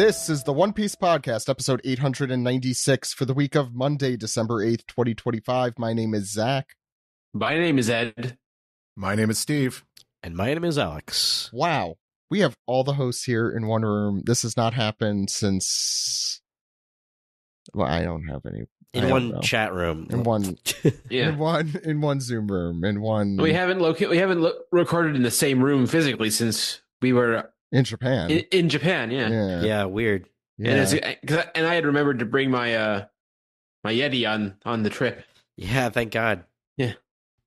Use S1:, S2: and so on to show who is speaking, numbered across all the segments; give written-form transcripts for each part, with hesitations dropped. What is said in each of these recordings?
S1: This is the One Piece Podcast, episode 896 for the week of Monday, December 8th, 2025. My name is Zach.
S2: My name is Ed.
S3: My name is Steve.
S4: And my name is Alex.
S1: Wow. We have all the hosts here in one room. This has not happened since... Well, I don't have any.
S4: In one chat room.
S1: In one,
S2: Yeah.
S1: in one Zoom room. In one...
S2: We haven't recorded in the same room physically since we were
S1: in Japan.
S2: In Japan, yeah.
S4: Yeah, weird.
S1: Yeah.
S2: And I had remembered to bring my my Yeti on the trip.
S4: Yeah, thank God.
S2: Yeah.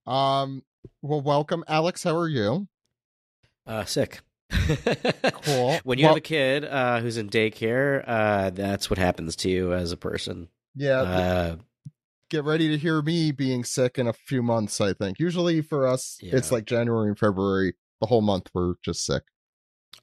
S1: Well, welcome, Alex. How are you?
S4: Sick.
S1: Cool.
S4: When you have a kid who's in daycare, that's what happens to you as a person.
S1: Yeah. Get ready to hear me being sick in a few months, I think. Usually for us, It's like January and February. The whole month we're just sick.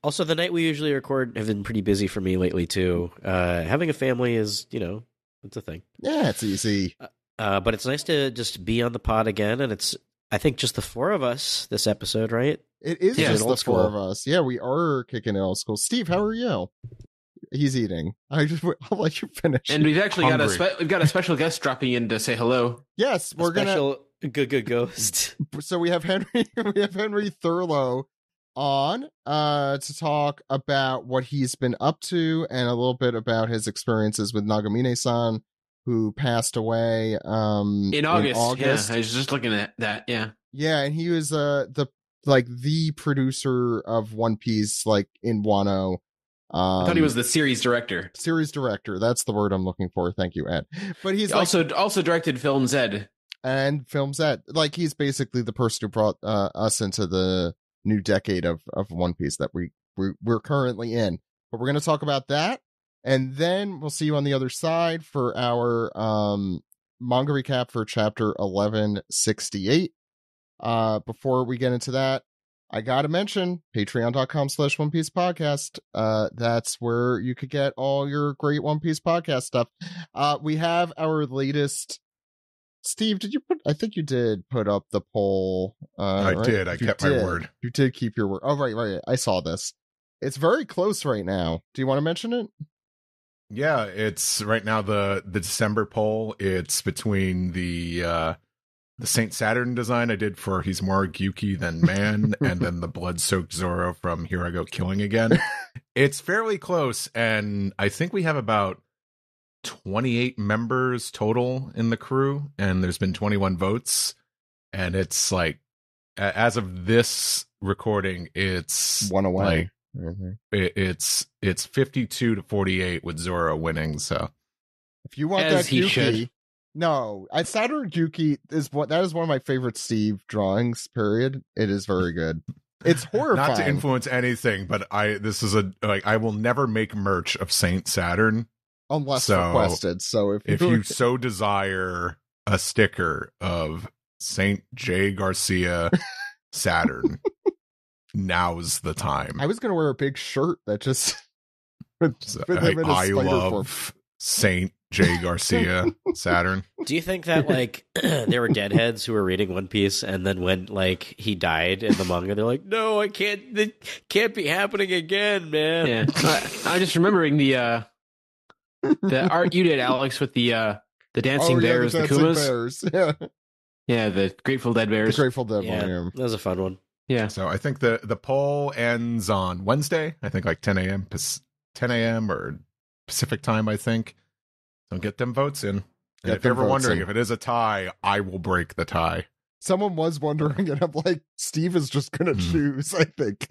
S4: Also, the night we usually record have been pretty busy for me lately, too. Having a family is, it's a thing.
S1: Yeah, it's easy.
S4: But it's nice to just be on the pod again, and it's, I think, just the four of us this episode, right?
S1: It is just the four of us. Yeah, we are kicking it old school. Steve, how are you? He's eating. I'll let you finish.
S2: And we've actually got a special guest dropping in to say hello.
S1: Yes, we're gonna
S4: good ghost.
S1: So we have Henry Thurlow on to talk about what he's been up to and a little bit about his experiences with Nagamine-san, who passed away
S2: in August. Yeah, I was just looking at that.
S1: Yeah, and he was the producer of One Piece, like in Wano.
S2: I thought he was the series director.
S1: That's the word I'm looking for. Thank you, Ed. But he's
S2: also directed Film Z.
S1: And Film Z. Like, he's basically the person who brought us into the new decade of One Piece that we're currently in. But we're going to talk about that, and then we'll see you on the other side for our manga recap for chapter 1168. Before we get into that, I gotta mention patreon.com/One Piece Podcast. That's where you could get all your great One Piece podcast stuff. We have our latest. Steve, I think you did put up the poll.
S3: I
S1: right?
S3: did. I kept my word.
S1: You did keep your word. Oh, right. I saw this. It's very close right now. Do you want to mention it?
S3: Yeah, it's right now the December poll. It's between the Saint Saturn design I did for He's More Gyuki Than Man, and then the blood-soaked Zoro from Here I Go Killing Again. It's fairly close, and I think we have about 28 members total in the crew, and there's been 21 votes, and it's like, as of this recording, it's
S1: one away.
S3: It's 52-48 with Zoro winning. So
S1: if you want that Gyuki, no, Saturn Gyuki is one of my favorite Steve drawings. Period. It is very good. It's horrifying.
S3: Not to influence anything, but I will never make merch of Saint Saturn
S1: unless requested. So
S3: if you so desire a sticker of Saint J. Garcia Saturn, now's the time.
S1: I was going to wear a big shirt that just
S3: I love Saint J. Garcia Saturn.
S4: Do you think that there were deadheads who were reading One Piece, and then when he died in the manga, they're like, "No, it can't be happening again, man."
S2: Yeah, I'm just remembering the art you did, Alex, with the dancing bears, the Kumas.
S1: Bears.
S2: Yeah, the Grateful Dead bears.
S1: The Grateful Dead one.
S4: Yeah, that was a fun one.
S2: Yeah.
S3: So I think the poll ends on Wednesday. I think 10 a.m. or Pacific time, I think. So get them votes in. And if you're ever wondering if it is a tie, I will break the tie.
S1: Someone was wondering, and I'm like, Steve is just going to choose, I think.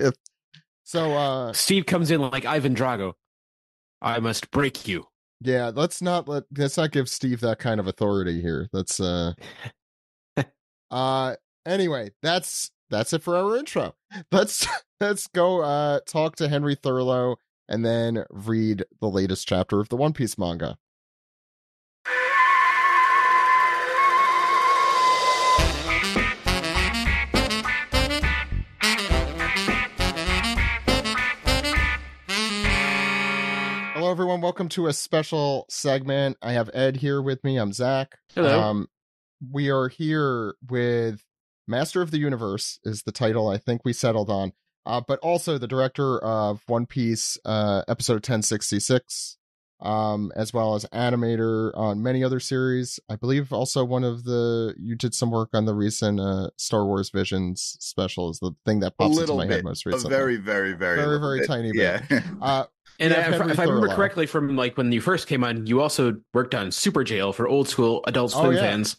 S1: So
S2: Steve comes in like Ivan Drago. I must break you.
S1: Yeah, let's not give Steve that kind of authority here. That's anyway, that's it for our intro. Let's go talk to Henry Thurlow and then read the latest chapter of the One Piece manga. Hello, everyone. Welcome to a special segment. I have Ed here with me. I'm Zach.
S2: Hello.
S1: We are here with Master of the Universe is the title I think we settled on. but also the director of One Piece episode 1066, as well as animator on many other series. I believe also you did some work on the recent Star Wars Visions specials, the thing that pops into my head most recently.
S5: A very, very, very
S1: tiny bit.
S5: Yeah.
S2: And if I remember correctly from like when you first came on, you also worked on Super Jail for old school Adult Swim fans.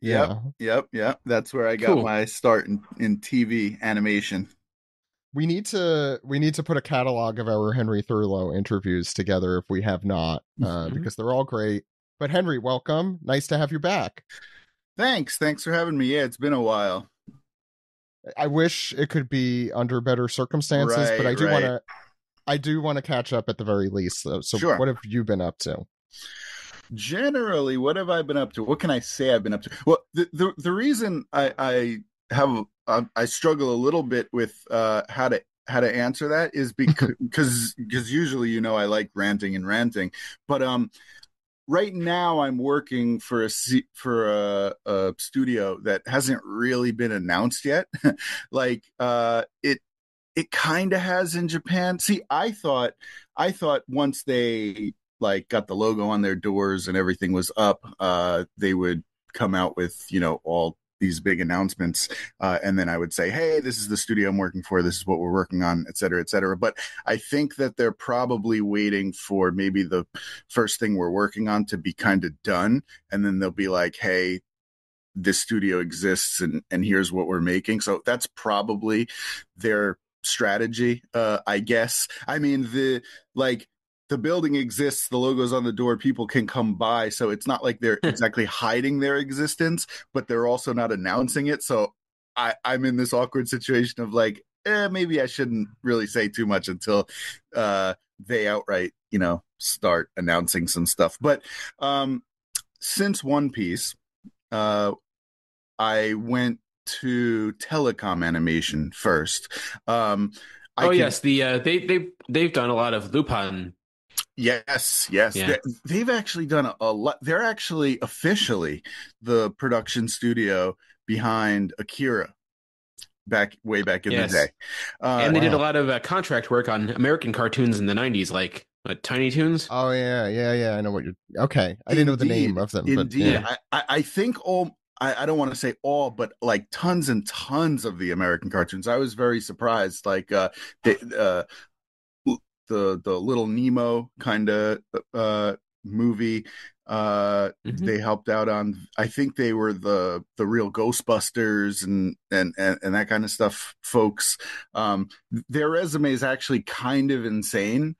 S1: Yeah.
S5: Yep. That's where I got my start in TV animation.
S1: We need to put a catalog of our Henry Thurlow interviews together if we have not, because they're all great. But Henry, welcome. Nice to have you back.
S5: Thanks for having me. Yeah, it's been a while.
S1: I wish it could be under better circumstances, but I do want to catch up at the very least, though. So
S5: sure.
S1: What have you been up to?
S5: Generally, what have I been up to? What can I say I've been up to? Well, the reason I struggle a little bit with how to answer that is because usually, I like ranting and ranting, but right now I'm working for a studio that hasn't really been announced yet. Like it kind of has in Japan. See, I thought once they like got the logo on their doors and everything was up, they would come out with, all these big announcements. And then I would say, hey, this is the studio I'm working for. This is what we're working on, et cetera, et cetera. But I think that they're probably waiting for maybe the first thing we're working on to be kind of done. And then they'll be like, hey, this studio exists and here's what we're making. So that's probably their strategy, I guess. I mean, the building exists, the logo's on the door, people can come by. So it's not like they're exactly hiding their existence, but they're also not announcing it. So I'm in this awkward situation of like, maybe I shouldn't really say too much until they outright, start announcing some stuff. But since One Piece, I went to telecom animation first.
S2: Yes, they've done a lot of Lupin.
S5: Yes.
S2: Yeah.
S5: They've actually done a lot. They're actually officially the production studio behind Akira way back in the day.
S2: And they did a lot of contract work on American cartoons in the 90s, like Tiny Toons.
S1: Oh, yeah. I know what you're... Okay. I didn't know the name of them.
S5: Indeed.
S1: But,
S5: yeah. I think I don't want to say all, but like tons and tons of the American cartoons. I was very surprised. Like the Little Nemo kind of movie. They helped out on. I think they were the real Ghostbusters and that kind of stuff. Folks, their resume is actually kind of insane.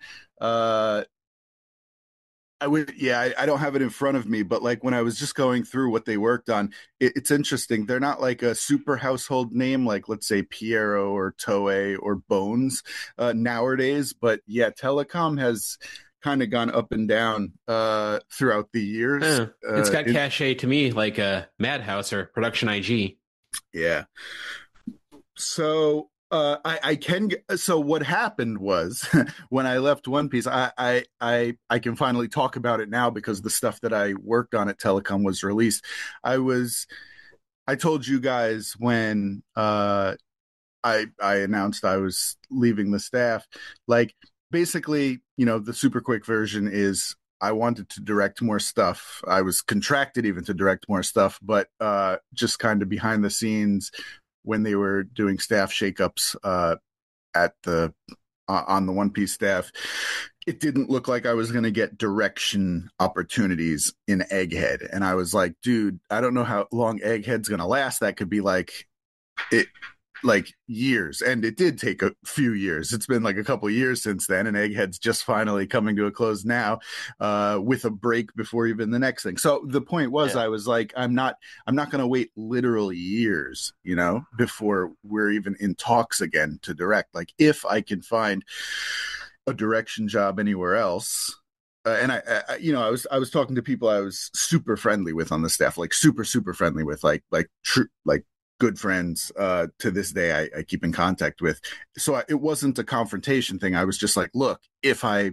S5: I don't have it in front of me, but like when I was just going through what they worked on, it's interesting. They're not like a super household name, like let's say Piero or Toei or Bones nowadays. But yeah, telecom has kind of gone up and down throughout the years.
S2: It's got cachet to me, like Madhouse or Production IG.
S5: Yeah. So so what happened was when I left One Piece, I can finally talk about it now because the stuff that I worked on at Telecom was released. I told you guys when I announced I was leaving the staff, like basically, the super quick version is I wanted to direct more stuff. I was contracted even to direct more stuff, but just kind of behind the scenes when they were doing staff shakeups on the One Piece staff, it didn't look like I was going to get direction opportunities in Egghead. And I was like, dude, I don't know how long Egghead's going to last. That could be like years. And it did take a few years. It's been like a couple of years since then. And Egghead's just finally coming to a close now, with a break before even the next thing. So the point was, I was like, I'm not going to wait literally years, before we're even in talks again to direct. Like if I can find a direction job anywhere else. And I was talking to people I was super friendly with on the staff, like super, super friendly with, like good friends to this day I keep in contact with. So it wasn't a confrontation thing. I was just like, look, if I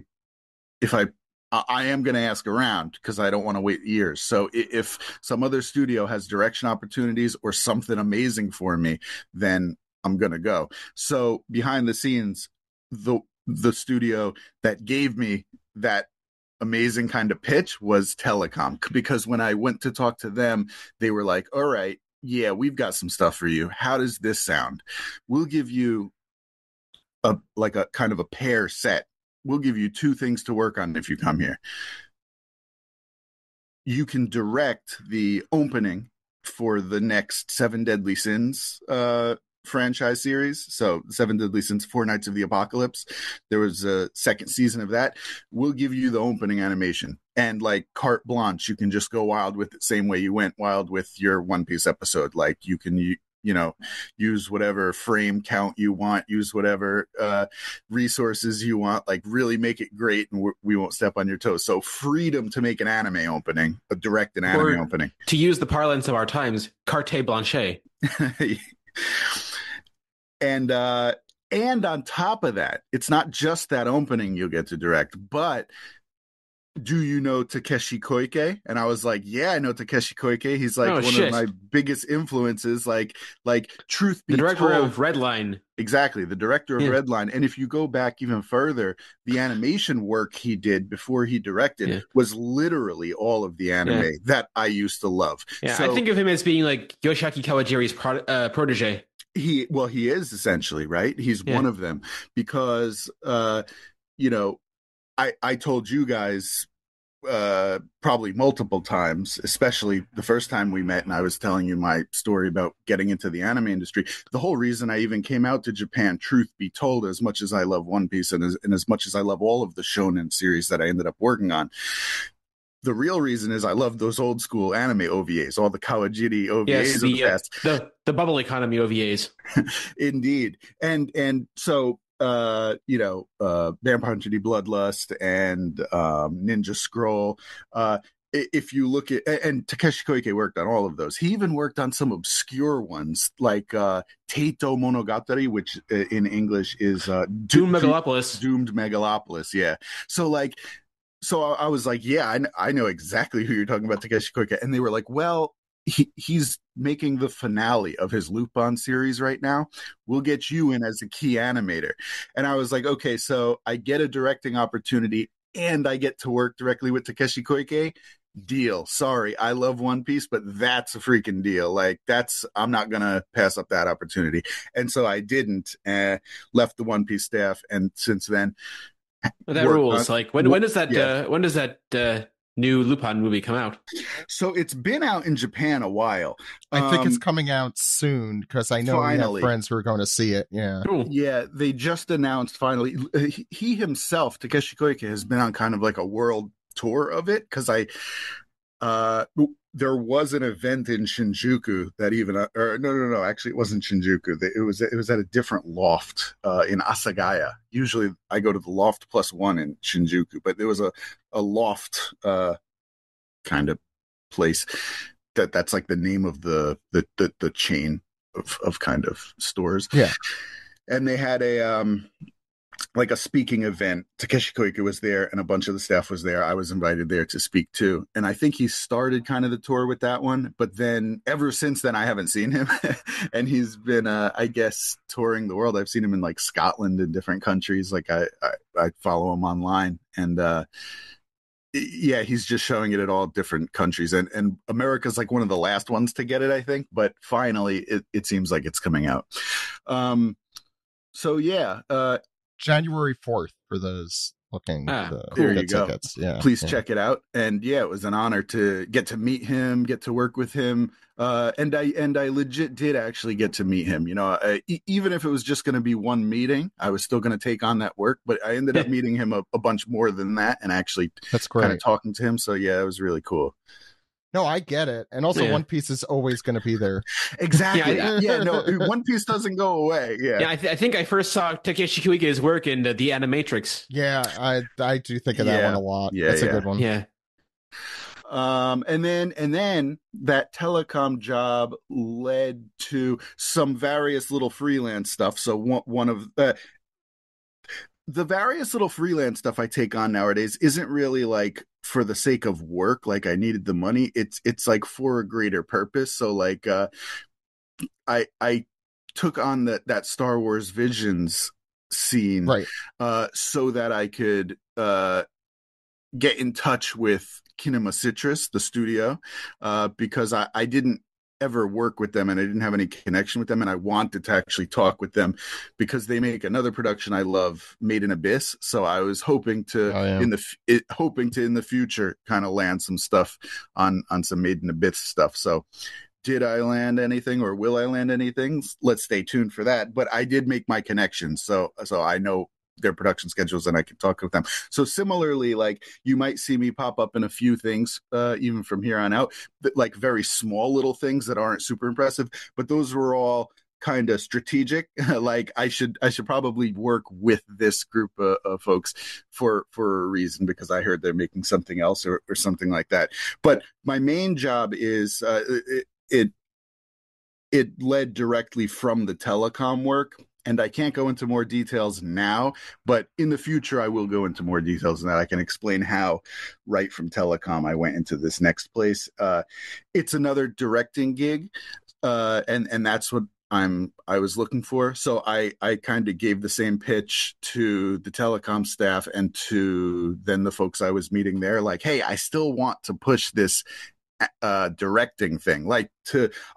S5: am going to ask around because I don't want to wait years. So if some other studio has direction opportunities or something amazing for me, then I'm gonna go. So behind the scenes, the studio that gave me that amazing kind of pitch was Telecom, because when I went to talk to them, they were like, all right, yeah, we've got some stuff for you. How does this sound? We'll give you a kind of a pair set. We'll give you 2 things to work on if you come here. You can direct the opening for the next 7 Deadly Sins franchise series. So 7 Deadly Sins, 4 Nights of the Apocalypse. There was a 2nd season of that. We'll give you the opening animation, and like carte blanche, you can just go wild with it, same way you went wild with your One Piece episode. Like you can use whatever frame count you want, use whatever resources you want, like really make it great, and we won't step on your toes. So freedom to make an anime opening, a direct anime opening.
S2: To use the parlance of our times, carte blanche.
S5: And on top of that, it's not just that opening you'll get to direct, but do you know Takeshi Koike? And I was like, yeah, I know Takeshi Koike. He's like one of my biggest influences. Like truth be told,
S2: the director of Redline.
S5: Exactly, the director of Redline. And if you go back even further, the animation work he did before he directed was literally all of the anime that I used to love.
S2: Yeah, so, I think of him as being like Yoshiaki Kawajiri's protege.
S5: He is essentially, right? He's one of them, because I told you guys probably multiple times, especially the first time we met, and I was telling you my story about getting into the anime industry. The whole reason I even came out to Japan, truth be told, as much as I love One Piece and as much as I love all of the shonen series that I ended up working on, the real reason is I love those old school anime OVAs, all the Kawajiri OVAs of the past.
S2: The bubble economy OVAs.
S5: Indeed. And so Vampire Hunter D Bloodlust and Ninja Scroll. If you look at, and Takeshi Koike worked on all of those. He even worked on some obscure ones like Teito Monogatari, which in English is
S2: Doomed Megalopolis.
S5: Doomed Megalopolis, yeah. So I was like, yeah, I know exactly who you're talking about, Takeshi Koike. And they were like, well, he's making the finale of his Lupin series right now. We'll get you in as a key animator. And I was like, okay, so I get a directing opportunity and I get to work directly with Takeshi Koike. Deal. Sorry, I love One Piece, but that's a freaking deal. Like I'm not gonna pass up that opportunity. And so I didn't. Left the One Piece staff, and since then,
S2: that rules. Like when does that new Lupin movie come out?
S5: So it's been out in Japan a while.
S1: I think it's coming out soon, because I know we have friends who are going to see it. Yeah.
S2: Cool.
S5: Yeah, they just announced finally. He himself, Takeshi Koike, has been on kind of like a world tour of it, because there was an event in Shinjuku that no, actually it wasn't Shinjuku. It was at a different loft in Asagaya. Usually I go to the loft +1 in Shinjuku, but there was a loft kind of place that's like the name of the chain of kind of stores.
S1: Yeah.
S5: And they had like a speaking event. Takeshi Koike was there and a bunch of the staff was there. I was invited there to speak too. And I think he started kind of the tour with that one, but then ever since then, I haven't seen him. And he's been, I guess, touring the world. I've seen him in like Scotland and different countries. Like I follow him online, and yeah, he's just showing it at all different countries. And America's like one of the last ones to get it, I think. But finally, it seems like it's coming out. So yeah,
S1: January 4th for those looking
S5: there you go.
S1: Tickets. Yeah,
S5: please check it out. And yeah, it was an honor to get to meet him, get to work with him, and I legit did actually get to meet him. Even if it was just going to be one meeting, I was still going to take on that work, but I ended up meeting him a bunch more than that, and actually
S1: that's great.
S5: Kind of talking to him. So yeah, it was really cool.
S1: No, I get it. And also One Piece is always going to be there.
S5: Exactly. Yeah, no, One Piece doesn't go away. Yeah.
S2: I think I first saw Takeshi Koike's work in the Animatrix.
S1: Yeah, I do think of that one a lot.
S5: Yeah,
S1: that's a good one.
S2: Yeah.
S5: And then that telecom job led to some various little freelance stuff. So one of the various little freelance stuff I take on nowadays isn't really like for the sake of work, like I needed the money. It's like for a greater purpose. So like I took on that Star Wars Visions scene,
S1: Right.
S5: so that I could get in touch with Kinema Citrus, the studio, because I didn't ever work with them and I didn't have any connection with them, and I wanted to actually talk with them because they make another production I love, Made in Abyss. So I was hoping to in the future kind of land some stuff on some Made in Abyss stuff. So did I land anything, or will I land anything? Let's stay tuned for that. But I did make my connections, so I know their production schedules and I can talk with them. So similarly, like, you might see me pop up in a few things, even from here on out, but like very small little things that aren't super impressive, but those were all kind of strategic. Like I should probably work with this group of folks for a reason, because I heard they're making something else or something like that. But my main job is it led directly from the telecom work. And I can't go into more details now, but in the future, I will go into more details, and that I can explain how right from telecom I went into this next place. It's another directing gig, and that's what I was looking for. So I kind of gave the same pitch to the telecom staff and to then the folks I was meeting there, like, hey, I still want to push this directing thing. Like,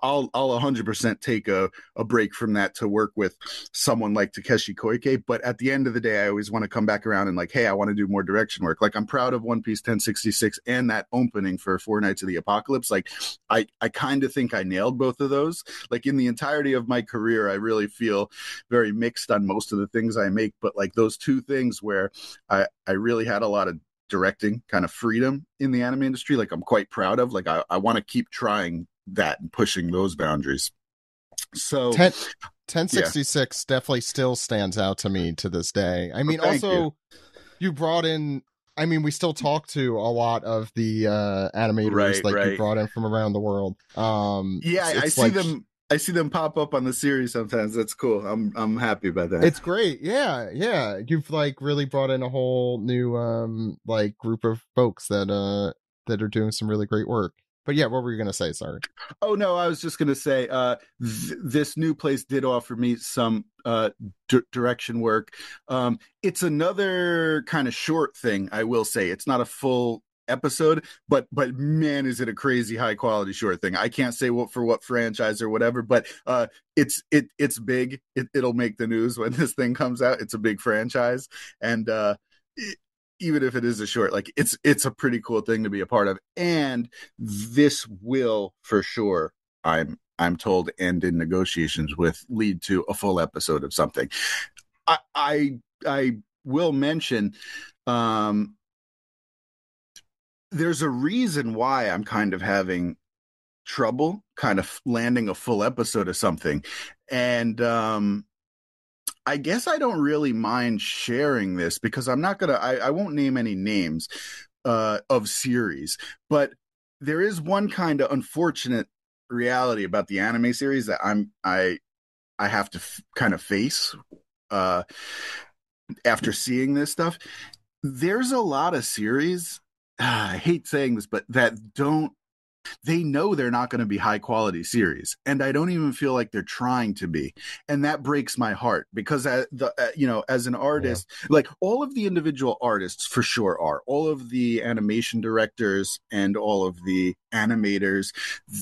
S5: I'll 100% take a break from that to work with someone like Takeshi Koike, but at the end of the day, I always want to come back around and like, hey, I want to do more direction work. Like, I'm proud of One Piece 1066 and that opening for Four Nights of the Apocalypse. Like, I kind of think I nailed both of those. Like, in the entirety of my career, I really feel very mixed on most of the things I make, but like those two things where I really had a lot of directing kind of freedom in the anime industry, like, I'm quite proud of. Like, I want to keep trying that and pushing those boundaries. So
S1: 1066 definitely still stands out to me to this day. I mean, also you brought in, I mean, we still talk to a lot of the animators you brought in from around the world.
S5: I see them pop up on the series sometimes. That's cool. I'm happy about that.
S1: It's great. Yeah. You've like really brought in a whole new like group of folks that are doing some really great work. But yeah, what were you going to say? Sorry.
S5: Oh no, I was just going to say this new place did offer me some direction work. It's another kind of short thing, I will say. It's not a full episode, but man, is it a crazy high quality short thing. I can't say what franchise or whatever, but it's big. It'll make the news when this thing comes out. It's a big franchise, and even if it is a short, like, it's a pretty cool thing to be a part of. And this will for sure, I'm told, and in negotiations with, lead to a full episode of something. I will mention there's a reason why I'm kind of having trouble kind of landing a full episode of something. And I guess I don't really mind sharing this, because I'm not going to, I won't name any names of series, but there is one kind of unfortunate reality about the anime series that I have to kind of face after seeing this stuff. There's a lot of series, I hate saying this, but they know they're not going to be high quality series, and I don't even feel like they're trying to be, and that breaks my heart, because as an artist, like, all of the individual artists for sure are, all of the animation directors and all of the animators,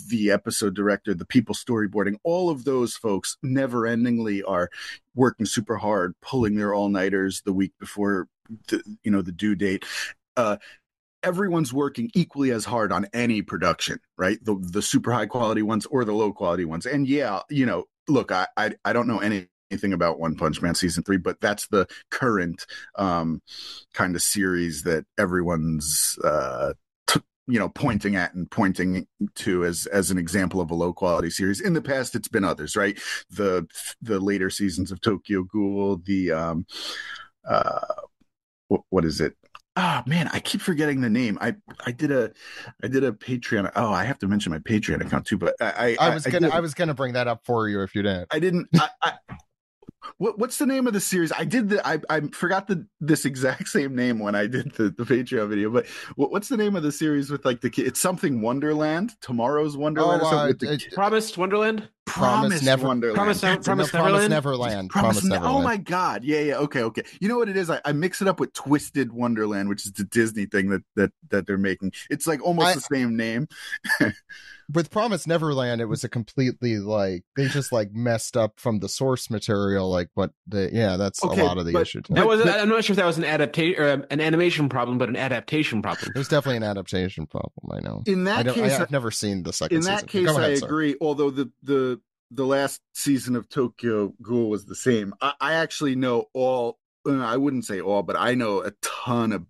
S5: the episode director, the people storyboarding, all of those folks never endingly are working super hard, pulling their all-nighters the week before the due date. Everyone's working equally as hard on any production, right? The super high quality ones or the low quality ones. And look, I don't know anything about One Punch Man season 3, but that's the current kind of series that everyone's pointing at and pointing to as an example of a low quality series. In the past, it's been others, right? The later seasons of Tokyo Ghoul, the what is it? Oh man, I keep forgetting the name. I did a Patreon. Oh, I have to mention my Patreon account too. But I
S1: was gonna bring that up for you if you didn't.
S5: I didn't. What's the name of the series? I forgot this exact same name when I did the Patreon video. But what's the name of the series with like the kid? It's something Wonderland. Tomorrow's Wonderland.
S2: Promised Wonderland.
S5: Promise Wonderland.
S2: Promise
S1: Neverland.
S5: Oh my God. Yeah. Okay. You know what it is? I mix it up with Twisted Wonderland, which is the Disney thing that they're making. It's like almost the same name.
S1: With Promise Neverland, it was a completely they just messed up from the source material. That's a lot of the issue.
S2: I'm not sure if that was an adaptation or an animation problem, but an adaptation problem.
S1: There's definitely an adaptation problem. I know.
S5: In that case,
S1: I've never seen the second season.
S5: In that case, I agree. Although the last season of Tokyo Ghoul was the same. I actually know all. I wouldn't say all, but I know a ton of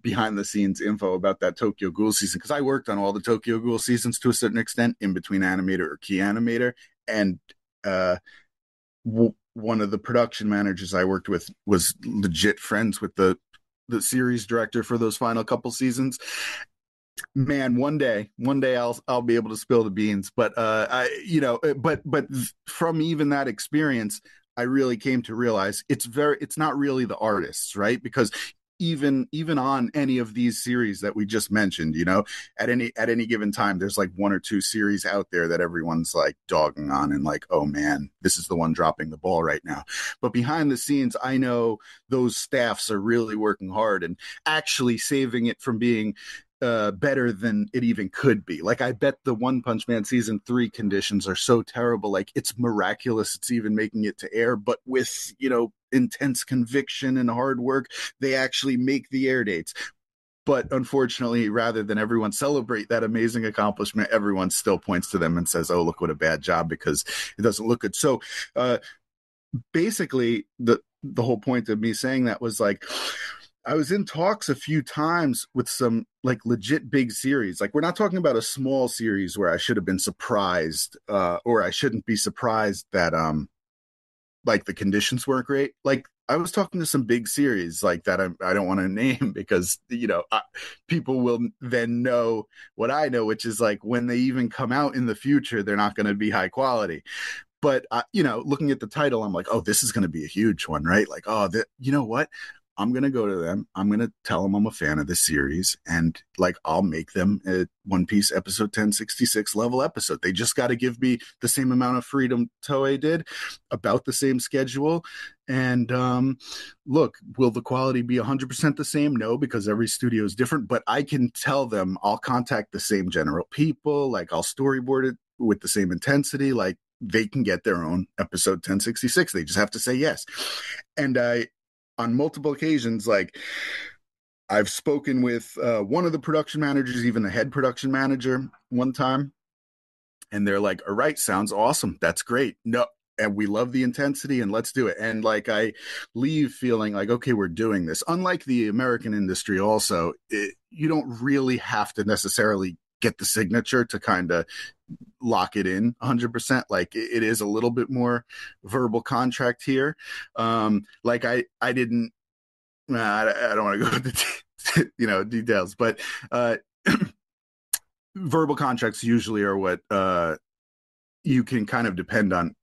S5: behind the scenes info about that Tokyo Ghoul season because I worked on all the Tokyo Ghoul seasons to a certain extent in between animator or key animator, and one of the production managers I worked with was legit friends with the series director for those final couple seasons. Man, one day I'll be able to spill the beans, but from even that experience, I really came to realize it's not really the artists, right? Because even on any of these series that we just mentioned, at any given time, there's one or two series out there that everyone's dogging on and oh man, this is the one dropping the ball right now. But behind the scenes, I know those staffs are really working hard and actually saving it from being better than it even could be. I bet the One Punch Man season 3 conditions are so terrible. It's miraculous it's even making it to air, but with, intense conviction and hard work, they actually make the air dates. But unfortunately, rather than everyone celebrate that amazing accomplishment, everyone still points to them and says, oh, look what a bad job, because it doesn't look good. So basically, the whole point of me saying that was I was in talks a few times with some legit big series. We're not talking about a small series where I should have been surprised or I shouldn't be surprised that the conditions weren't great. I was talking to some big series that I don't want to name because, people will then know what I know, which is when they even come out in the future, they're not going to be high quality. But, looking at the title, I'm oh, this is going to be a huge one, right? You know what? I'm going to go to them. I'm going to tell them I'm a fan of this series, and I'll make them a One Piece episode 1066 level episode. They just got to give me the same amount of freedom Toei did, about the same schedule. And look, will the quality be 100% the same? No, because every studio is different, but I can tell them I'll contact the same general people. I'll storyboard it with the same intensity. They can get their own episode 1066. They just have to say yes. And on multiple occasions, I've spoken with one of the production managers, even the head production manager one time, and they're all right, sounds awesome. That's great. No, and we love the intensity and let's do it. And I leave feeling okay, we're doing this. Unlike the American industry also, you don't really have to necessarily get the signature to kind of lock it in 100%. It is a little bit more verbal contract here. I didn't, I don't want to go into details, but verbal contracts usually are what you can kind of depend on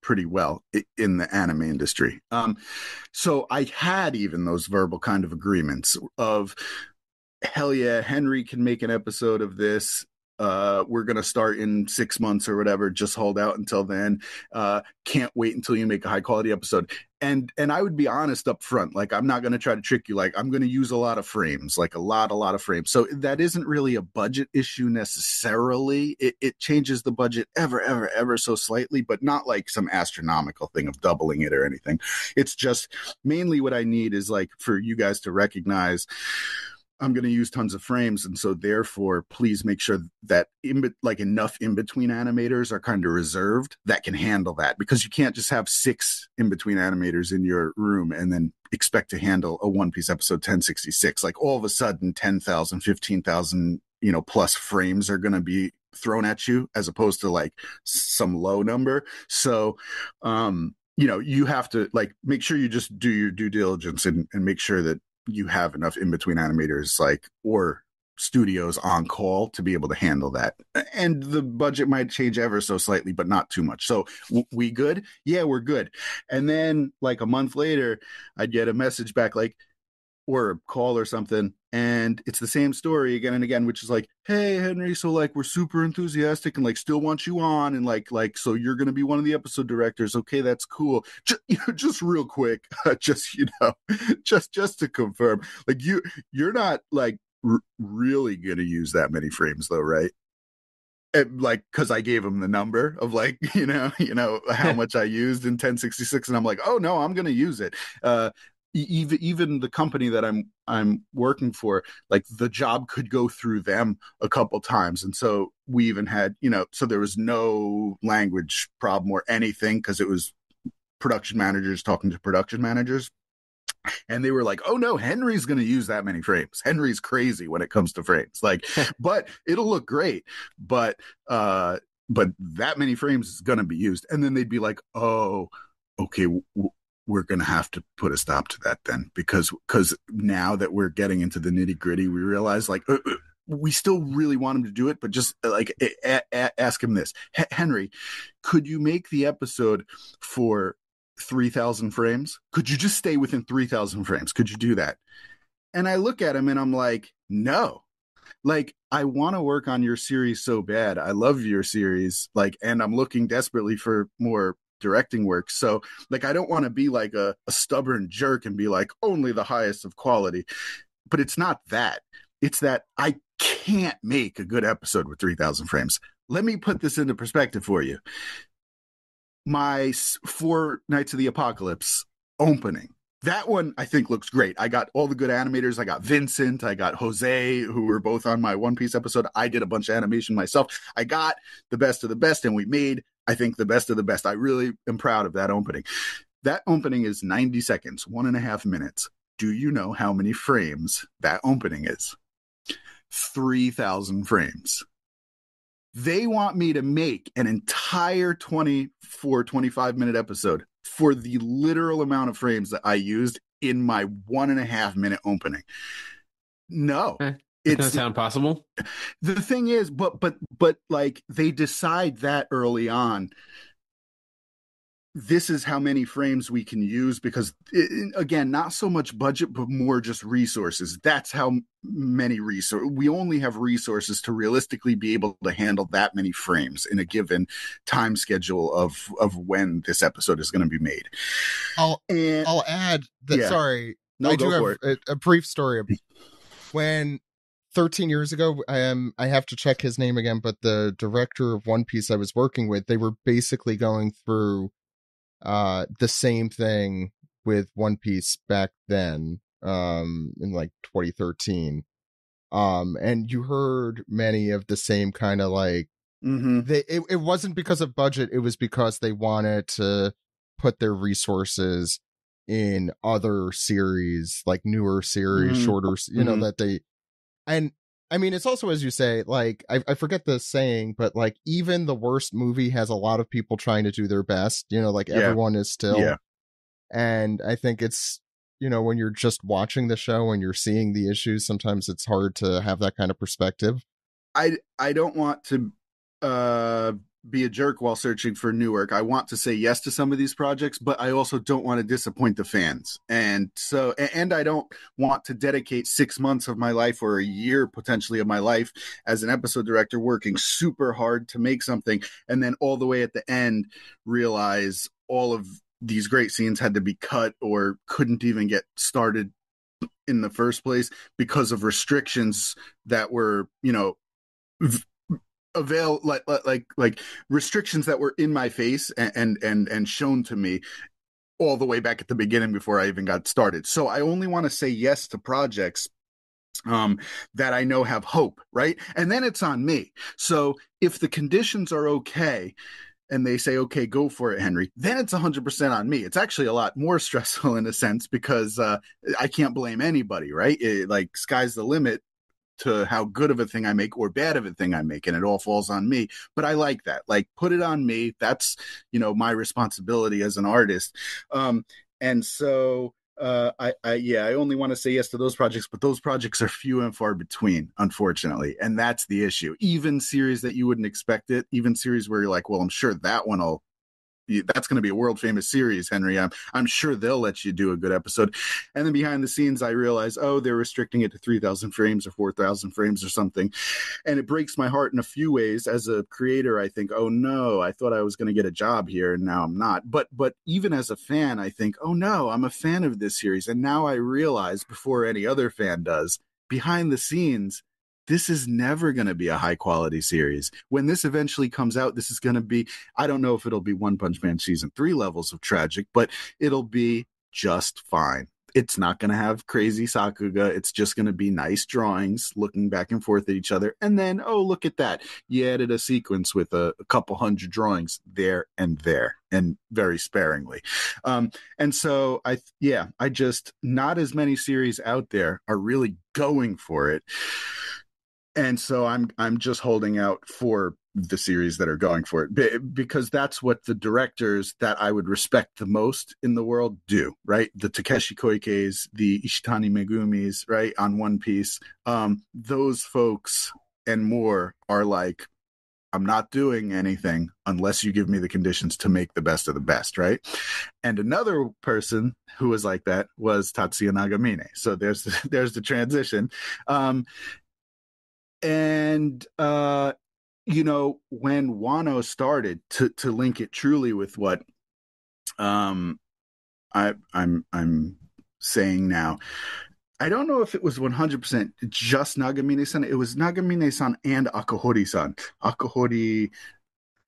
S5: pretty well in the anime industry. So I had even those verbal kind of agreements of, hell yeah, Henry can make an episode of this. We're going to start in 6 months or whatever. Just hold out until then. Can't wait until you make a high quality episode. And I would be honest up front. I'm not going to try to trick you. I'm going to use a lot of frames, a lot of frames. So that isn't really a budget issue necessarily. It changes the budget ever so slightly, but not some astronomical thing of doubling it or anything. It's just mainly what I need is for you guys to recognize I'm going to use tons of frames, and so therefore, please make sure that enough in between animators are kind of reserved that can handle that, because you can't just have 6 in between animators in your room and then expect to handle a One Piece episode 1066. All of a sudden, 10,000, 15,000, plus frames are going to be thrown at you, as opposed to some low number. So, you have to make sure you just do your due diligence and make sure that you have enough in between animators or studios on call to be able to handle that. And the budget might change ever so slightly, but not too much. So we good? Yeah, we're good. And then a month later, I'd get a message back or a call or something, and it's the same story again and again, which is like, hey Henry, so like we're super enthusiastic and like still want you on, and like so you're gonna be one of the episode directors. Okay, that's cool. Just real quick, just just to confirm, like you're not like really gonna use that many frames though, right? And like, because I gave him the number of like how much I used in 1066, and I'm like, oh no, I'm gonna use it. Even the company that I'm working for, like the job could go through them a couple times, and so we even had so there was no language problem or anything, because it was production managers talking to production managers, and they were like, oh no, Henry's going to use that many frames. Henry's crazy when it comes to frames, like but it'll look great, but that many frames is going to be used. And then they'd be like, oh, okay, we're going to have to put a stop to that then, because now that we're getting into the nitty gritty, we realize like we still really want him to do it, but just like ask him this, Henry, could you make the episode for 3,000 frames? Could you just stay within 3,000 frames? Could you do that? And I look at him and I'm like, no, like I want to work on your series so bad. I love your series, like, and I'm looking desperately for more directing work. So like, I don't want to be like a stubborn jerk and be like only the highest of quality, but it's not that. It's that I can't make a good episode with 3,000 frames. Let me put this into perspective for you. My 4 Nights of the Apocalypse opening, that one I think looks great. I got all the good animators. I got Vincent, I got Jose, who were both on my One Piece episode. I did a bunch of animation myself. I got the best of the best, and we made, I think, the best of the best. I really am proud of that opening. That opening is 90 seconds, 1.5 minutes. Do you know how many frames that opening is? 3,000 frames. They want me to make an entire 25 minute episode for the literal amount of frames that I used in my 1.5 minute opening. No.
S2: It doesn't sound possible.
S5: The thing is, but like they decide that early on, this is how many frames we can use, because again, not so much budget, but more just resources. That's how many resources we only have resources to realistically be able to handle that many frames in a given time schedule of when this episode is going to be made.
S1: I'll add that. Yeah. Sorry,
S5: no,
S1: I do have a brief story. When 13 years ago, I have to check his name again, but the director of One Piece I was working with, they were basically going through the same thing with One Piece back then, in like 2013. And you heard many of the same kind of like, it wasn't because of budget, it was because they wanted to put their resources in other series, like newer series, shorter, that they, and I mean, it's also, as you say, like, I forget the saying, but like, even the worst movie has a lot of people trying to do their best, like everyone is still. Yeah. And I think it's, when you're just watching the show and you're seeing the issues, sometimes it's hard to have that kind of perspective.
S5: I don't want to be a jerk while searching for new work. I want to say yes to some of these projects, but I also don't want to disappoint the fans. And so, and I don't want to dedicate 6 months of my life or a year potentially of my life as an episode director working super hard to make something, and then all the way at the end realize all of these great scenes had to be cut or couldn't even get started in the first place because of restrictions that were, like restrictions that were in my face and shown to me all the way back at the beginning before I even got started. So I only want to say yes to projects that I know have hope, right? And then it's on me. So if the conditions are okay and they say, okay, go for it, Henry, then it's 100% on me. It's actually a lot more stressful in a sense, because I can't blame anybody, right? Like, sky's the limit to how good of a thing I make or bad of a thing I make, and it all falls on me. But I like that. Like, put it on me. That's, my responsibility as an artist. And so I only want to say yes to those projects, but those projects are few and far between, unfortunately. And that's the issue. Even series that you wouldn't expect it, even series where you're like, well, I'm sure that one will that's going to be a world famous series, Henry. I'm sure they'll let you do a good episode. And then behind the scenes, I realized, oh, they're restricting it to 3,000 frames or 4,000 frames or something. And it breaks my heart in a few ways. As a creator, I think, oh no, I thought I was going to get a job here and now I'm not. But even as a fan, I think, oh no, I'm a fan of this series. And now I realize, before any other fan does, behind the scenes, this is never going to be a high quality series. When this eventually comes out, this is going to be, I don't know if it'll be One Punch Man season 3 levels of tragic, but it'll be just fine. It's not going to have crazy Sakuga. It's just going to be nice drawings looking back and forth at each other. And then, oh, look at that. You added a sequence with a couple hundred drawings there, and very sparingly. And so I just, not as many series out there are really going for it. And so I'm just holding out for the series that are going for it, because that's what the directors that I would respect the most in the world do, right? The Takeshi Koikes, the Ishitani Megumis, right, on One Piece. Those folks and more are like, I'm not doing anything unless you give me the conditions to make the best of the best, right? And another person who was like that was Tatsuya Nagamine. So there's the transition. And when Wano started, to link it truly with what I'm saying now, I don't know if it was 100% just Nagamine-san. It was Nagamine-san and Akahori-san. Akahori,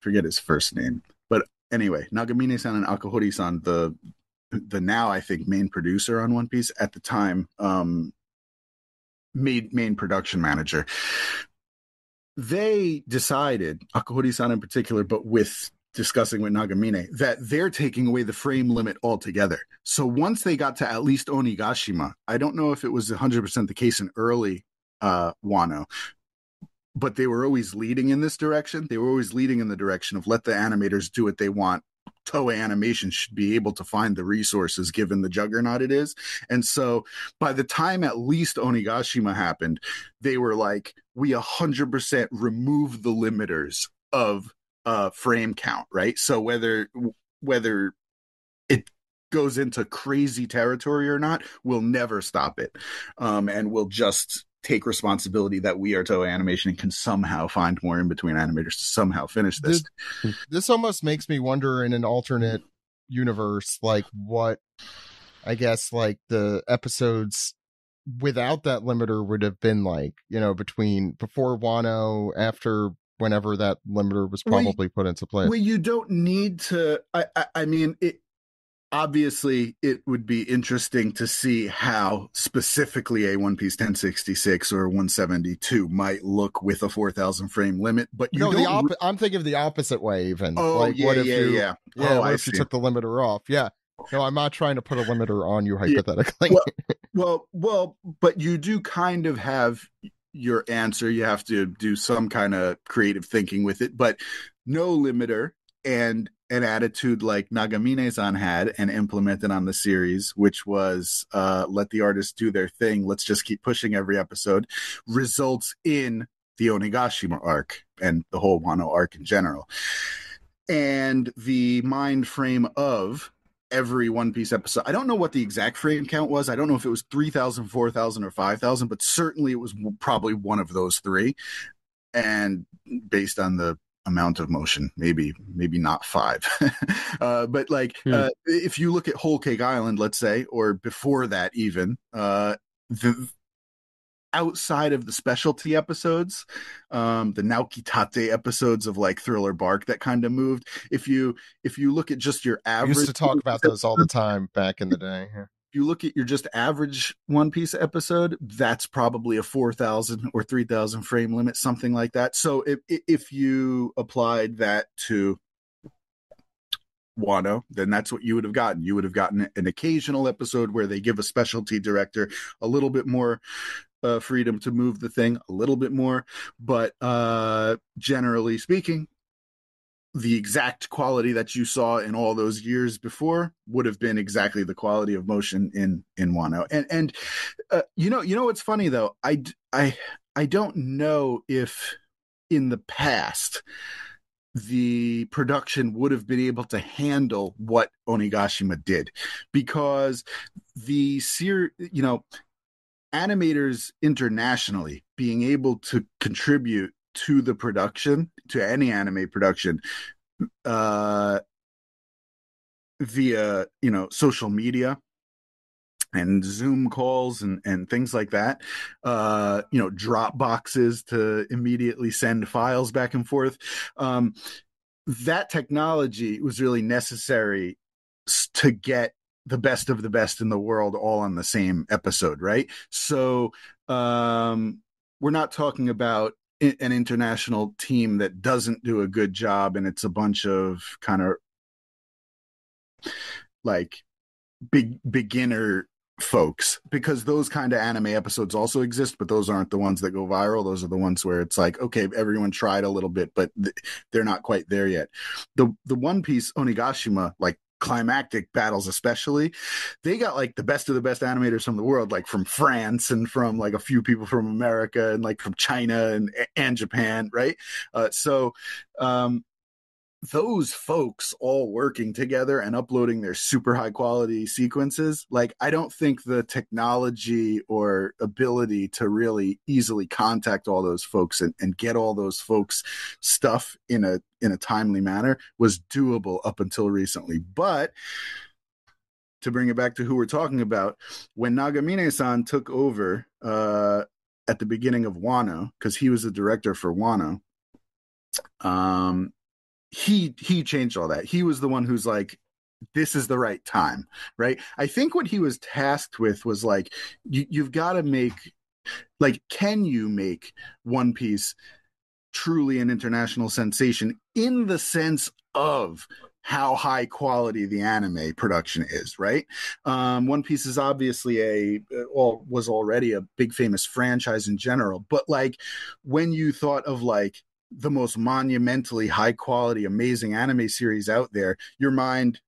S5: forget his first name, but anyway, Nagamine-san and Akahori-san, the now I think main producer on One Piece at the time, main production manager. They decided, Akahori-san in particular, but with discussing with Nagamine, that they're taking away the frame limit altogether. So once they got to at least Onigashima, I don't know if it was 100% the case in early Wano, but they were always leading in this direction. They were always leading in the direction of let the animators do what they want. Toei Animation should be able to find the resources given the juggernaut it is. And so by the time at least Onigashima happened, they were like, we 100% remove the limiters of frame count, right? So whether it goes into crazy territory or not, we'll never stop it. And we'll just take responsibility that we are Toei Animation and can somehow find more in between animators to somehow finish this.
S1: This almost makes me wonder, in an alternate universe, like what, I guess, like the episodes without that limiter would have been like, before Wano, after whenever that limiter was probably put into place.
S5: Well, you don't need to, I mean, obviously, it would be interesting to see how specifically a One Piece 1066 or 172 might look with a 4,000 frame limit. But
S1: I'm thinking of the opposite way, even.
S5: Oh, what if
S1: you took the limiter off? Yeah. No, I'm not trying to put a limiter on you hypothetically.
S5: Well, but you do kind of have your answer. You have to do some kind of creative thinking with it, but no limiter. And an attitude like Nagamine-san had and implemented on the series, which was let the artists do their thing, let's just keep pushing every episode, results in the Onigashima arc and the whole Wano arc in general. And the mind frame of every One Piece episode, I don't know what the exact frame count was. I don't know if it was 3,000, 4,000, or 5,000, but certainly it was probably one of those three. And based on the amount of motion, maybe not 5. But if you look at Whole Cake Island, let's say, or before that even, the outside of the specialty episodes, the Naokitate episodes of like Thriller Bark that kind of moved, if you look at just your average,
S1: I used to talk about those all the time back in the day. Yeah.
S5: If you look at your just average One Piece episode, that's probably a 4,000 or 3,000 frame limit, something like that. So if you applied that to Wano, then that's what you would have gotten. You would have gotten an occasional episode where they give a specialty director a little bit more freedom to move the thing a little bit more. But generally speaking, the exact quality that you saw in all those years before would have been exactly the quality of motion in Wano. And you know what's funny though? I don't know if in the past the production would have been able to handle what Onigashima did, because animators internationally being able to contribute to the production, to any anime production, via social media and Zoom calls and things like that, drop boxes to immediately send files back and forth. That technology was really necessary to get the best of the best in the world all on the same episode, right? So we're not talking about an international team that doesn't do a good job and it's a bunch of kind of like beginner folks, because those kind of anime episodes also exist, but those aren't the ones that go viral. Those are the ones where it's like, okay, everyone tried a little bit, but they're not quite there yet. The One Piece Onigashima, like climactic battles especially, they got like the best of the best animators from the world, like from France and from like a few people from America and like from China and Japan, right? Those folks all working together and uploading their super high quality sequences, like I don't think the technology or ability to really easily contact all those folks and get all those folks stuff in a timely manner was doable up until recently. But to bring it back to who we're talking about, when Nagamine-san took over at the beginning of Wano, because he was the director for Wano, he changed all that. He was the one who's like, this is the right time, right? I think what he was tasked with was like, you've got to make, like, can you make One Piece truly an international sensation in the sense of how high quality the anime production is, right? One Piece is obviously was already a big famous franchise in general, but like when you thought of like the most monumentally high quality, amazing anime series out there, your mind,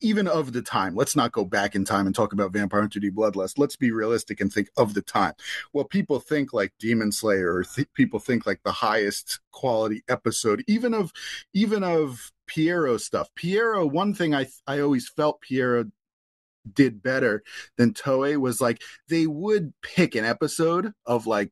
S5: even of the time, let's not go back in time and talk about Vampire Hunter D Bloodlust. Let's be realistic and think of the time. Well, people think like Demon Slayer, or people think like the highest quality episode, even of Pierrot stuff. Pierrot, one thing I always felt Pierrot did better than Toei was like, they would pick an episode of like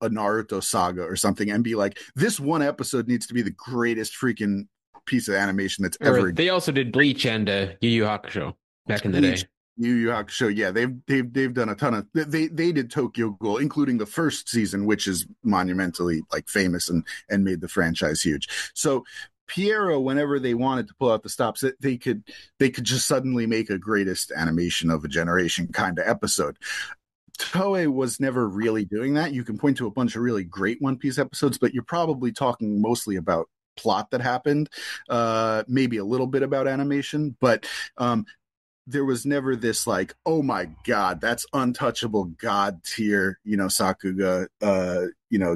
S5: a Naruto saga or something and be like, this one episode needs to be the greatest freaking piece of animation that's ever.
S2: They also did Bleach and Yu Yu Hakusho back in the day.
S5: Yu Yu Hakusho, yeah, they've done a ton of. They did Tokyo Ghoul, including the first season, which is monumentally like famous and made the franchise huge. So Pierrot, whenever they wanted to pull out the stops, they could just suddenly make a greatest animation of a generation kind of episode. Toei was never really doing that. You can point to a bunch of really great One Piece episodes, but you're probably talking mostly about plot that happened, maybe a little bit about animation, but there was never this like, oh my God, that's untouchable God tier, Sakuga,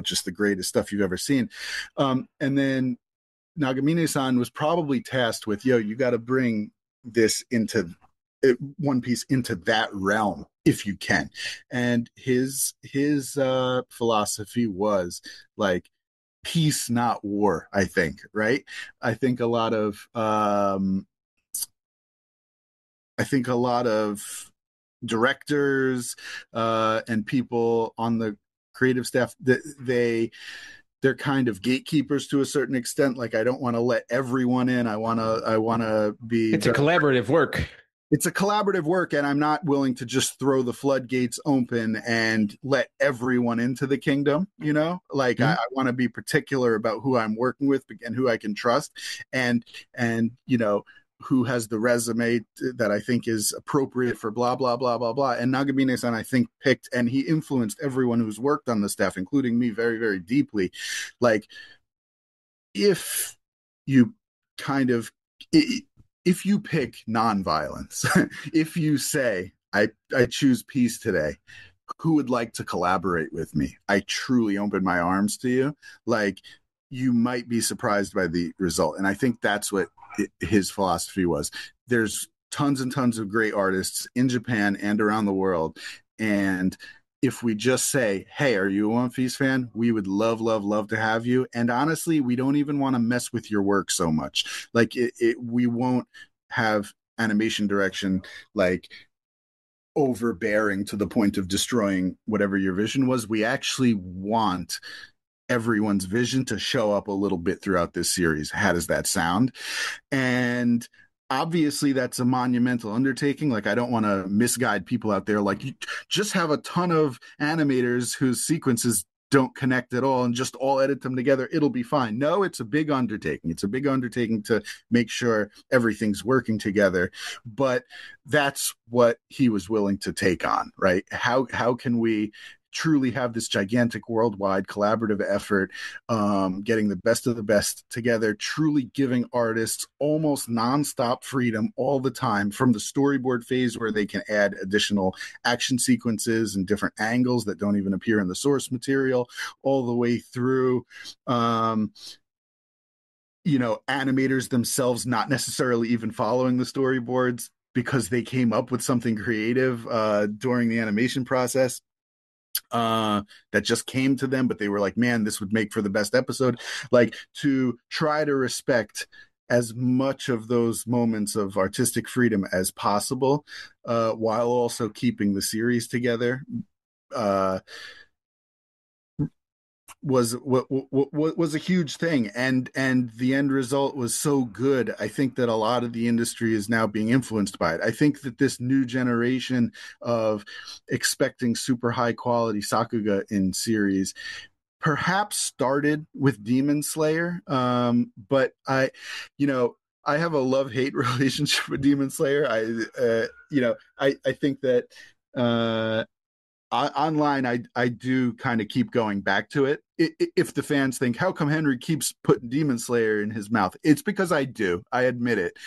S5: just the greatest stuff you've ever seen. And then Nagamine-san was probably tasked with, you got to bring this into One Piece into that realm if you can. And his philosophy was like peace, not war, I think, right? I think a lot of directors and people on the creative staff, they're kind of gatekeepers to a certain extent. Like, I don't want to let everyone in. I want to be.
S2: It's a collaborative work.
S5: It's a collaborative work, and I'm not willing to just throw the floodgates open and let everyone into the kingdom, Like, I want to be particular about who I'm working with and who I can trust, and who has the resume that I think is appropriate for blah, blah, blah, blah, blah. And Nagamine-san, I think, picked, and he influenced everyone who's worked on the staff, including me, very, very deeply. Like, if you pick nonviolence, if you say, I choose peace today, who would like to collaborate with me? I truly open my arms to you. Like, you might be surprised by the result. And I think that's what his philosophy was. There's tons and tons of great artists in Japan and around the world. And if we just say, hey, are you a One Piece fan? We would love, love, love to have you. And honestly, we don't even want to mess with your work so much. Like we won't have animation direction like overbearing to the point of destroying whatever your vision was. We actually want everyone's vision to show up a little bit throughout this series. How does that sound? And obviously that's a monumental undertaking. Like, I don't want to misguide people out there. Like, you just have a ton of animators whose sequences don't connect at all and just all edit them together. It'll be fine. No, it's a big undertaking. It's a big undertaking to make sure everything's working together. But that's what he was willing to take on, right? How can we truly have this gigantic worldwide collaborative effort, getting the best of the best together, truly giving artists almost nonstop freedom all the time, from the storyboard phase where they can add additional action sequences and different angles that don't even appear in the source material, all the way through animators themselves not necessarily even following the storyboards because they came up with something creative during the animation process that just came to them, but they were like, man, this would make for the best episode. Like, to try to respect as much of those moments of artistic freedom as possible, while also keeping the series together, was a huge thing, and the end result was so good. I think that a lot of the industry is now being influenced by it. I think that this new generation of expecting super high quality sakuga in series perhaps started with Demon Slayer, but I have a love-hate relationship with Demon Slayer. I think that online, I do kind of keep going back to it. If the fans think, how come Henry keeps putting Demon Slayer in his mouth? It's because I do. I admit it.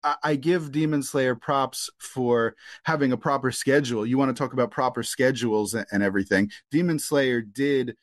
S5: I give Demon Slayer props for having a proper schedule. You want to talk about proper schedules and everything. Demon Slayer did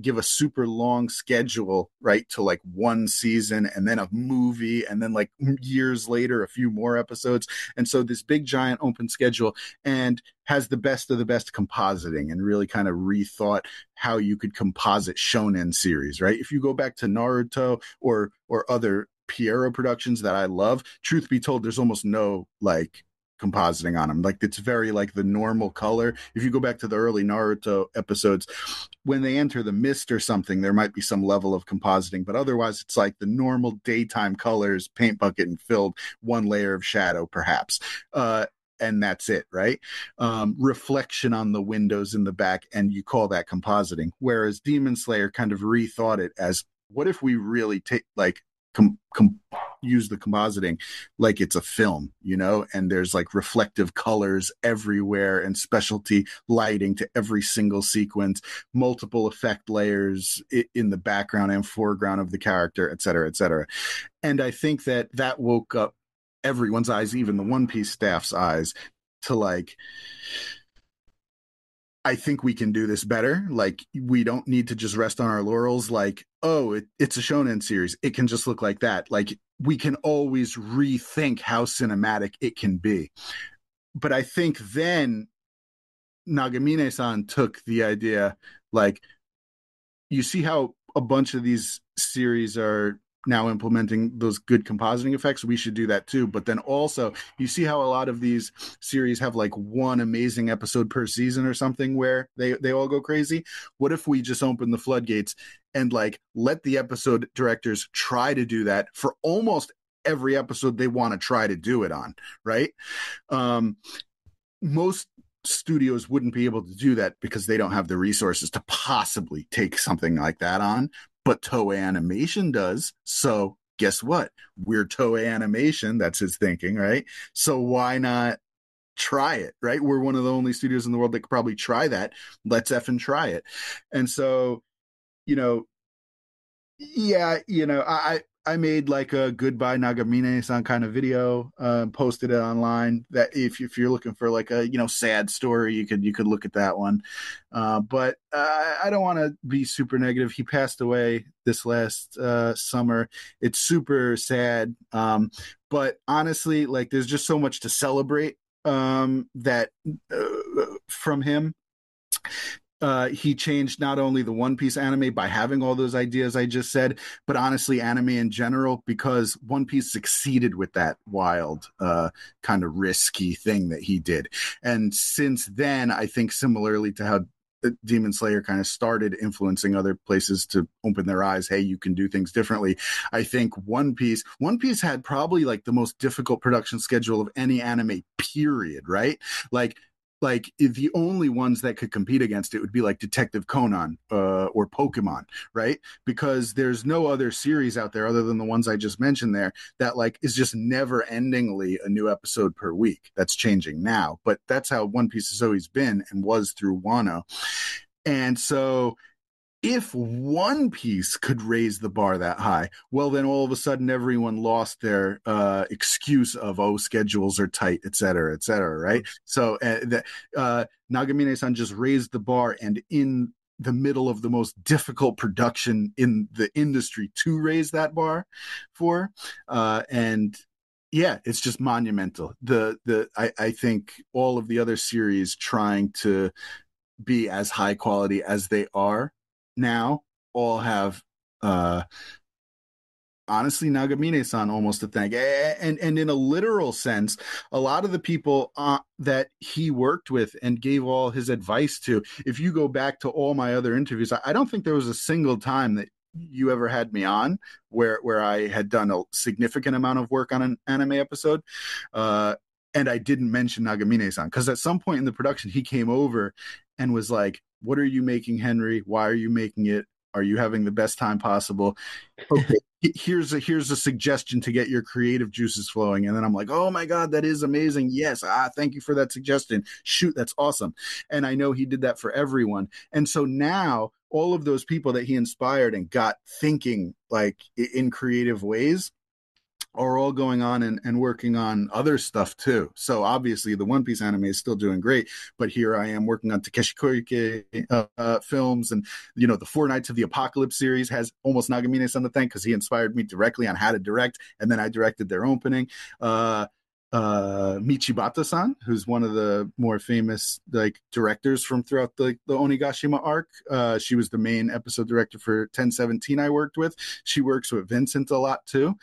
S5: give a super long schedule, right, to like one season and then a movie and then like years later a few more episodes, and so this big giant open schedule, and has the best of the best compositing, and really kind of rethought how you could composite shonen series, right? If you go back to Naruto or other Pierrot productions that I love, truth be told, there's almost no like compositing on them. Like, it's very like the normal color. If you go back to the early Naruto episodes, when they enter the mist or something, there might be some level of compositing, but otherwise it's like the normal daytime colors, paint bucket and filled, one layer of shadow perhaps, and that's it, right? Reflection on the windows in the back, and you call that compositing. Whereas Demon Slayer kind of rethought it as, what if we really take like use the compositing like it's a film, and there's like reflective colors everywhere and specialty lighting to every single sequence, multiple effect layers in the background and foreground of the character, et cetera, et cetera. And I think that woke up everyone's eyes, even the One Piece staff's eyes, to like, I think we can do this better. Like, we don't need to just rest on our laurels. Like, oh, it's a shonen series, it can just look like that. Like, we can always rethink how cinematic it can be. But I think then Nagamine-san took the idea, like, you see how a bunch of these series are now implementing those good compositing effects, we should do that too. But then also, you see how a lot of these series have like one amazing episode per season or something where they all go crazy. What if we just open the floodgates and like let the episode directors try to do that for almost every episode they want to try to do it on, right? Most studios wouldn't be able to do that because they don't have the resources to possibly take something like that on. But Toei Animation does. So guess what? We're Toei Animation. That's his thinking, right? So why not try it, right? We're one of the only studios in the world that could probably try that. Let's effing try it. And so, I made like a goodbye Nagamine-san kind of video, posted it online. That if you're looking for like a sad story, you could look at that one. But I don't want to be super negative. He passed away this last summer. It's super sad. But honestly, like, there's just so much to celebrate that from him. He changed not only the One Piece anime by having all those ideas I just said, but honestly, anime in general, because One Piece succeeded with that wild, kind of risky thing that he did. And since then, I think similarly to how Demon Slayer kind of started influencing other places to open their eyes. Hey, you can do things differently. I think One Piece had probably like the most difficult production schedule of any anime, period, right? Like the only ones that could compete against it would be like Detective Conan or Pokemon, right? Because there's no other series out there other than the ones I just mentioned there that like is just never endingly a new episode per week. That's changing now, but that's how One Piece has always been and was through Wano. And so if One Piece could raise the bar that high, well, then all of a sudden everyone lost their excuse of, oh, schedules are tight, et cetera, right? So Nagamine-san just raised the bar, and in the middle of the most difficult production in the industry to raise that bar for, and yeah, it's just monumental. I think all of the other series trying to be as high quality as they are now all have honestly Nagamine-san almost to thank, and in a literal sense, a lot of the people that he worked with and gave all his advice to, if you go back to all my other interviews, I don't think there was a single time that you ever had me on where I had done a significant amount of work on an anime episode and I didn't mention Nagamine-san, because at some point in the production he came over and was like, what are you making, Henry? Why are you making it? Are you having the best time possible? Okay, here's a suggestion to get your creative juices flowing. And then I'm like, oh my God, that is amazing. Yes. Thank you for that suggestion. Shoot, that's awesome. And I know he did that for everyone. And so now all of those people that he inspired and got thinking like in creative ways are all going on and working on other stuff too. So obviously the One Piece anime is still doing great, but here I am working on Takeshi Koike films, and the Four Knights of the Apocalypse series has almost Nagamine-san to thank, because he inspired me directly on how to direct, and then I directed their opening. Michibata-san, who's one of the more famous like directors from throughout the Onigashima arc. She was the main episode director for 1017 I worked with. She works with Vincent a lot too.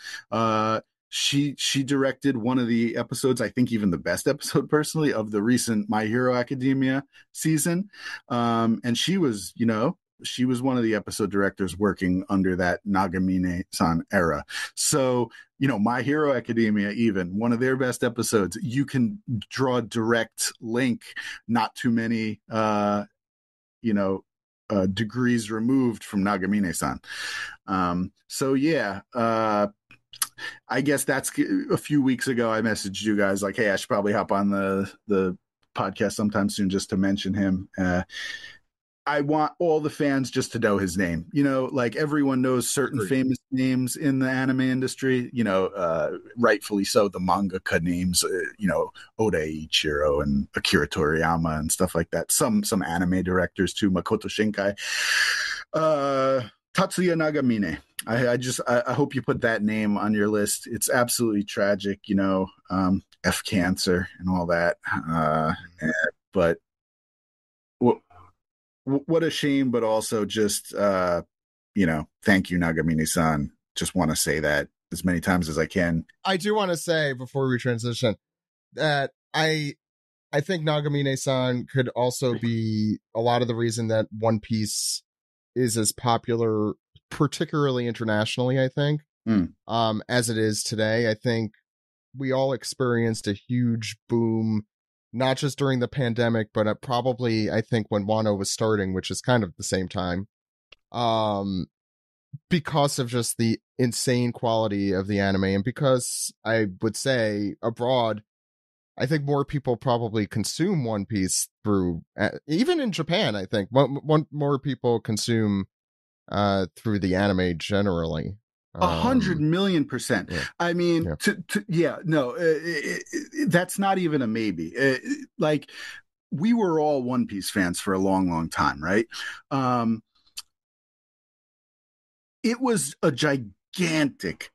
S5: She directed one of the episodes, I think even the best episode personally, of the recent My Hero Academia season. And she was one of the episode directors working under that Nagamine-san era. So, My Hero Academia, even one of their best episodes, you can draw a direct link, not too many, degrees removed from Nagamine-san. So yeah, I guess that's a few weeks ago I messaged you guys like, hey, I should probably hop on the podcast sometime soon just to mention him. I want all the fans just to know his name. Like everyone knows certain famous names in the anime industry, rightfully so, the mangaka names, Oda Eiichiro and Akira Toriyama and stuff like that. Some anime directors too, Makoto Shinkai. Tatsuya Nagamine. I hope you put that name on your list. It's absolutely tragic, F cancer and all that. But what a shame, but also just, thank you, Nagamine-san. Just want to say that as many times as I can.
S1: I do want to say before we transition that I think Nagamine-san could also be a lot of the reason that One Piece is as popular, particularly internationally, I think, as it is today. I think we all experienced a huge boom, not just during the pandemic, but probably, I think, when Wano was starting, which is kind of the same time, because of just the insane quality of the anime. And because I would say abroad, I think more people probably consume One Piece through, even in Japan, I think more people consume through the anime generally.
S5: 100,000,000%. Yeah. I mean, that's not even a maybe. Like, we were all One Piece fans for a long, long time, right? It was a gigantic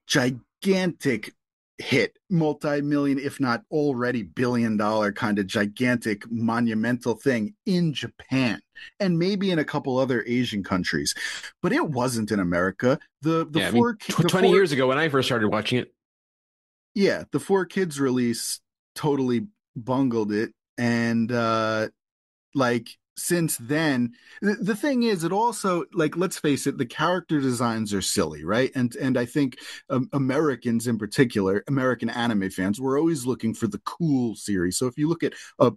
S5: hit, multi-million, if not already billion-dollar kind of gigantic monumental thing in Japan and maybe in a couple other Asian countries, but it wasn't in America. The
S2: 20 years ago when I first started watching it.
S5: Yeah, the 4Kids release totally bungled it, and like since then, the thing is, it also, like, let's face it, the character designs are silly, right? And I think Americans in particular, American anime fans, were always looking for the cool series. So if you look at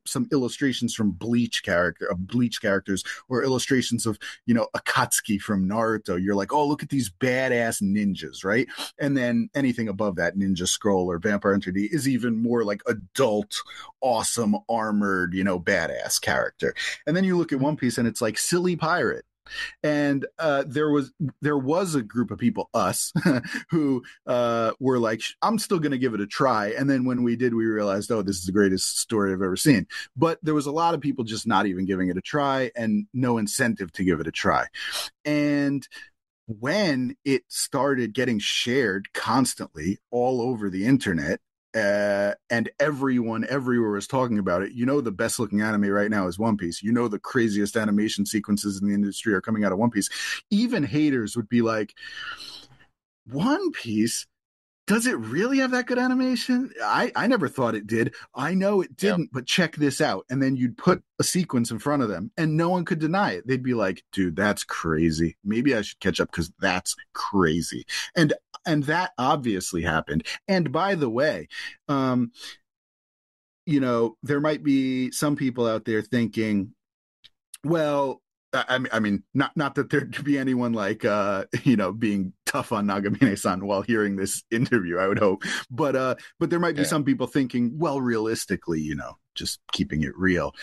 S5: some illustrations from Bleach characters, or illustrations of, Akatsuki from Naruto, you're like, oh, look at these badass ninjas, right? And then anything above that, Ninja Scroll or Vampire Hunter D, is even more like adult, awesome, armored, badass character. And then you look at One Piece and it's like silly pirate. And there was a group of people, us, who were like, I'm still going to give it a try. And then when we did, we realized, oh, this is the greatest story I've ever seen. But there was a lot of people just not even giving it a try and no incentive to give it a try. And when it started getting shared constantly all over the internet, and everyone everywhere was talking about it, the best looking anime right now is One Piece. The craziest animation sequences in the industry are coming out of One Piece. Even haters would be like, One Piece? Does it really have that good animation? I never thought it did. I know it didn't, but check this out. And then you'd put a sequence in front of them and no one could deny it. They'd be like, dude, that's crazy. Maybe I should catch up because that's crazy. And that obviously happened. And by the way, there might be some people out there thinking, well, I mean, not that there'd be anyone like, being tough on Nagamine-san while hearing this interview, I would hope. But there might be some people thinking, well, realistically, just keeping it real,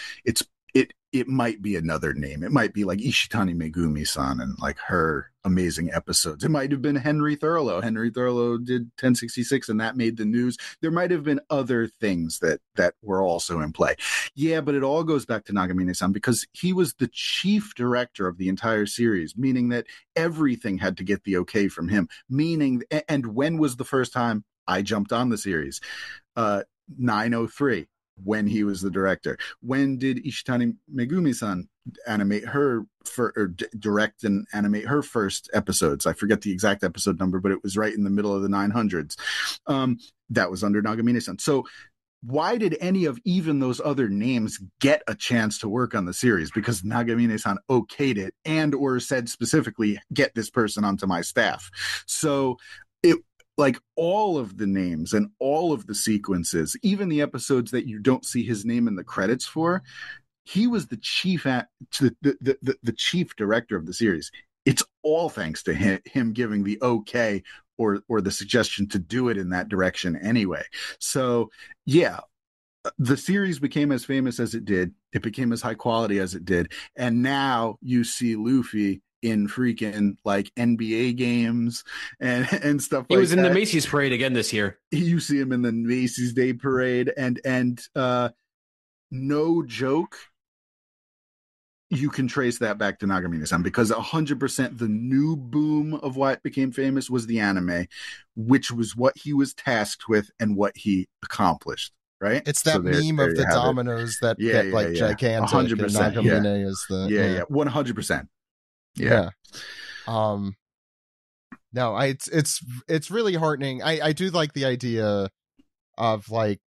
S5: it might be another name. It might be like Ishitani Megumi-san and like her amazing episodes. It might have been Henry Thurlow. Henry Thurlow did 1066 and that made the news. There might have been other things that were also in play. Yeah, but it all goes back to Nagamine-san because he was the chief director of the entire series, meaning that everything had to get the okay from him. And when was the first time I jumped on the series? 903. When he was the director. When did Ishitani Megumi-san direct and animate her first episodes? I forget the exact episode number, but it was right in the middle of the 900s. That was under Nagamine-san. So why did any of even those other names get a chance to work on the series? Because Nagamine-san okayed it and or said specifically, get this person onto my staff. So like all of the names and all of the sequences, even the episodes that you don't see his name in the credits for, he was the chief the chief director of the series. It's all thanks to him giving the okay or the suggestion to do it in that direction anyway. So yeah, the series became as famous as it did. It became as high quality as it did. And now you see Luffy in freaking like NBA games and stuff like that.
S2: He was in the Macy's parade again this year.
S5: You see him in the Macy's Day Parade and no joke, you can trace that back to Nagamine-san because 100% the new boom of why it became famous was the anime, which was what he was tasked with and what he accomplished. Right?
S1: It's that meme of the dominoes that get like gigantic.
S5: 100%.
S1: Nagamine is the
S5: 100%.
S1: Yeah. No, it's really heartening. I do like the idea of like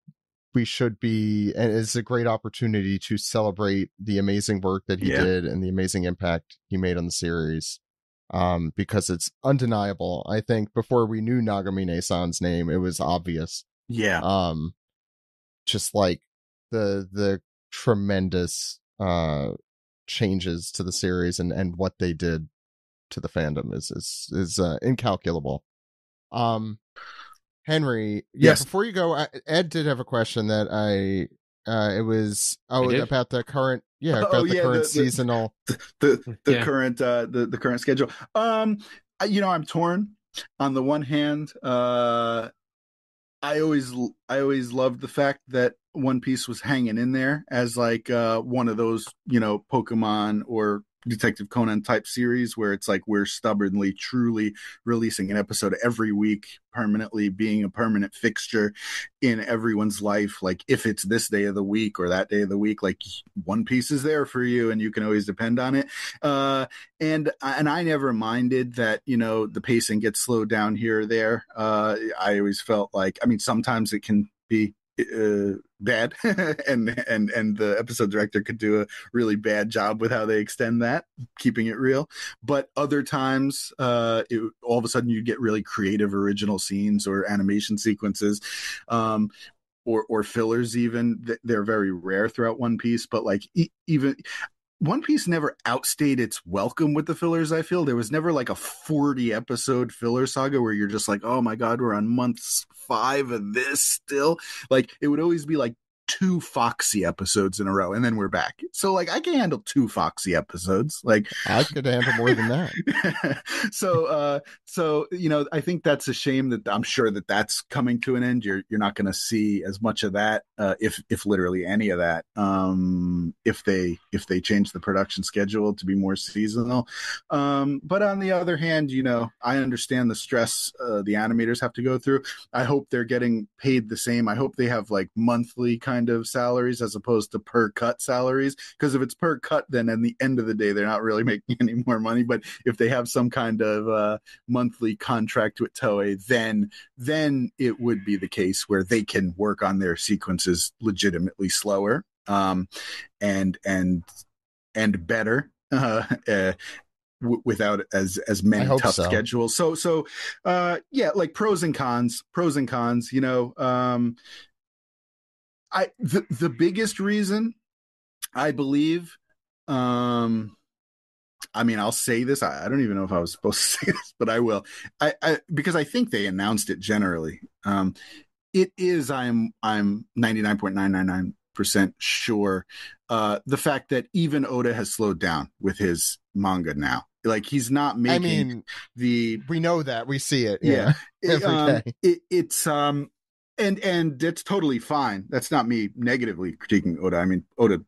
S1: we should be, and it's a great opportunity to celebrate the amazing work that he did and the amazing impact he made on the series. Because it's undeniable. I think before we knew Nagamine-san's name, it was obvious.
S5: Yeah.
S1: Just like the tremendous changes to the series and what they did to the fandom is incalculable. Henry,
S5: yes.
S1: Before you go, Ed did have a question that it was about the current current seasonal
S5: the current schedule. I'm torn. On the one hand, I always loved the fact that One Piece was hanging in there as like one of those, Pokemon or Detective Conan type series where it's like we're stubbornly, truly releasing an episode every week, permanently being a permanent fixture in everyone's life. Like if it's this day of the week or that day of the week, like One Piece is there for you and you can always depend on it. And I never minded that, the pacing gets slowed down here or there. I always felt like, I mean, sometimes it can be bad and the episode director could do a really bad job with how they extend that, keeping it real. But other times all of a sudden you get really creative original scenes or animation sequences, or fillers. Even they're very rare throughout One Piece, but like even One Piece never outstayed its welcome with the fillers. I feel there was never like a 40 episode filler saga where you're just like, oh my God, we're on month 5 of this still. Like it would always be like 2 Foxy episodes in a row and then we're back. So like I can handle 2 Foxy episodes. Like
S1: I could handle more than that.
S5: So I think that's a shame that I'm sure that that's coming to an end. You're not going to see as much of that, if literally any of that, if they change the production schedule to be more seasonal. But on the other hand, I understand the stress the animators have to go through. I hope they're getting paid the same. I hope they have like monthly kind of salaries as opposed to per cut salaries, because if it's per cut, then at the end of the day they're not really making any more money. But if they have some kind of monthly contract with Toei, then it would be the case where they can work on their sequences legitimately slower, and better, without as many tough schedules. So yeah, like pros and cons. The biggest reason, I believe, I mean, I'll say this. I don't even know if I was supposed to say this, but I will. I because I think they announced it generally. It is. I'm 99.999% sure. The fact that even Oda has slowed down with his manga now. Like he's not making
S1: we know that, we see it. Yeah. Every day.
S5: It's and it's totally fine. That's not me negatively critiquing Oda. I mean, Oda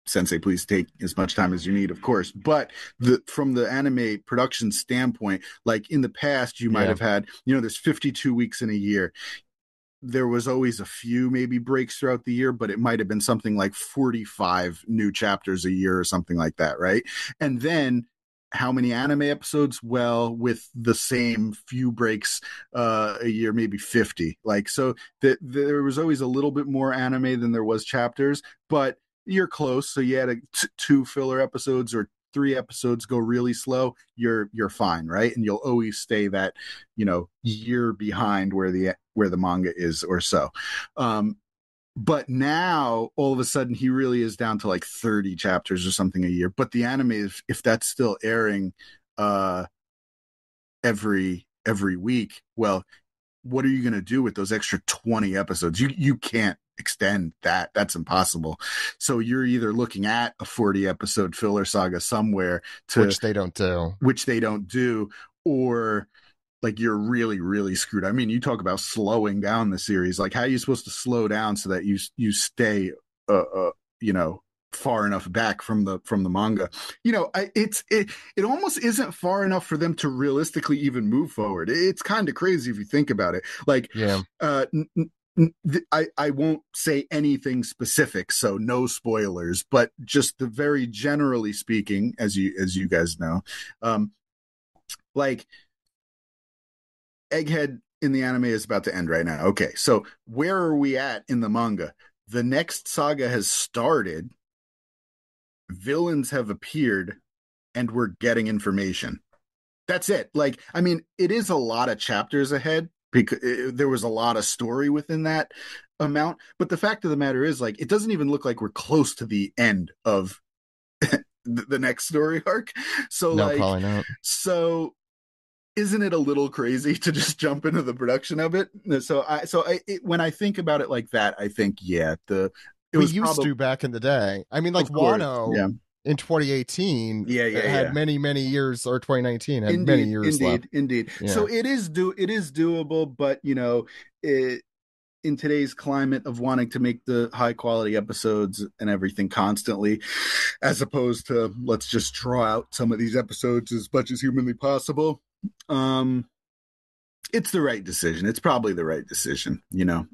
S5: Sensei, please take as much time as you need, of course. But from the anime production standpoint, like in the past, you might have had, there's 52 weeks in a year. There was always a few maybe breaks throughout the year, but it might have been something like 45 new chapters a year or something like that, right? And then how many anime episodes? Well, with the same few breaks a year, maybe 50. Like, so there was always a little bit more anime than there was chapters, but you're close. So you had 2 filler episodes or 3 episodes go really slow, you're fine, right? And you'll always stay that, year behind where the manga is or so. But now all of a sudden he really is down to like 30 chapters or something a year. But the anime, if that's still airing every week, well, what are you going to do with those extra 20 episodes? You can't extend that. That's impossible. So you're either looking at a 40 episode filler saga somewhere,
S1: which they don't do, or like you're really, really screwed. I mean, you talk about slowing down the series. Like, how are you supposed to slow down so that you stay, far enough back from the manga? It almost isn't far enough for them to realistically even move forward. It's kind of crazy if you think about it. Like, I won't say anything specific, so no spoilers, but just the very generally speaking, as you guys know, like, Egghead in the anime is about to end right now. Okay, so where are we at in the manga? The next saga has started, villains have appeared, and we're getting information. That's it. Like, I mean, it is a lot of chapters ahead because there was a lot of story within that amount. But the fact of the matter is, like, it doesn't even look like we're close to the end of the next story arc. So, no, probably not.
S5: So, isn't it a little crazy to just jump into the production of it? So when I think about it like that, I think,
S1: we used to back in the day. I mean, like Wano in 2018 had many years, or 2019 had many years left.
S5: Indeed. Yeah. So it is doable, but in today's climate of wanting to make the high quality episodes and everything constantly, as opposed to let's just draw out some of these episodes as much as humanly possible. It's the right decision. It's probably the right decision, you know.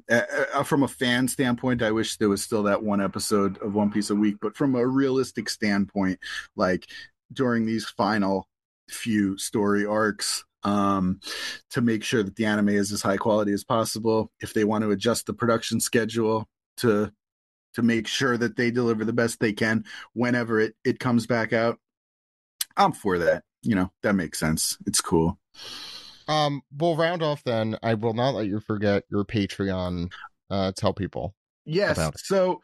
S5: From a fan standpoint, I wish there was still that one episode of One Piece a week, but from a realistic standpoint, like during these final few story arcs, to make sure that the anime is as high quality as possible, if they want to adjust the production schedule to make sure that they deliver the best they can whenever it comes back out, I'm for that. You know, that makes sense. It's cool.
S1: We'll round off then. I will not let you forget your Patreon. Tell people.
S5: Yes.
S1: About it.
S5: So,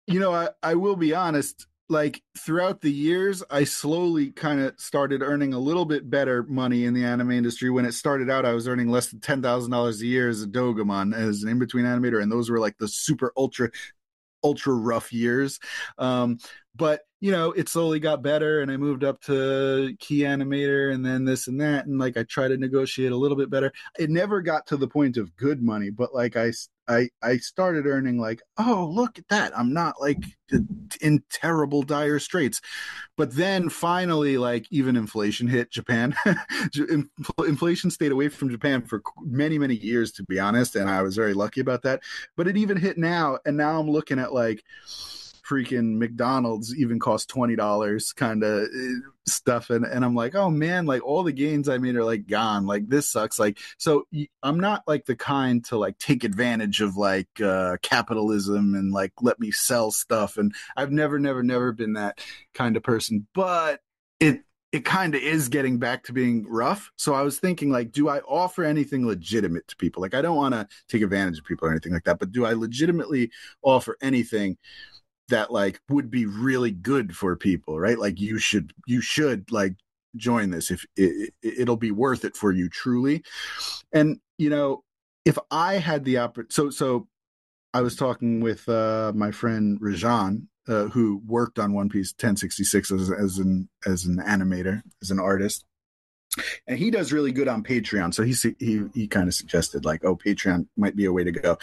S5: you know, I will be honest, like throughout the years, I slowly kind of started earning a little bit better money in the anime industry. When it started out, I was earning less than $10,000 a year as a Dogamon, as an in-between animator. And those were like the super ultra rough years. But you know, it slowly got better, and I moved up to key animator and then this and that. And like, I tried to negotiate a little bit better. It never got to the point of good money, but like I started earning like, oh, look at that. I'm not like in terrible dire straits. But then finally, like even inflation hit Japan. Inflation stayed away from Japan for many, many years, to be honest. And I was very lucky about that. But it even hit now. And now I'm looking at like, freaking McDonald's even cost $20 kind of stuff, and I'm like, oh man, like all the gains I made are like gone. Like this sucks. Like, so I'm not like the kind to like take advantage of like capitalism and like let me sell stuff, and I've never been that kind of person. But it kind of is getting back to being rough. So I was thinking, like, do I offer anything legitimate to people? Like, I don't want to take advantage of people or anything like that, but do I legitimately offer anything that like would be really good for people, right? Like you should like join this if it'll be worth it for you truly. And you know, if I had the opportunity, so I was talking with my friend Rajan, who worked on One Piece 1066 as an animator, as an artist, and he does really good on Patreon. So he kind of suggested like, oh, Patreon might be a way to go.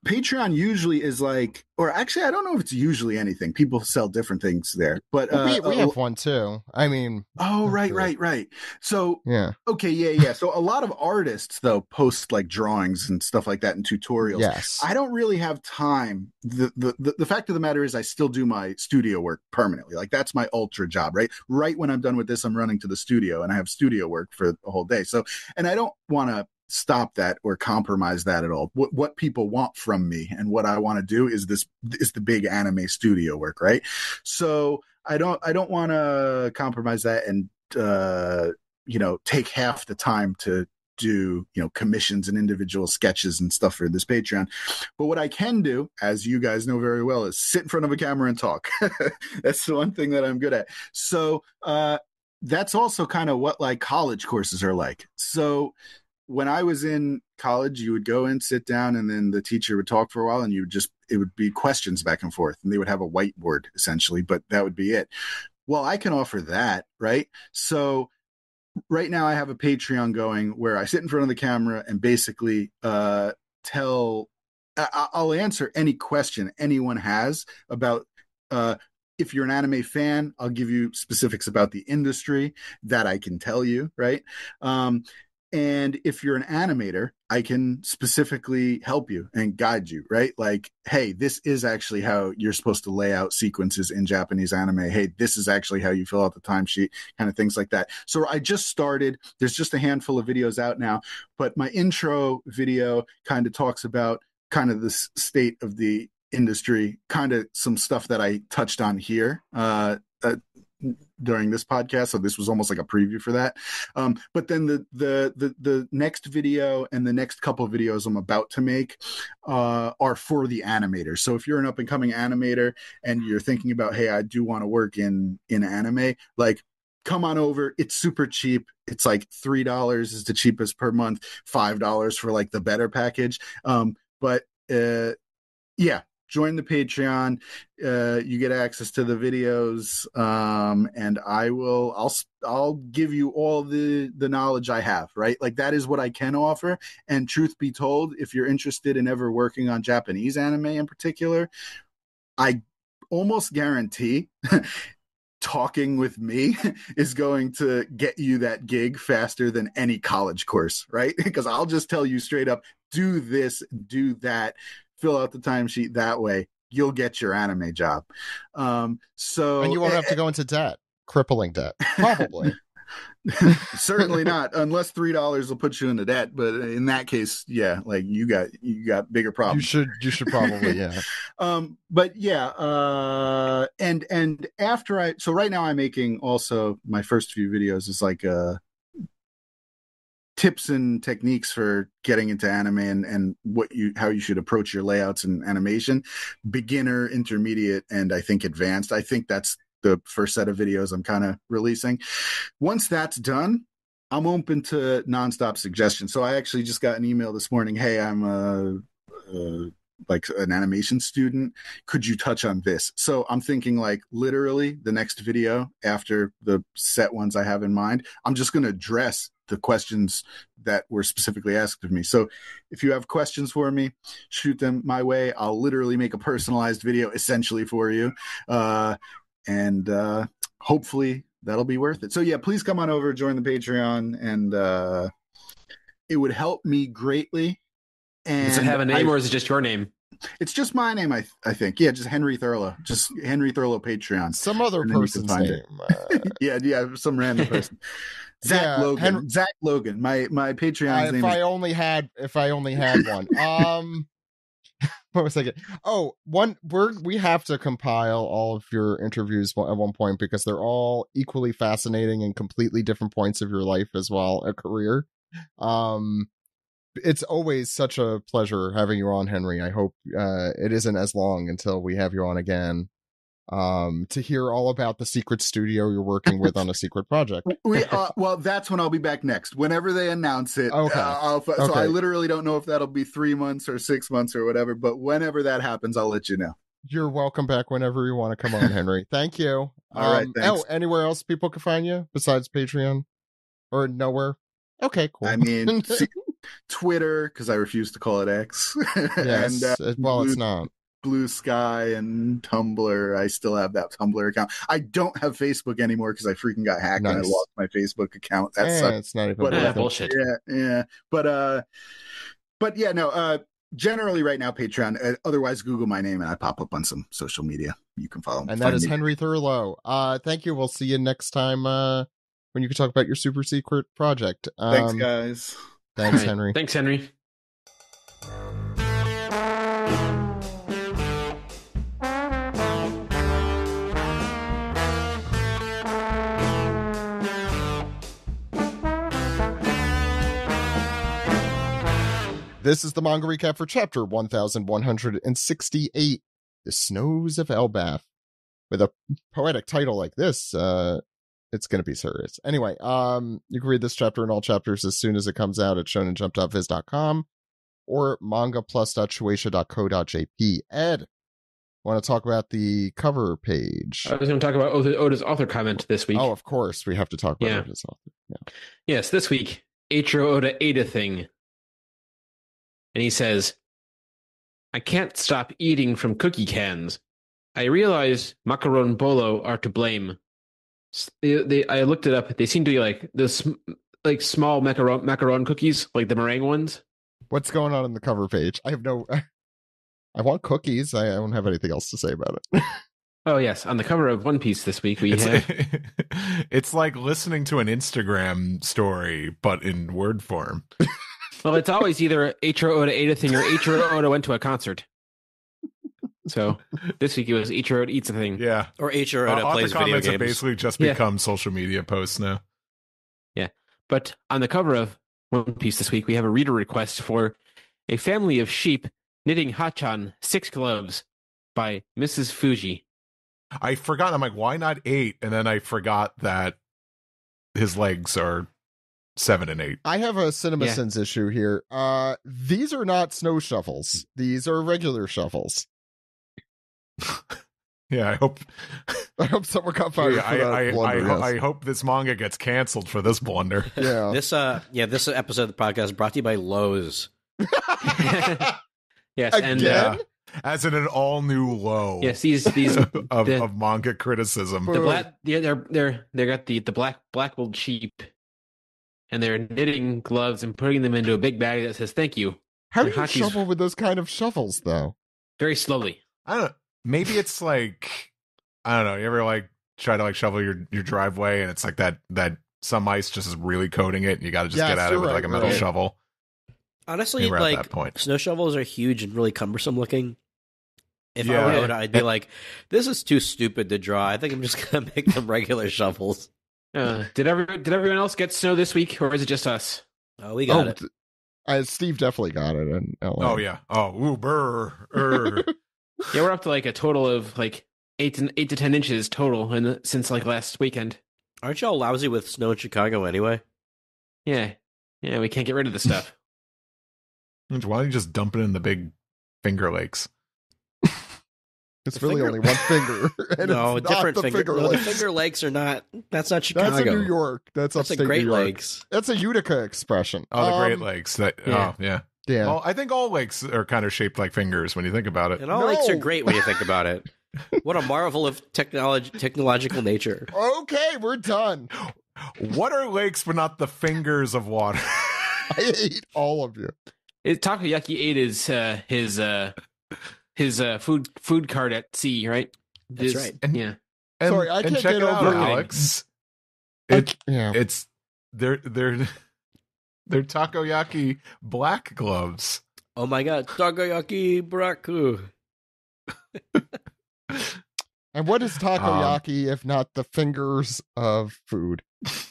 S5: Patreon usually is like, or actually, I don't know if it's usually anything. People sell different things there, but
S1: we have one too. I mean,
S5: oh, right. So
S1: yeah,
S5: okay, yeah. So a lot of artists though post like drawings and stuff like that and tutorials.
S1: Yes,
S5: I don't really have time. The fact of the matter is, I still do my studio work permanently. Like that's my ultra job, right? Right when I'm done with this, I'm running to the studio and I have studio work for the whole day. So, and I don't want to stop that or compromise that at all. What people want from me and what I want to do is the big anime studio work, right? So I don't want to compromise that and you know, take half the time to do, you know, commissions and individual sketches and stuff for this Patreon. But what I can do, as you guys know very well, is sit in front of a camera and talk. That's the one thing that I'm good at. So that's also kind of what like college courses are like. So when I was in college, you would go in, sit down, and then the teacher would talk for a while, and it would be questions back and forth, and they would have a whiteboard essentially, but that would be it. Well, I can offer that, right? So right now I have a Patreon going where I sit in front of the camera and basically I'll answer any question anyone has about if you're an anime fan, I'll give you specifics about the industry that I can tell you, right? And if you're an animator, I can specifically help you and guide you, right? Like, hey, this is actually how you're supposed to lay out sequences in Japanese anime. Hey, this is actually how you fill out the timesheet, kind of things like that. So I just started. There's just a handful of videos out now, but my intro video kind of talks about kind of the state of the industry, kind of some stuff that I touched on here. During this podcast, so this was almost like a preview for that. But then the next video and the next couple of videos I'm about to make are for the animators. So if you're an up and coming animator and you're thinking about, hey, I do want to work in anime, like come on over. It's super cheap. It's like $3 is the cheapest per month, $5 for like the better package. But yeah. join the Patreon. You get access to the videos, and I'll give you all the knowledge I have, right? Like, that is what I can offer. And truth be told, if you're interested in ever working on Japanese anime in particular, I almost guarantee talking with me is going to get you that gig faster than any college course, right? Because I'll just tell you straight up, do this, do that, fill out the timesheet that way. You'll get your anime job. And
S1: you won't have to go into debt, crippling debt, probably.
S5: Certainly not, unless $3 will put you into debt. But in that case, yeah, like you got bigger problems.
S1: You should probably, yeah.
S5: But yeah, and after so right now I'm making also my first few videos is like tips and techniques for getting into anime and how you should approach your layouts and animation, beginner, intermediate, and I think advanced. I think that's the first set of videos I'm kind of releasing. Once that's done, I'm open to nonstop suggestions. So I actually just got an email this morning. Hey, I'm like an animation student. Could you touch on this? So I'm thinking like literally the next video after the set ones I have in mind, I'm just going to address the questions that were specifically asked of me. So if you have questions for me, shoot them my way. I'll literally make a personalized video essentially for you. And hopefully that'll be worth it. So yeah, please come on over, join the Patreon, and it would help me greatly. And
S2: does it have a name or is it just your name?
S5: It's just my name, I think. Yeah, just Henry Thurlow. Just Henry Thurlow Patreon.
S1: Some other person's name.
S5: Yeah, some random person. Zach Logan. Zach Logan. My Patreon's name.
S1: If I only had one. What was I thinking? Oh, we have to compile all of your interviews at one point because they're all equally fascinating and completely different points of your life as well, a career. It's always such a pleasure having you on, Henry. I hope it isn't as long until we have you on again. To hear all about the secret studio you're working with on a secret project.
S5: Well, that's when I'll be back next. Whenever they announce it.
S1: Okay.
S5: So I literally don't know if that'll be 3 months or 6 months or whatever, but whenever that happens, I'll let you know.
S1: You're welcome back whenever you want to come on, Henry. Thank you.
S5: All right, thanks.
S1: Anywhere else people can find you besides Patreon? Or nowhere? Okay, cool.
S5: I mean, Twitter, because I refuse to call it X.
S1: Yes,
S5: and,
S1: it's not.
S5: Blue Sky and Tumblr. I still have that Tumblr account. I don't have Facebook anymore because I freaking got hacked and I lost my Facebook account. That sucks.
S1: It's not even
S2: bullshit.
S5: Yeah. But yeah, no. Generally, right now, Patreon. Otherwise, Google my name and I pop up on some social media. You can follow me.
S1: And that is Henry Thurlow. Thank you. We'll see you next time when you can talk about your super secret project.
S5: Thanks, guys.
S1: Thanks,
S2: right.
S1: Henry.
S2: Thanks, Henry.
S1: This is the manga recap for chapter 1168, The Snows of Elbaph. With a poetic title like this, it's going to be serious. Anyway, you can read this chapter and all chapters as soon as it comes out at shonenjump.viz.com or mangaplus.shueisha.co.jp. Ed, want to talk about the cover page?
S2: I was going to talk about Oda's author comment this week.
S1: Oh, of course. We have to talk about Oda's author. Yeah.
S2: Yes, this week, Eiichiro Oda ate a thing. And he says, I can't stop eating from cookie cans. I realize macaron bolo are to blame. I looked it up. They seem to be like this, like small macaron cookies, like the meringue ones.
S1: What's going on the cover page? I want cookies. I don't have anything else to say about it.
S2: Oh, yes. On the cover of One Piece this week,
S3: it's like listening to an Instagram story, but in word form.
S2: Well, it's always either Eiichiro Oda ate a thing or Eiichiro Oda went to a concert. So this week it was Eiichiro Oda eats a thing.
S3: Yeah.
S4: Or Eiichiro Oda plays video games.
S3: Have basically just become social media posts now.
S2: Yeah. But on the cover of One Piece this week, we have a reader request for A Family of Sheep Knitting Hachan 6 Gloves by Mrs. Fuji.
S3: I forgot. I'm like, why not 8? And then I forgot that his legs are 7 and 8.
S1: I have a CinemaSins issue here. These are not snow shuffles. These are regular shuffles.
S3: Yeah, I hope.
S1: I hope someone got fired for that blunder.
S3: I hope this manga gets canceled for this blunder.
S1: Yeah.
S4: This episode of the podcast is brought to you by Lowe's.
S2: Yes,
S1: Again?
S2: and
S3: As in an all new low.
S2: yes, these
S3: of manga criticism.
S2: the black they got the black-wooled sheep, and they're knitting gloves and putting them into a big bag that says "Thank you."
S1: How do
S2: And
S1: you
S2: Hachi's-
S1: shovel with those kind of shovels, though?
S2: Very slowly.
S3: I don't know. Maybe it's like, I don't know. You ever like try to like shovel your driveway and it's like that some ice just is really coating it and you got to just get at it with like a metal shovel.
S4: Honestly,
S3: Maybe we're at
S4: like
S3: that point.
S4: snow shovels are huge and really cumbersome looking. If
S3: Yeah.
S4: I were Oda, I'd be like, "This is too stupid to draw. I think I'm just gonna make them regular shovels."
S2: Did everyone else get snow this week, or is it just us?
S4: Oh, we got it.
S1: Steve definitely got it in LA.
S3: Oh yeah. Oh, ooh, brr.
S2: Yeah, we're up to like a total of like 8 to 10 inches total since like last weekend.
S4: Aren't y'all lousy with snow in Chicago anyway?
S2: Yeah, we can't get rid of the stuff.
S3: Why don't you just dump it in the big Finger Lakes?
S1: It's
S4: The
S1: really
S4: Finger-
S1: only one finger. And
S4: No,
S1: it's
S4: different
S1: not the
S4: Finger.
S1: Finger
S4: No, the
S1: Lakes.
S4: Finger Lakes are not. That's not Chicago.
S1: That's in New York. That's
S4: That's
S1: upstate
S4: a Great
S1: New York.
S4: Lakes.
S1: That's a Utica expression.
S3: Oh, the Great Lakes. That.
S2: yeah.
S3: Oh, yeah.
S1: Yeah.
S3: Well, I think all lakes are kind of shaped like fingers when you think about it.
S4: And all lakes are great when you think about it. What a marvel of technological nature.
S1: Okay, we're done.
S3: What are lakes but not the fingers of water?
S1: I hate all of you.
S2: Takoyaki ate his food cart at sea, right?
S4: That's right.
S3: And-
S2: Yeah.
S3: And,
S1: Sorry, I
S3: and
S1: can't
S3: check
S1: get
S3: it out,
S1: over it.
S3: Alex.
S1: Yeah.
S3: It's they're takoyaki black gloves.
S4: Oh my god, takoyaki braku.
S1: And what is takoyaki if not the fingers of food?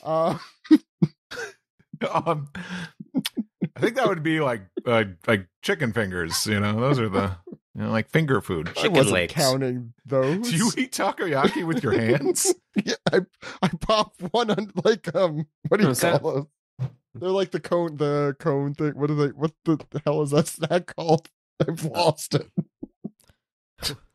S3: I think that would be like chicken fingers. You know, those are the like finger food.
S1: I
S4: Chicken
S1: wasn't
S4: legs.
S1: counting those.
S3: Do you eat takoyaki with your hands?
S1: Yeah, I pop one on like what do you
S2: What's that?
S1: call those? They're like the cone thing. What the hell is that snack called? I've lost it.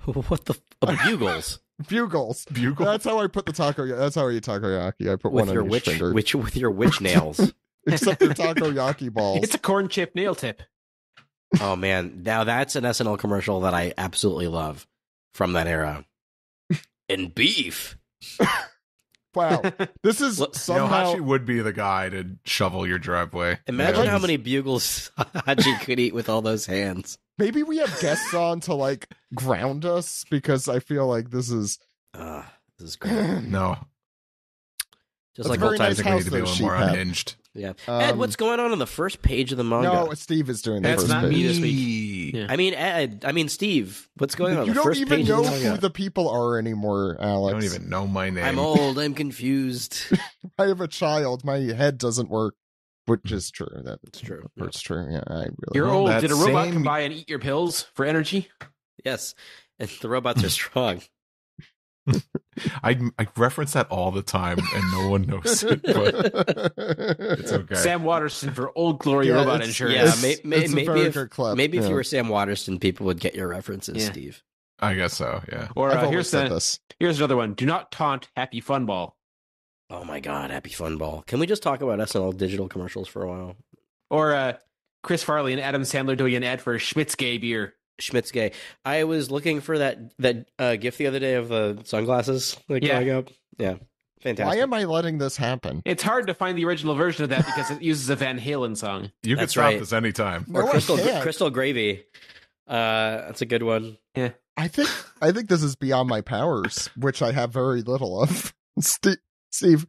S4: What the bugles?
S1: Bugles.
S3: Bugle.
S1: That's how I put the takoyaki. That's how I eat takoyaki. I put one
S4: With your
S1: on each
S4: witch,
S1: finger.
S4: with your witch nails.
S1: Except they're takoyaki balls.
S2: It's a corn chip nail tip.
S4: Oh man, now that's an SNL commercial that I absolutely love from that era. And beef.
S1: Wow. This is
S4: Look,
S1: somehow
S3: Hachi would be the guy to shovel your driveway.
S4: Imagine
S3: Yeah.
S4: how many bugles Haji could eat with all those hands.
S1: maybe we have guests on to like ground us because I feel like this is
S4: This is great.
S3: No,
S4: Just
S1: That's
S4: like
S1: a
S4: old
S1: very
S4: times.
S1: nice
S3: I think we
S1: house
S3: need to be a
S1: there,
S3: little more
S1: Sheephead.
S3: unhinged.
S4: Yeah. Ed, what's going on the first page of the manga?
S1: No, Steve is doing the
S2: That's
S1: first
S2: not
S1: page.
S2: me this week. Yeah.
S4: I mean, Ed. I mean, Steve. What's going on?
S1: You
S4: the
S1: don't
S4: first
S1: even
S4: page
S1: know
S4: of the
S1: who
S4: manga?
S1: the people are anymore,
S3: I
S1: Alex.
S3: don't even know my name.
S4: I'm old. I'm confused.
S1: I have a child. My head doesn't work, which is true. That's
S4: true.
S1: It's true. Yeah, I really.
S2: You're
S3: Well,
S2: old.
S3: that
S2: Did a robot
S3: same-
S2: come by and eat your pills for energy?
S4: Yes, and the robots are strong.
S3: I reference that all the time, and no one knows it. But it's okay.
S2: Sam Waterston for Old Glory
S1: Yeah,
S2: Robot
S1: it's-
S2: Insurance.
S4: Yeah,
S1: It's-
S4: maybe
S1: it's a very
S4: if
S1: good clip,
S4: maybe if
S1: yeah.
S4: you were Sam Waterston, people would get your references,
S2: Yeah.
S4: Steve.
S3: I guess so. Yeah.
S2: Or
S1: I've always
S2: here's
S1: said this.
S2: another one. Do not taunt Happy Fun Ball.
S4: Oh my God, Happy Fun Ball! Can we just talk about SNL digital commercials for a while?
S2: Or Chris Farley and Adam Sandler doing an ad for Schmitzgay beer.
S4: Schmitzgay. I was looking for that GIF the other day of the sunglasses going up. Yeah, fantastic.
S1: Why am I letting this happen?
S2: It's hard to find the original version of that because it uses a Van Halen song.
S3: You could
S4: That's
S3: stop
S4: right.
S3: this anytime.
S4: Or
S1: No, I can't.
S4: Crystal Gravy. That's a good one.
S1: I think this is beyond my powers, which I have very little of. Steve,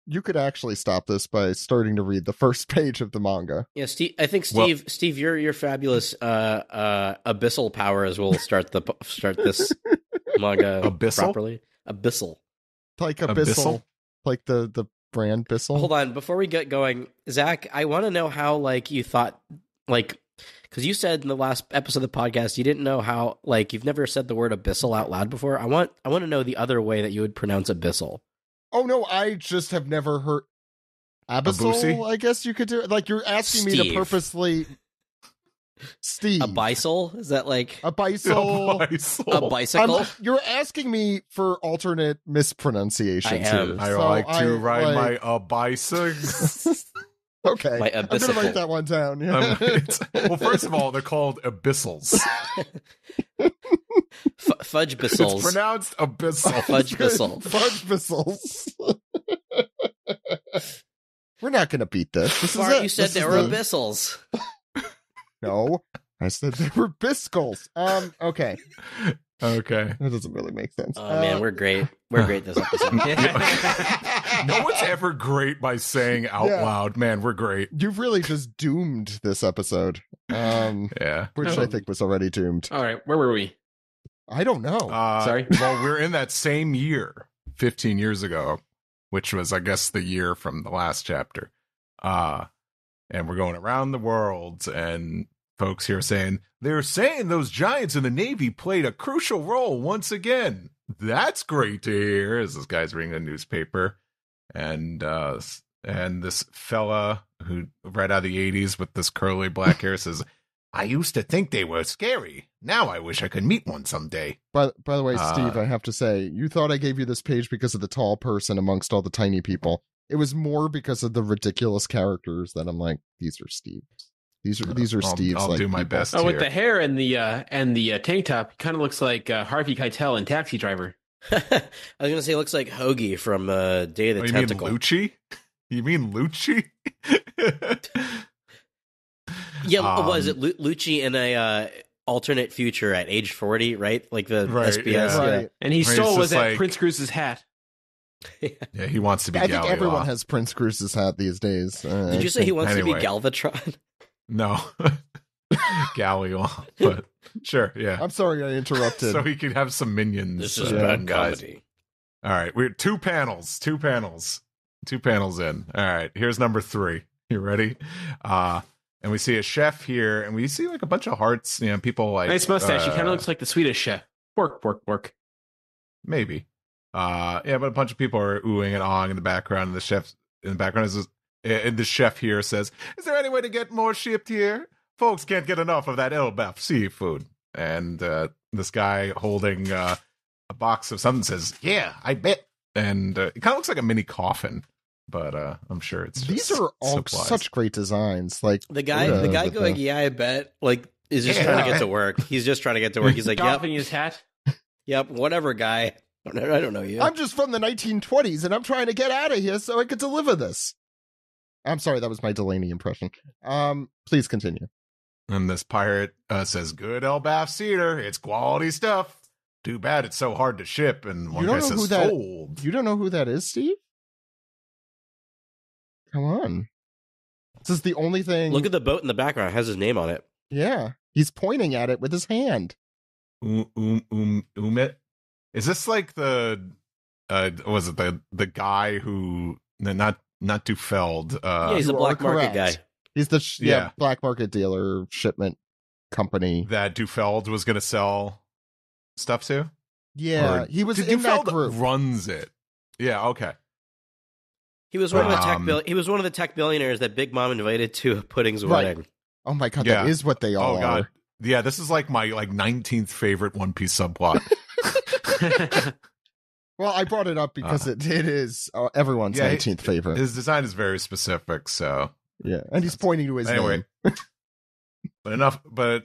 S1: you could actually stop this by starting to read the first page of the manga.
S4: Yeah, Steve. I think
S3: Well-
S4: Steve, your fabulous abyssal powers will start this manga
S3: Abyssal?
S4: properly. Abyssal.
S1: Like
S3: Abyssal?
S1: Abyssal, like the brand Bissell.
S4: Hold on, before we get going, Zach, I want to know how you thought because you said in the last episode of the podcast you didn't know how you've never said the word abyssal out loud before. I want to know the other way that you would pronounce abyssal.
S1: Oh no, I just have never heard Abyssal.
S3: Abusi?
S1: I guess you could do it. Like you're asking me to
S4: Steve.
S1: purposely. Steve.
S4: A bicycle? Is that like
S1: A bicycle.
S4: a bicycle?
S1: You're asking me for alternate mispronunciations
S4: I am.
S1: here.
S3: I
S1: so
S3: like to ride
S1: like-
S3: my bicycle.
S1: Okay.
S4: My
S1: I'm going to
S4: abyssical.
S1: write that one down. Yeah.
S3: Well, first of all, they're called abyssals.
S4: Fudge
S3: It's
S4: bissels.
S3: pronounced abyssal.
S4: Fudge bissel.
S1: Fudge whistles. We're not going to beat this. This is
S4: Bart,
S1: it.
S4: you said
S1: This
S4: there
S1: is
S4: were
S1: the-
S4: abyssals.
S1: No, I said they were biscuits. Okay.
S3: Okay.
S1: That doesn't really make sense.
S4: Oh man, we're great. We're great this episode.
S3: No one's ever great by saying out
S1: Yeah.
S3: loud, man, we're great.
S1: You've really just doomed this episode.
S3: Yeah.
S1: Which I think was already doomed.
S2: All right, where were we?
S1: I don't know.
S2: Sorry?
S3: Well, we're in that same year, 15 years ago, which was, I guess, the year from the last chapter. And we're going around the world, and folks here saying, they're saying those giants in the Navy played a crucial role once again. That's great to hear, as this guy's reading a newspaper. And this fella who right out of the 80s with this curly black hair says, I used to think they were scary. Now I wish I could meet one someday.
S1: By the way, Steve, I have to say, you thought I gave you this page because of the tall person amongst all the tiny people. It was more because of the ridiculous characters that I'm like, these are Steve's. These are Steve's.
S3: I'll
S1: like,
S3: do my
S1: people.
S3: best.
S2: Oh, with
S3: here.
S2: the hair and the tank top, he kind of looks like Harvey Keitel in Taxi Driver.
S4: I was gonna say it looks like Hoagie from Day of the
S3: Oh, you
S4: Tentacle.
S3: mean Lucci? You mean Lucci?
S4: Yeah, was it Lucci in a alternate future at age 40, right? Like the
S3: Right,
S4: SBS.
S3: yeah.
S1: Right.
S2: And he
S3: Right,
S2: stole
S3: it's
S2: was
S3: just
S2: that
S3: like-
S2: Prince Cruise's hat.
S3: Yeah, he wants to be
S1: I think
S3: Galliot.
S1: everyone has Prince Cruise's hat these days.
S4: Did you say he wants to
S3: Anyway.
S4: be Galvatron?
S3: No. Galliot. But sure, yeah.
S1: I'm sorry I interrupted.
S3: So he could have some minions.
S4: This is
S1: Yeah.
S4: bad
S3: guys.
S4: comedy.
S3: All right, we're two panels in. All right, here's number 3. You ready? And we see a chef here, and we see like a bunch of hearts. You know, people like
S2: Nice mustache. He kind of looks like the Swedish chef. Work.
S3: maybe. Yeah, but a bunch of people are oohing and awing in the background, and the chef in the background and the chef here says, "Is there any way to get more shipped here? Folks can't get enough of that Elbaph seafood." And this guy holding a box of something says, "Yeah, I bet." And it kind of looks like a mini coffin, but I'm sure it's just
S1: These are all
S3: supplies.
S1: such great designs. Like
S4: The guy
S1: whatever,
S4: going, yeah, I bet, like, is just
S3: Yeah.
S4: trying to get to work. He's just trying to get to work. He's like, yep,
S2: Golfing his hat.
S4: whatever, guy. I don't know you.
S1: I'm just from the 1920s and I'm trying to get out of here so I could deliver this. I'm sorry, that was my Delaney impression. Please continue.
S3: And this pirate says, "Good Elbaph cedar. It's quality stuff. Too bad it's so hard to ship." And one
S1: You don't
S3: guy
S1: know who
S3: says,
S1: that-
S3: "Sold."
S1: You don't know who that is, Steve? Come on. This is the only thing.
S4: Look at the boat in the background. It has his name on it.
S1: Yeah, he's pointing at it with his hand.
S3: Umit. Is this like the was it the guy who not Dufeld?
S4: Yeah, he's a
S1: you are
S4: black market
S1: correct.
S4: guy.
S1: He's the
S3: Yeah.
S1: black market dealer shipment company.
S3: that Dufeld was going to sell stuff to.
S1: Yeah,
S3: Or-
S1: he was
S3: Did
S1: in that
S3: Dufeld
S1: group.
S3: runs it. Yeah. Okay.
S4: He was one of the
S3: Um,
S4: he was one of the tech billionaires that Big Mom invited to Pudding's
S1: Right.
S4: wedding.
S1: Oh my god,
S3: Yeah.
S1: that is what they all
S3: Oh God.
S1: are.
S3: Yeah. This is like my 19th favorite One Piece subplot.
S1: Well, I brought it up because it is everyone's
S3: Yeah,
S1: 19th favorite.
S3: His design is very specific. So
S1: Yeah, and he's pointing to his
S3: Anyway.
S1: name.
S3: But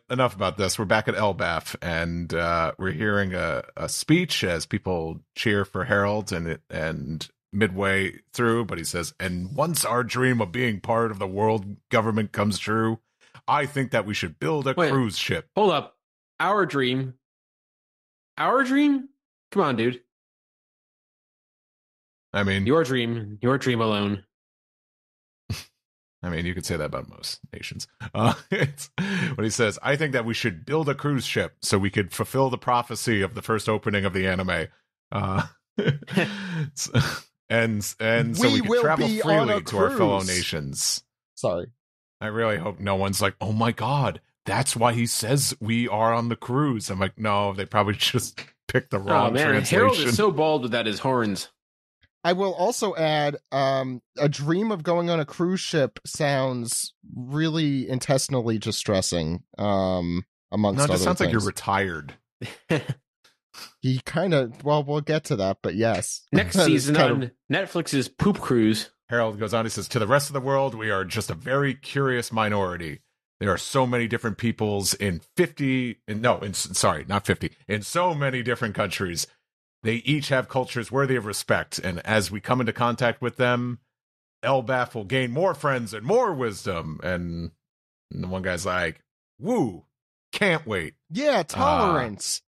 S3: enough about this. We're back at Elbaph, and we're hearing a speech as people cheer for Harold, and midway through, but he says, "And once our dream of being part of the world government comes true, I think that we should build a
S2: Wait.
S3: cruise ship."
S2: Hold up. Our dream? Come on, dude.
S3: I mean,
S2: Your dream alone.
S3: you could say that about most nations. But he says, "I think that we should build a cruise ship so we could fulfill the prophecy of the first opening of the anime." And so
S1: We
S3: we can
S1: will
S3: travel
S1: be on
S3: freely
S1: a
S3: to our fellow
S1: cruise.
S3: nations.
S1: Sorry.
S3: I really hope no one's like, "Oh my God, that's why he says we are on the cruise." I'm like, no, they probably just picked the
S2: Oh
S3: wrong
S2: man,
S3: translation.
S2: Harold is so bald without his horns.
S1: I will also add, a dream of going on a cruise ship sounds really intestinally distressing. Amongst
S3: No, it
S1: other
S3: just sounds like you're
S1: things.
S3: retired.
S1: He kind of, well, we'll get to that, but yes.
S2: Next
S1: That is
S2: season
S1: kind
S2: on Netflix's Poop Cruise.
S3: Harold goes on, he says, to the rest of the world, we are just a very curious minority. There are so many different peoples in so many different countries. They each have cultures worthy of respect, and as we come into contact with them, Elbaph will gain more friends and more wisdom. And the one guy's like, woo, can't wait.
S1: Yeah, tolerance.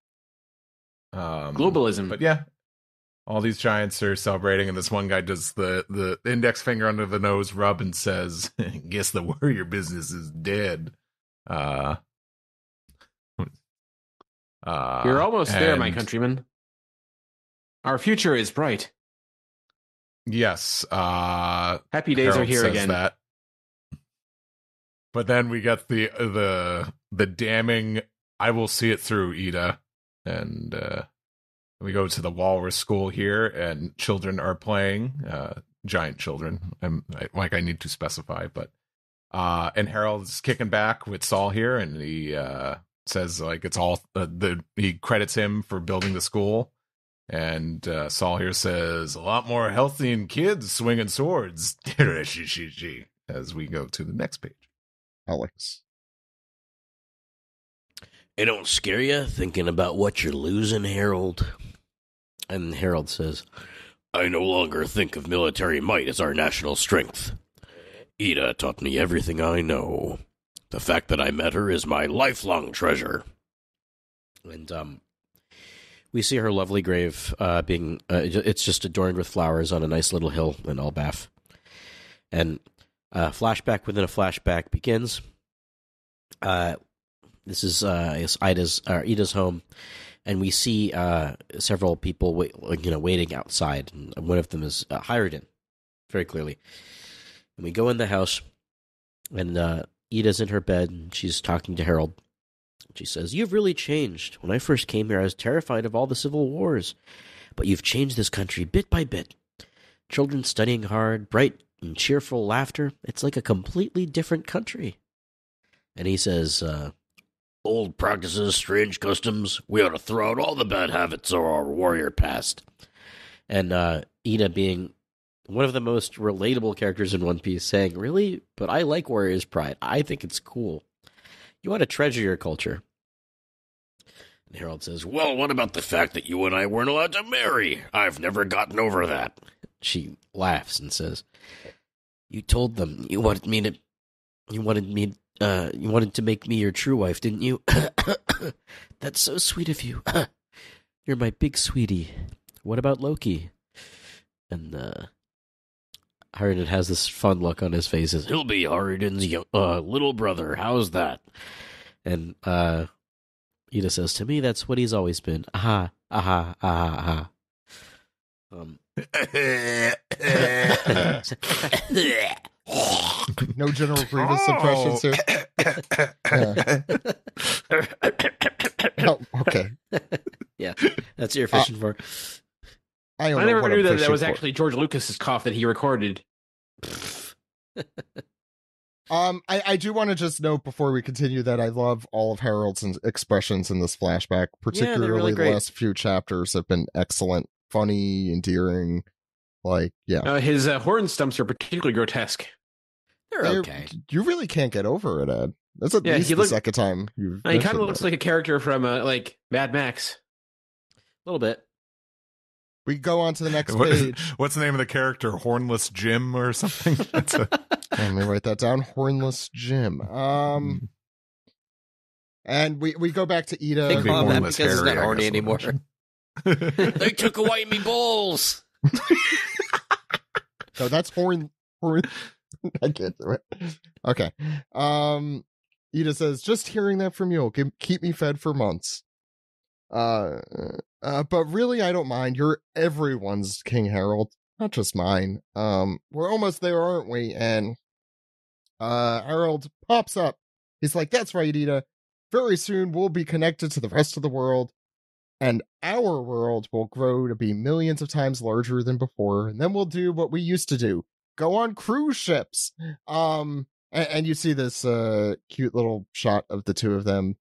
S2: Globalism.
S3: But yeah, all these giants are celebrating, and this one guy does the index finger under the nose rub and says, guess the warrior business is dead.
S2: You're almost there, my countrymen. Our future is bright.
S3: Yes.
S2: Happy days
S3: Harold
S2: are here
S3: says
S2: again.
S3: that. But then we get the damning, I will see it through, Ida. And we go to the Walrus School here, and children are playing, giant children. I need to specify, but and Harold's kicking back with Saul here, and he says like it's all he credits him for building the school, and Saul here says a lot more healthy in kids swinging swords. As we go to the next page,
S1: Alex.
S4: It don't scare you thinking about what you're losing, Harold? And Harold says, I no longer think of military might as our national strength. Ida taught me everything I know. The fact that I met her is my lifelong treasure. And we see her lovely grave being, it's just adorned with flowers on a nice little hill in Elbaph. And flashback within a flashback begins. This is Ida's home, and we see several people waiting outside, and one of them is Hyrodin, very clearly. And we go in the house, and Ida's in her bed, and she's talking to Harold. She says, "You've really changed. When I first came here, I was terrified of all the civil wars, but you've changed this country bit by bit. Children studying hard, bright and cheerful laughter. It's like a completely different country." And he says, old practices, strange customs. We ought to throw out all the bad habits of our warrior past. And Ida, being one of the most relatable characters in One Piece, saying, really? But I like warrior's pride. I think it's cool. You want to treasure your culture. And Harold says, well, what about the fact that you and I weren't allowed to marry? I've never gotten over that. She laughs and says, you told them you wanted to make me your true wife, didn't you? That's so sweet of you. You're my big sweetie. What about Loki? And Harridan has this fun look on his face. Says, he'll be Harridan's little brother. How's that? And Ida says, to me, that's what he's always been. Aha, aha, aha, aha.
S1: No General Grievous impressions here. Oh, okay.
S4: Yeah, that's what you're fishing for.
S1: I
S2: never knew that was actually George Lucas's cough that he recorded.
S1: I do want to just note before we continue that I love all of Harold's expressions in this flashback. Particularly
S4: really
S1: the
S4: great.
S1: last few chapters have been excellent, funny, endearing. Like, yeah.
S2: His horn stumps are particularly grotesque.
S4: They're okay.
S1: You really can't get over it, Ed. That's at least the second time you've
S2: He kind of looks like a character from like Mad Max.
S4: A little bit.
S1: We go on to the next page.
S3: What's the name of the character? Hornless Jim or something?
S1: Let me write that down. Hornless Jim. And we go back to Ida.
S4: They call him that because he's not
S3: Harry,
S4: horny anymore. They took away me balls.
S1: No, that's horn. I can't do it. Okay. Ida says, just hearing that from you will keep me fed for months. But really, I don't mind. You're everyone's King Harold, not just mine. We're almost there, aren't we? And Harold pops up. He's like, that's right, Ida. Very soon we'll be connected to the rest of the world. and our world will grow to be millions of times larger than before, and then we'll do what we used to do, go on cruise ships. And you see this cute little shot of the two of them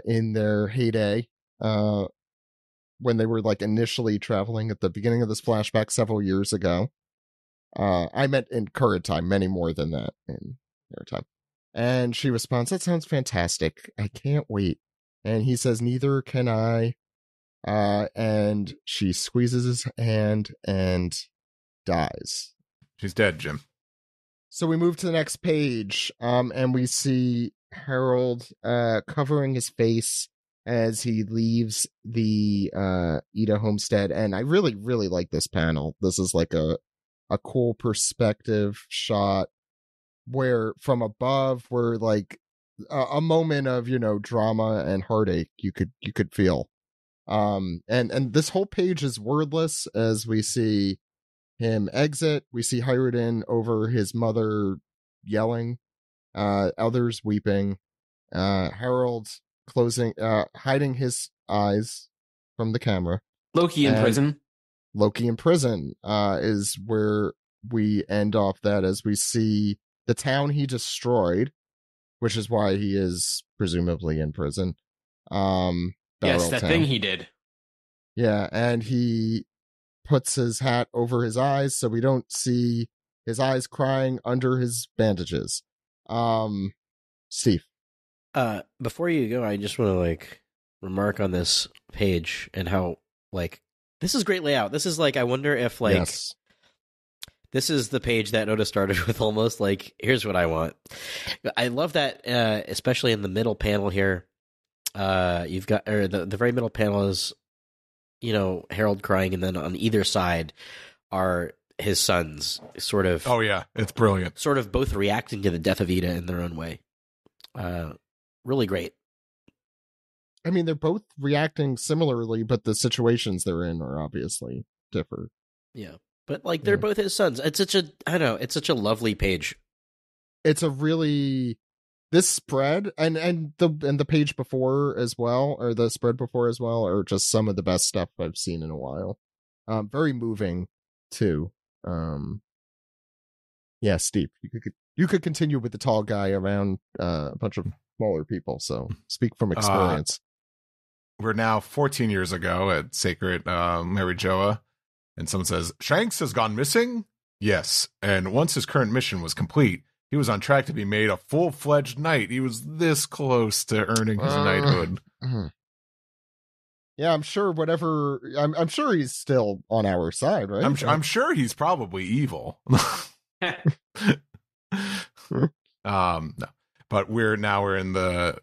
S1: in their heyday, when they were like initially traveling at the beginning of this flashback several years ago. I meant in current time, many more than that in their time. And she responds, "That sounds fantastic. I can't wait." And he says, "Neither can I." And she squeezes his hand and dies.
S3: She's dead, Jim.
S1: So we move to the next page, and we see Harold covering his face as he leaves the Ida homestead. And I really, really like this panel. This is like a cool perspective shot where from above, where like a moment of, drama and heartache you could feel. And this whole page is wordless as we see him exit. We see Hyrutin over his mother yelling, others weeping, Harold hiding his eyes from the camera.
S2: Loki in prison.
S1: Loki in prison is where we end off that, as we see the town he destroyed, which is why he is presumably in prison.
S2: Yes, that thing he did.
S1: Yeah, and he puts his hat over his eyes so we don't see his eyes crying under his bandages. Steve.
S4: Before you go, I just want to remark on this page and how this is great layout. This is I wonder if
S1: yes.
S4: This is the page that Oda started with almost here's what I want. I love that, especially in the middle panel here. You've got, or the very middle panel is, Harold crying, and then on either side are his sons, sort of.
S3: Oh yeah, it's brilliant.
S4: Sort of both reacting to the death of Ida in their own way. Really great.
S1: I mean, they're both reacting similarly, but the situations they're in are obviously different.
S4: Yeah, but they're both his sons. It's such it's such a lovely page.
S1: It's a really. This spread and the page before as well, or the spread before as well, are just some of the best stuff I've seen in a while. Very moving too. Yeah, Steve, you could continue with the tall guy around a bunch of smaller people. So speak from experience.
S3: We're now 14 years ago at Sacred Mary Joa, and someone says Shanks has gone missing. Yes, and once his current mission was complete, he was on track to be made a full-fledged knight. He was this close to earning his knighthood.
S1: Yeah, I'm sure whatever... I'm sure he's still on our side, right?
S3: I'm sure he's probably evil. No. But we're in the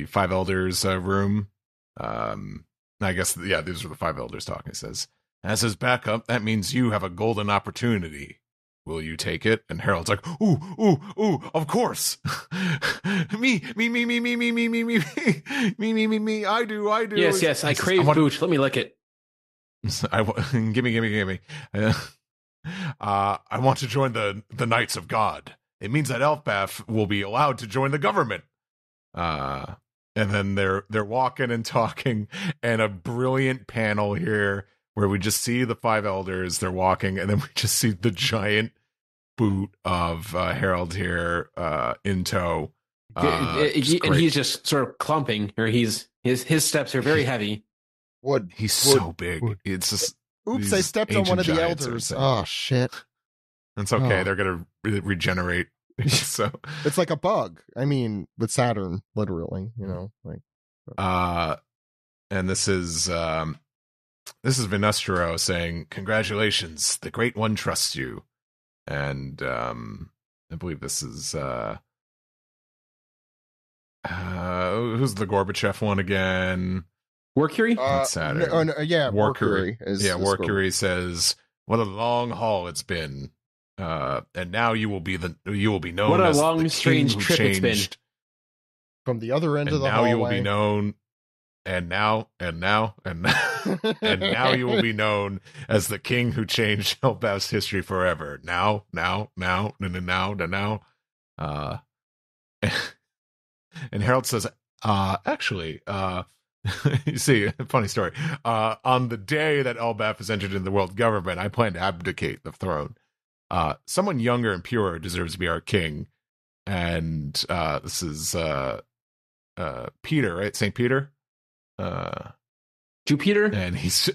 S3: Five Elders room. I guess, yeah, these are the Five Elders talking. It says, as his backup, that means you have a golden opportunity. Will you take it? And Harold's like, ooh, of course. me. I do.
S2: Yes, I crave booch. Let me lick it.
S3: Gimme. I want to join the Knights of God. It means that Elbaph will be allowed to join the government. And then they're walking and talking, and a brilliant panel here where we just see the Five Elders. They're walking, and then we just see the giant boot of Harold here in tow.
S2: And he's just sort of clumping, or his steps are very heavy.
S3: He's so big. It's just,
S1: oops, I stepped on one of the elders. Oh shit.
S3: It's okay. They're gonna regenerate. So
S1: it's like a bug. I mean, with Saturn, literally.
S3: And this is Vinestro saying, "Congratulations, the Great One trusts you." And I believe this is who's the Gorbachev one again?
S2: Warcury?
S1: Saturn. Yeah,
S3: Warcury.
S1: Warcury
S3: says, "What a long haul it's been, and now you will be known.
S2: What a
S3: as
S2: long,
S3: the
S2: strange
S3: king who
S2: trip it's been
S1: from the other end of the
S3: now
S1: hallway.
S3: You will be known, and now you will be known as the king who changed Elbaph's history forever. Now. And Harold says, actually, You see, funny story. On the day that Elbaph is entered into the world government, I plan to abdicate the throne. Someone younger and pure deserves to be our king. And this is Peter, right? St. Peter?
S2: Jupiter?
S3: And he's,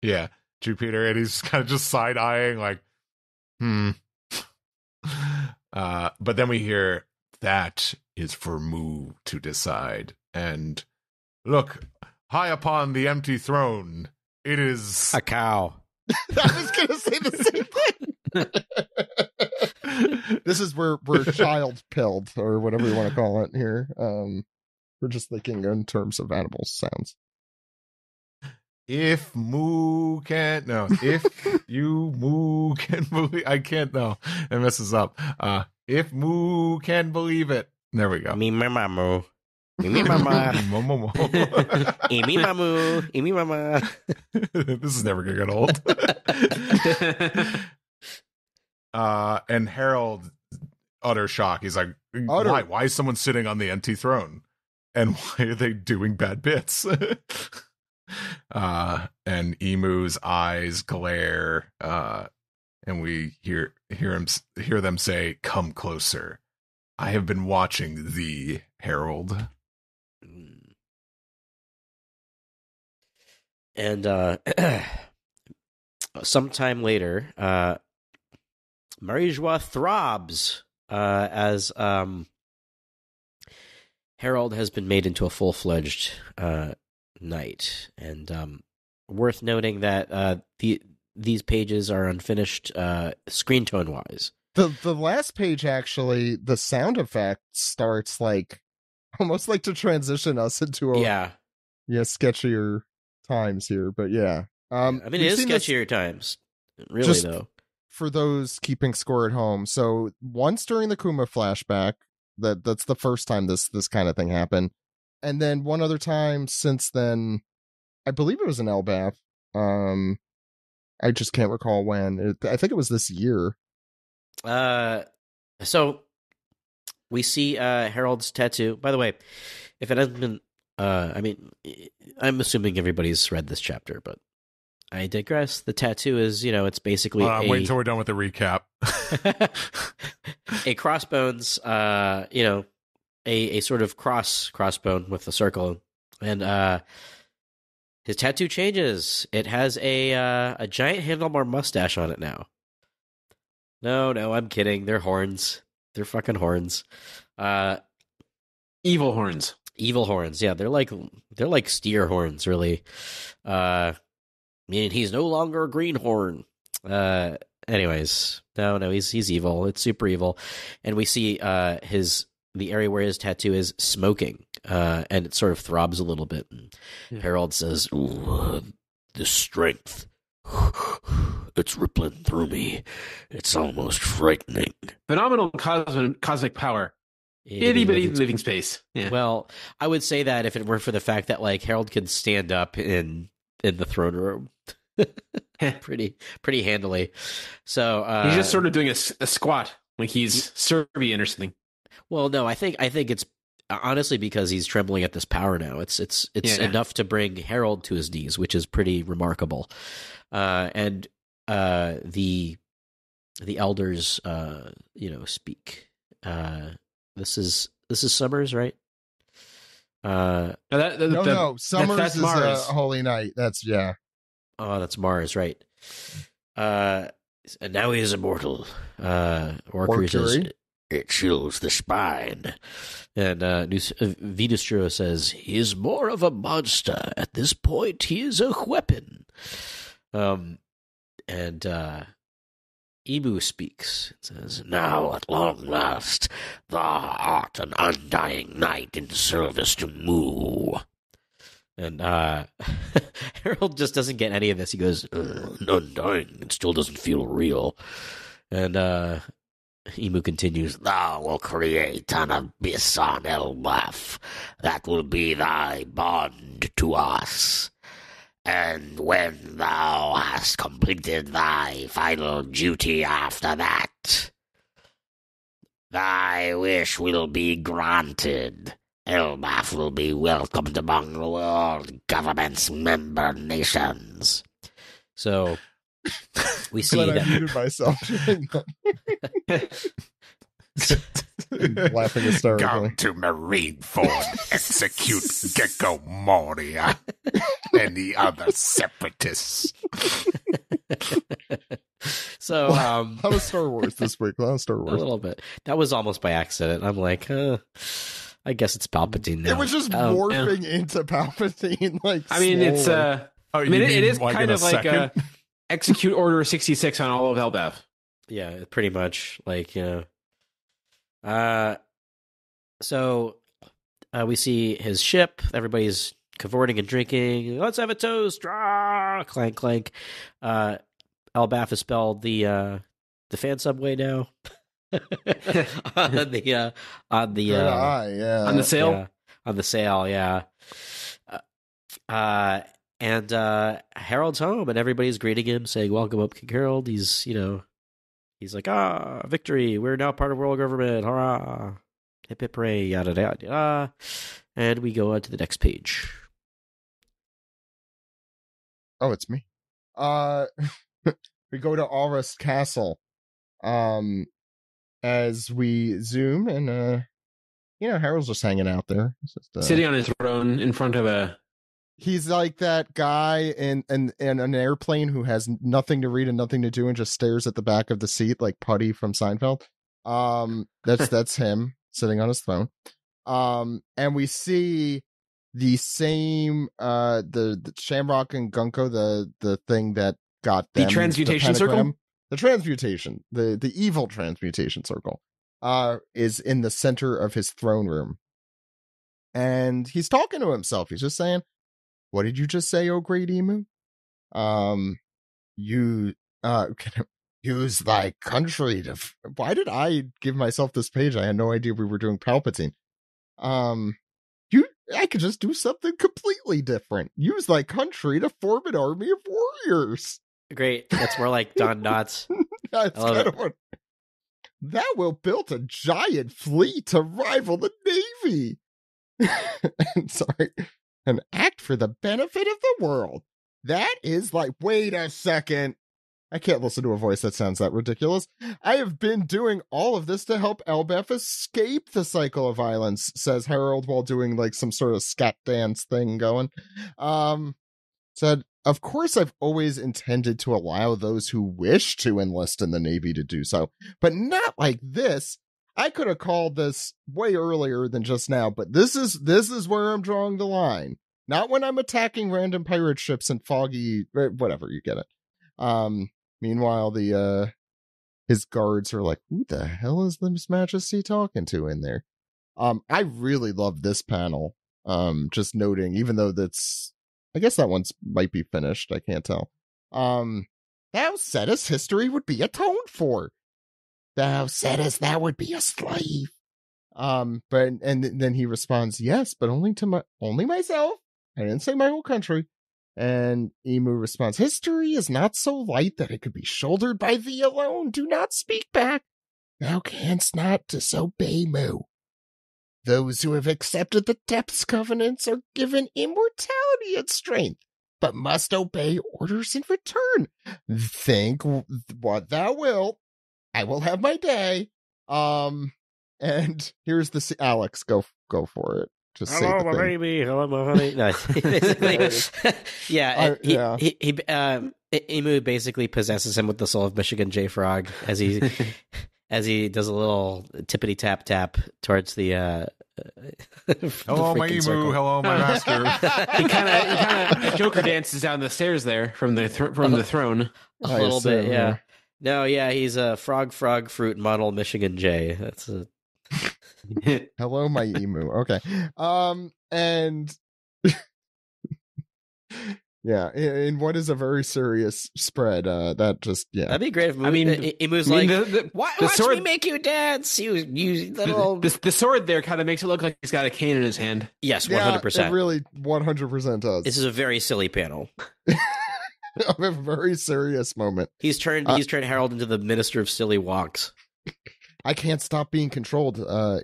S3: yeah, Jupiter. And he's kind of just side-eyeing like, but then we hear, that is for Mu to decide. And look, high upon the empty throne, it is
S4: A cow.
S1: I was going to say the same thing. This is where we're child pilled, or whatever you want to call it here. We're just thinking in terms of animal sounds.
S3: if Mu can't, no, if you Mu can believe, I can't, no, it messes up. If Mu can believe it, there we go.
S4: Me mama. Me mama.
S3: Momo.
S4: Me mamu. Me mama.
S3: This is never gonna get old. And Harold, utter shock. He's like, why is someone sitting on the empty throne? And why are they doing bad bits? And Emu's eyes glare, and we hear them say, "Come closer. I have been watching thee, Harold."
S4: And sometime later, Marie-Joie throbs as Harold has been made into a full-fledged knight. And worth noting that these pages are unfinished screen tone-wise.
S1: The last page, actually, the sound effect starts like almost like to transition us into a sketchier times here. But yeah,
S4: I mean, it is sketchier times, really,
S1: just
S4: though.
S1: For those keeping score at home, so once during the Kuma flashback, that's the first time this kind of thing happened, and then one other time since then, I believe it was in Elbaph. I just can't recall when. I think it was this year.
S4: So we see Harold's tattoo. By the way, if it hasn't been, I mean, I'm assuming everybody's read this chapter, but I digress. The tattoo is, it's basically
S3: I'm waiting until we're done with the recap.
S4: A crossbones, a sort of crossbone with a circle, and his tattoo changes. It has a giant handlebar mustache on it now. No, I'm kidding. They're horns. They're fucking horns.
S2: Evil horns.
S4: Evil horns. Yeah, they're like steer horns, really. Meaning he's no longer a greenhorn. Anyways, no, he's evil. It's super evil, and we see the area where his tattoo is smoking, and it sort of throbs a little bit. And Harold says, "Ooh, the strength." It's rippling through me. It's almost frightening.
S2: Phenomenal cosmic power. Itty bitty living space. Yeah.
S4: Well, I would say that if it weren't for the fact that Harold could stand up in the throne room pretty handily. So
S2: he's just sort of doing a squat, like he's Serbian or something.
S4: Well, no, I think it's honestly because he's trembling at this power now. It's enough to bring Harold to his knees, which is pretty remarkable. And the elders, speak. This is Summers, right?
S2: No,
S1: Summers
S2: that's
S1: is
S2: Mars.
S1: a holy night. That's
S4: Oh, that's Mars, right? And now he is immortal. Orkuri says, "It chills the spine." And Vidistro says, "He is more of a monster. At this point, he is a weapon." And Emu speaks. It says, "Now, at long last, thou art an undying knight in service to Mu." And Harold just doesn't get any of this. He goes, "Undying, it still doesn't feel real." And Emu continues, "Thou will create an abyss on Elbaph. That will be thy bond to us. And when thou hast completed thy final duty after that, thy wish will be granted. Elbaph will be welcomed among the world government's member nations. So we see
S1: But I
S4: that.
S1: muted myself during that. Laughing hysterically.
S3: Come to Marineford, execute Gecko Moria and the other separatists.
S4: So
S1: That was Star Wars this week. That was Star
S4: a
S1: Wars.
S4: little bit. That was almost by accident. I'm like, I guess it's Palpatine now.
S1: It was just morphing into Palpatine. Like,
S2: I mean, it's
S1: slowly.
S2: I mean, it is
S3: like
S2: kind
S3: in
S2: of like execute Order 66 on all of Elbaph.
S4: Yeah, pretty much. Like, you know. So we see his ship. Everybody's cavorting and drinking. Let's have a toast. Ah! Clank, clank. Elbaph has spelled the fan subway now. on the
S1: Yeah. On
S2: On the sail?
S4: yeah, on the sail, yeah. And Harold's home, and everybody's greeting him, saying, "Welcome up, King Harold." He's like, victory! We're now part of world government! Hurrah! Hip hip hooray! Yada yada yada. And we go on to the next page.
S1: Oh, it's me. We go to Aurus Castle. As we zoom, and Harold's just hanging out there. He's just,
S2: Sitting on his throne in front of a...
S1: He's like that guy in an airplane who has nothing to read and nothing to do and just stares at the back of the seat like Putty from Seinfeld. That's him sitting on his throne. And we see the same the Shamrock and Gunko, the thing that got them
S2: The transmutation circle?
S1: The transmutation, the evil transmutation circle, is in the center of his throne room. And he's talking to himself. He's just saying, "What did you just say, oh great emu? You can use thy country to..." Why did I give myself this page? I had no idea we were doing Palpatine. I could just do something completely different. Use thy country to form an army of warriors.
S4: Great. That's more like Don Knotts.
S1: That's
S4: I love
S1: kind
S4: it.
S1: of what... That will build a giant fleet to rival the Navy. Sorry. An act for the benefit of the world. That is like, wait a second. I can't listen to a voice that sounds that ridiculous. I have been doing all of this to help Elbaph escape the cycle of violence, says Harold while doing like some sort of scat dance thing going. Said, "Of course, I've always intended to allow those who wish to enlist in the Navy to do so, but not like this. I could have called this way earlier than just now, but this is where I'm drawing the line. Not when I'm attacking random pirate ships and foggy, whatever, you get it." Meanwhile, his guards are like, "Who the hell is His Majesty talking to in there?" I really love this panel. Just noting, even though I guess that one's might be finished. I can't tell. "Thou saidst history would be atoned for. Thou saidst that would be a slave." But then he responds, "Yes, but only myself. I didn't say my whole country." And Emu responds, "History is not so light that it could be shouldered by thee alone. Do not speak back. Thou canst not disobey Mu. Those who have accepted the Depths Covenants are given immortality and strength, but must obey orders in return. Think what thou wilt. I will have my day." And here's Alex, go for it. Just say
S4: Hello,
S1: the
S4: my
S1: thing.
S4: baby. Hello, my honey. No, basically, yeah. Emu basically possesses him with the soul of Michigan J Frog as he does a little tippity tap tap towards the.
S3: Hello, my emu.
S4: Circle.
S3: Hello, my master.
S2: He kind of Joker dances down the stairs there from the throne.
S4: A little bit, yeah. No, yeah, he's a frog fruit model Michigan J. That's a.
S1: Hello, my emu. Okay. And yeah, in what is a very serious spread, that just, yeah.
S4: That'd be great if Emu's
S2: I
S4: like,
S2: mean,
S4: watch
S2: sword,
S4: me make you dance, you little...
S2: The sword there kind of makes it look like he's got a cane in his hand.
S4: Yes, 100%.
S1: Yeah, it really 100% does.
S4: This is a very silly panel.
S1: A very serious moment.
S4: He's turned Harold into the Minister of Silly Walks.
S1: "I can't stop being controlled,"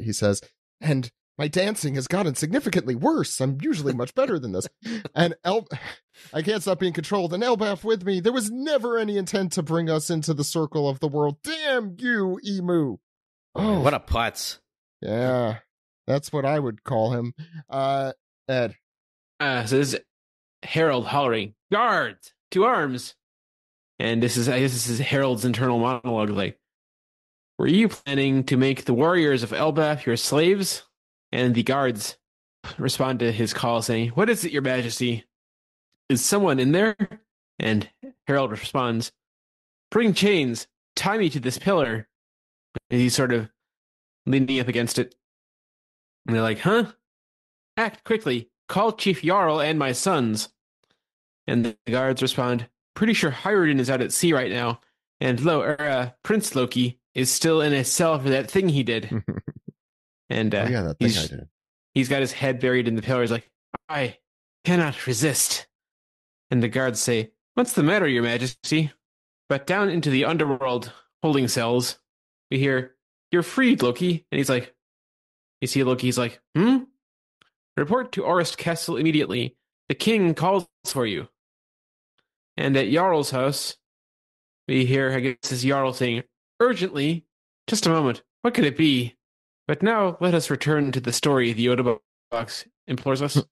S1: he says, "and My dancing has gotten significantly worse. I'm usually much better than this. And I can't stop being controlled. And Elbaph with me. There was never any intent to bring us into the circle of the world. Damn you, Emu.
S4: Oh, what a putz.
S1: Yeah, that's what I would call him. Ed.
S2: So this is Harold hollering, "Guards, to arms!" And I guess this is Harold's internal monologue. Like, were you planning to make the warriors of Elbaph your slaves? And the guards respond to his call, saying, "What is it, your majesty? Is someone in there?" And Harold responds, "Bring chains, tie me to this pillar." And he's sort of leaning up against it. And they're like, "Huh? Act quickly. Call Chief Jarl and my sons." And the guards respond, "Pretty sure Hyrden is out at sea right now. And Prince Loki is still in a cell for that thing he did." And
S1: yeah, that thing I did.
S2: He's got his head buried in the pillar. He's like, "I cannot resist." And the guards say, "What's the matter, your majesty?" But down into the underworld holding cells, we hear, "You're freed, Loki." And he's like, you see Loki, he's like, "Report to Orist Castle immediately. The king calls for you." And at Jarl's house, we hear, I guess, this Jarl saying, "Urgently, just a moment, what could it be?" But now let us return to the story, the Yoda box implores us.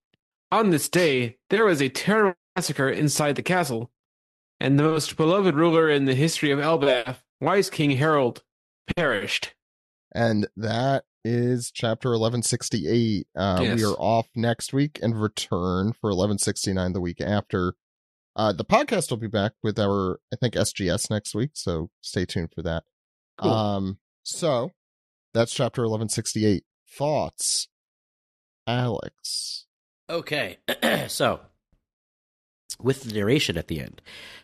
S2: "On this day, there was a terrible massacre inside the castle, and the most beloved ruler in the history of Elbaph, wise King Harold, perished."
S1: And that is chapter 1168.
S2: Yes.
S1: We are off next week and return for 1169 the week after. The podcast will be back with our, I think, SGS next week, so stay tuned for that.
S2: Cool.
S1: So that's chapter 1168. Thoughts, Alex?
S4: Okay, so with the narration at the end,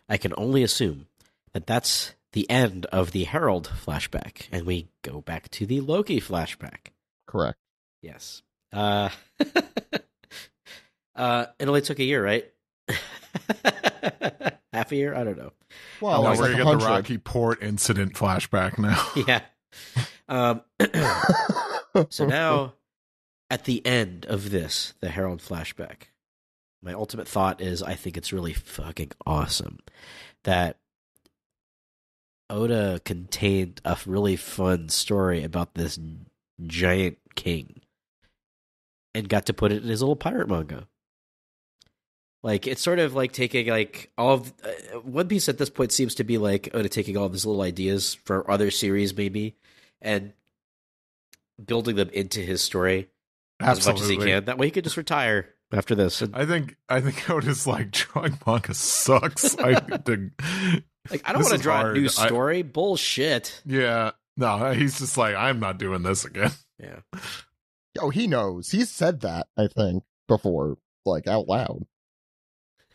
S4: I can only assume that that's the end of the Harold flashback, and we go back to the Loki flashback.
S1: Correct.
S4: Yes. It only took a year, right? Half a year? I don't know.
S1: Well,
S3: no,
S1: it's
S3: we're
S1: like
S3: gonna get
S1: 100.
S3: the Rocky Port incident flashback now.
S4: Yeah. So now, at the end of this, the Harold flashback, my ultimate thought is I think it's really fucking awesome that Oda contained a really fun story about this giant king and got to put it in his little pirate manga. Like, it's sort of like taking, like, all of... One Piece at this point seems to be like Oda taking all of his little ideas for other series, maybe, and building them into his story as much as he can. That way he could just retire after this. And,
S3: I think Oda's like, drawing manga sucks. I don't
S4: want to draw a new story. Bullshit.
S3: Yeah. No, he's just like, I'm not doing this again.
S4: Yeah.
S1: Oh, he knows. He's said that, I think, before, like, out loud.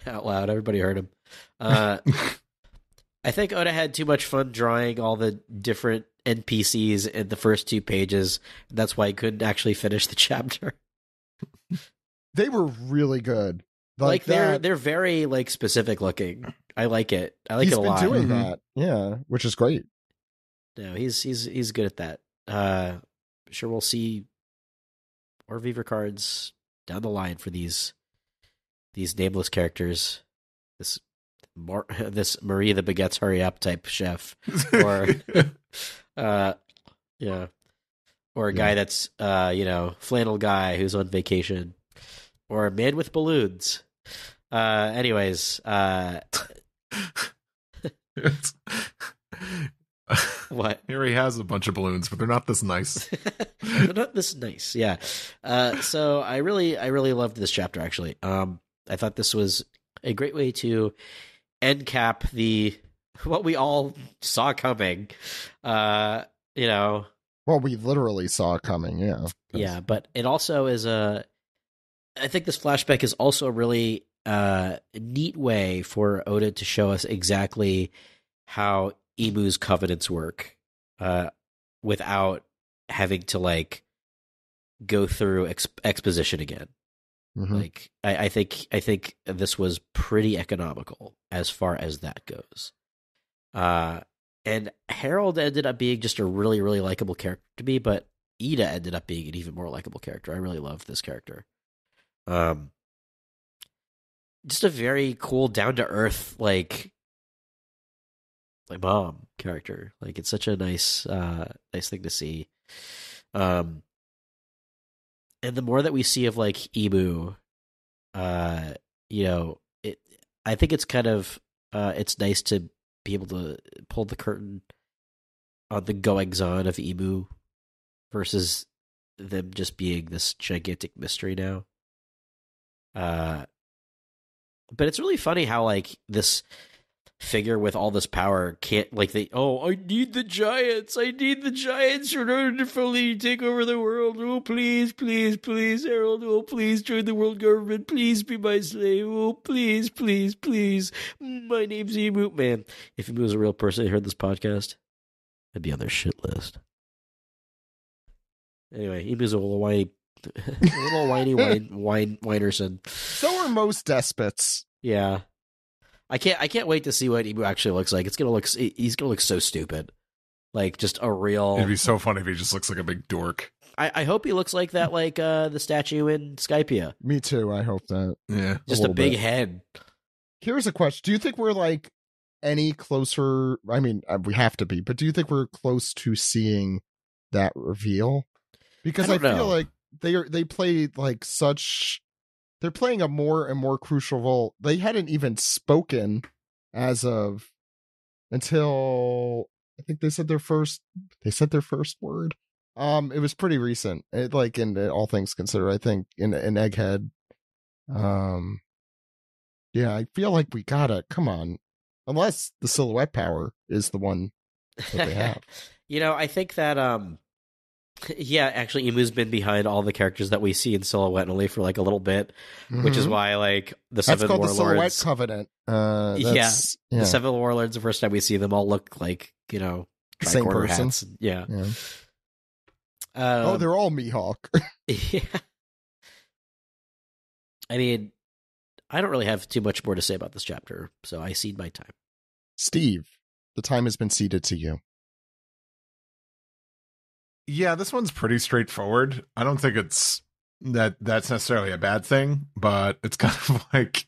S4: Out loud. Everybody heard him. I think Oda had too much fun drawing all the different NPCs in the first 2 pages. That's why he couldn't actually finish the chapter.
S1: They were really good.
S4: Like they're very like specific looking. I like it. I like it a lot.
S1: He's been doing that, yeah, which is great.
S4: No, he's good at that. Sure, we'll see more Viver cards down the line for these nameless characters. This Marie the Baguettes Hurry Up type chef, or or a guy that's flannel guy who's on vacation, or a man with balloons. Anyways, what?
S3: Here he has a bunch of balloons, but they're not this nice.
S4: They're not this nice, yeah. So I really loved this chapter, actually. I thought this was a great way to end cap what we all saw coming. Well,
S1: we literally saw coming, yeah.
S4: Yeah, but it also is I think this flashback is also a really neat way for Oda to show us exactly how Emu's covenants work, without having to like go through exposition again.
S1: Mm-hmm.
S4: Like I think this was pretty economical as far as that goes. And Harold ended up being just a really, really likable character to me, but Ida ended up being an even more likable character. I really love this character. Just a very cool, down to earth, like mom character. Like, it's such a nice thing to see. And the more that we see of like Emu, I think it's kind of it's nice to be able to pull the curtain on the goings on of Emu versus them just being this gigantic mystery now. But it's really funny how like this figure with all this power can't I need the giants in order to fully take over the world. Oh, please, please, please, Harold. Oh, please join the world government. Please be my slave. Oh, please, please, please. My name's Emu. Man, if Emu was a real person who heard this podcast, I'd be on their shit list. Anyway, Emu's a little whiny whinerson.
S1: So are most despots.
S4: Yeah. I can't wait to see what Emu actually looks like. He's gonna look so stupid. Like, just a real...
S3: It'd be so funny if he just looks like a big dork.
S4: I hope he looks like that, like the statue in Skypiea.
S1: Me too, I hope that.
S3: Yeah.
S4: Just a big head.
S1: Here's a question. Do you think we're like any closer? I mean, we have to be, but do you think we're close to seeing that reveal? Because I feel like they played like such... They're playing a more and more crucial role. They hadn't even spoken until I think they said their first word. It was pretty recent. In all things considered, I think in Egghead. Yeah, I feel like we gotta come on, unless the silhouette power is the one that they have.
S4: I think that yeah, actually, Emu's been behind all the characters that we see in Silhouette only for like a little bit, which is why like the Seven Warlords.
S1: That's called the Silhouette Covenant.
S4: The Seven Warlords. The first time we see them, all look like
S1: same person.
S4: Hats. Yeah.
S1: They're all Mihawk.
S4: Yeah. I mean, I don't really have too much more to say about this chapter, so I cede my time.
S1: Steve, the time has been ceded to you.
S3: Yeah, this one's pretty straightforward. I don't think that's necessarily a bad thing, but it's kind of like,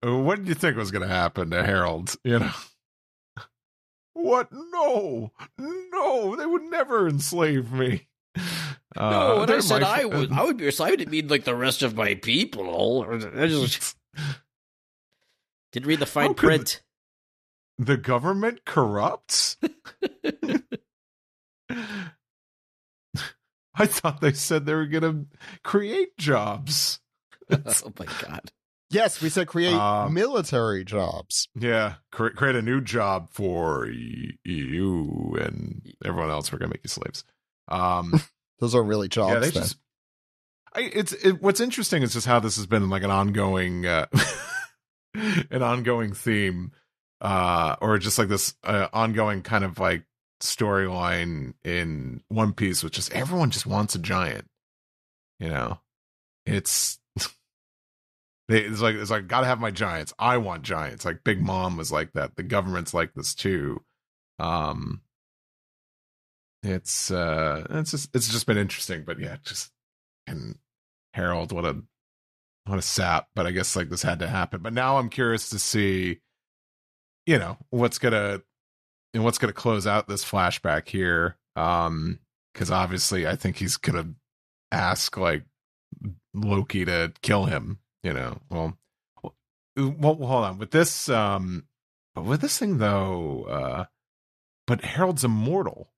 S3: what did you think was going to happen to Harold? What? No, they would never enslave me.
S4: No, when I said I would be your slave, I didn't mean like the rest of my people. I just didn't read the fine print.
S3: The government corrupts? I thought they said they were going to create jobs.
S4: Oh my God.
S1: Yes, we said create military jobs.
S3: Yeah, create a new job for you and everyone else. We're going to make you slaves.
S1: Those are really jobs.
S3: Yeah, what's interesting is just how this has been like an ongoing theme, or just like this ongoing kind of like storyline in One Piece, which is everyone just wants a giant. It's like gotta have my giants. I want giants. Like Big Mom was like that. The government's like this too. It's just been interesting, but yeah, and Harold, what a sap. But I guess like this had to happen. But now I'm curious to see, what's gonna close out this flashback here. Because obviously I think he's gonna ask like Loki to kill him. Well, hold on with this. But with this thing though, but Harold's immortal.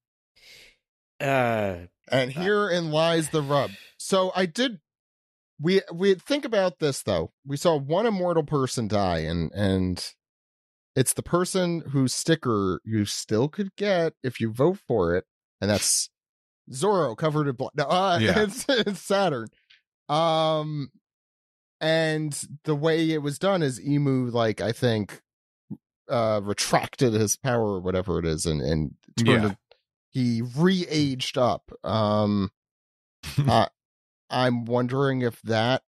S1: And herein lies the rub. So we think about this though. We saw one immortal person die, and it's the person whose sticker you still could get if you vote for it, and that's Zoro covered in blood.
S3: Yeah.
S1: It's Saturn. And the way it was done is Emu, like, I think, retracted his power or whatever it is, and turned he re-aged up. I'm wondering if that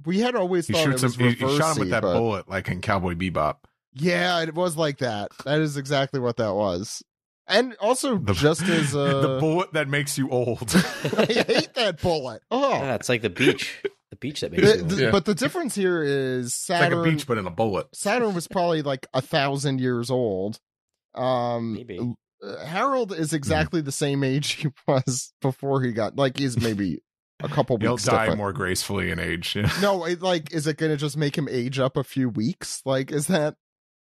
S1: we had always thought it was
S3: he shot him with that bullet like in Cowboy Bebop.
S1: Yeah, it was like that. That is exactly what that was. And also, just as
S3: the bullet that makes you old.
S1: I hate that bullet. Oh,
S4: Yeah, it's like the beach. The beach that makes you old.
S1: But the difference here is Saturn.
S3: It's like a beach, but in a bullet.
S1: Saturn was probably like 1,000 years old.
S4: Maybe.
S1: Harold is exactly the same age he was before he got. Like, he's maybe a couple
S3: He'll
S1: weeks.
S3: die
S1: different.
S3: more gracefully in age. Yeah.
S1: No, is it going to just make him age up a few weeks? Like, is that,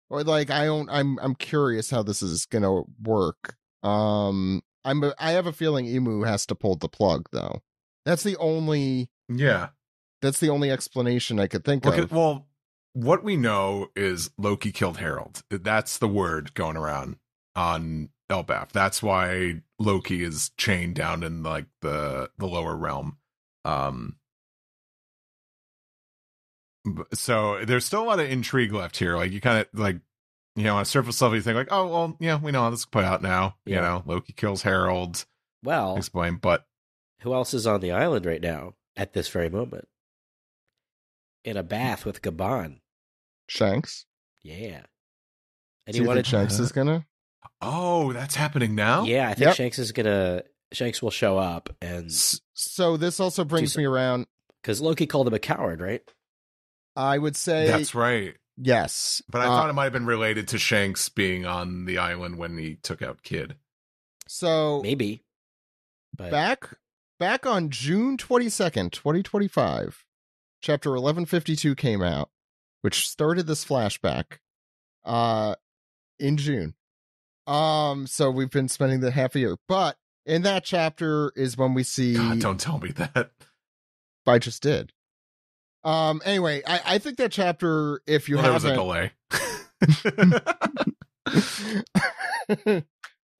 S1: or like, I'm curious how this is going to work. I have a feeling Emu has to pull the plug though. That's the only explanation I could think of.
S3: Well, what we know is Loki killed Harold. That's the word going around on Elbaph. That's why Loki is chained down in like the lower realm. So there's still a lot of intrigue left here. Like, you kind of like, on a surface level, you think like, oh, well, yeah, we know how this will play out now.
S4: Yeah.
S3: Loki kills Harold.
S4: Well,
S3: Explain, but
S4: who else is on the island right now at this very moment? In a bath with Gabon.
S1: Shanks.
S4: Yeah. And
S1: Do you think Shanks is gonna?
S3: Oh, that's happening now?
S4: Yeah, I think
S1: Yep.
S4: Shanks will show up, and
S1: So this also brings me around.
S4: because Loki called him a coward, right?
S1: I would say
S3: That's right.
S1: yes,
S3: But I thought it might have been related to Shanks being on the island when he took out Kid.
S1: so.
S4: Maybe. But
S1: Back on June 22nd, 2025, chapter 1152 came out, which started this flashback in June. So we've been spending the half a year. But in that chapter is when we see
S3: God, don't tell me that.
S1: I just did. Anyway, I think that chapter, if you
S3: There was a
S1: haven't
S3: delay.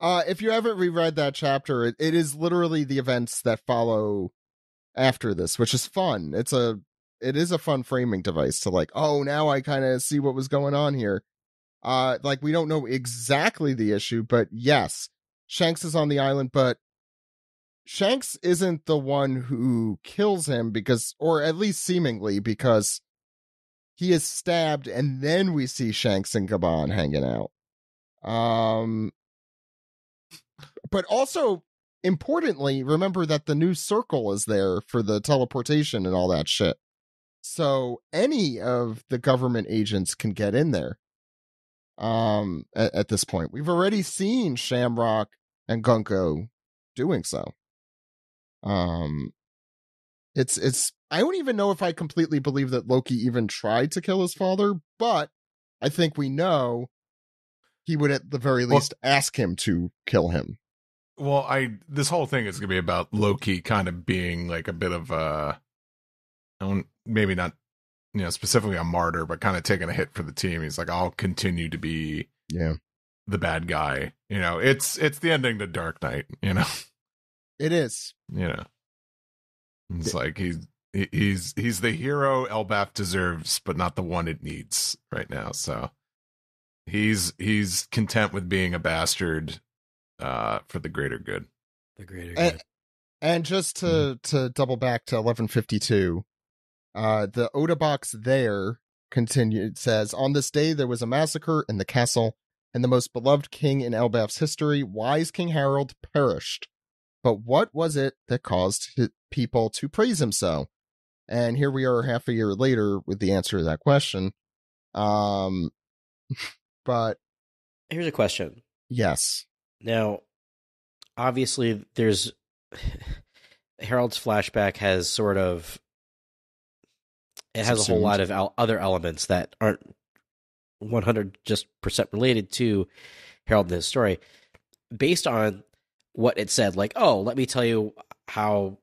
S1: If you haven't reread that chapter, it is literally the events that follow after this, which is fun. It is a fun framing device to like, oh, now I kind of see what was going on here. Like, we don't know exactly the issue, but yes, Shanks is on the island, but Shanks isn't the one who kills him because, or at least seemingly, because he is stabbed and then we see Shanks and Gabon hanging out. But also, importantly, remember that the new circle is there for the teleportation and all that shit. So any of the government agents can get in there. At this point, we've already seen Shamrock and Gunko doing so. It's I don't even know if I completely believe that Loki even tried to kill his father, but I think we know he would at the very least ask him to kill him.
S3: Well, this whole thing is going to be about Loki kind of being like a bit of maybe not, specifically a martyr, but kind of taking a hit for the team. He's like, I'll continue to be the bad guy. It's the ending to Dark Knight,
S1: It is.
S3: It's like he's the hero Elbaph deserves, but not the one it needs right now. So he's content with being a bastard for the greater good.
S4: the greater good.
S1: And just to double back to 1152, the Oda box there continued, says, on this day there was a massacre in the castle, and the most beloved king in Elbaph's history, wise King Harold, perished. But what was it that caused people to praise him so? And here we are half a year later with the answer to that question. But
S4: Here's a question.
S1: yes.
S4: Now, obviously, there's Harold's flashback has sort of it has a whole lot of other elements that aren't 100% related to Harold and his story. Based on what it said, like, oh, let me tell you how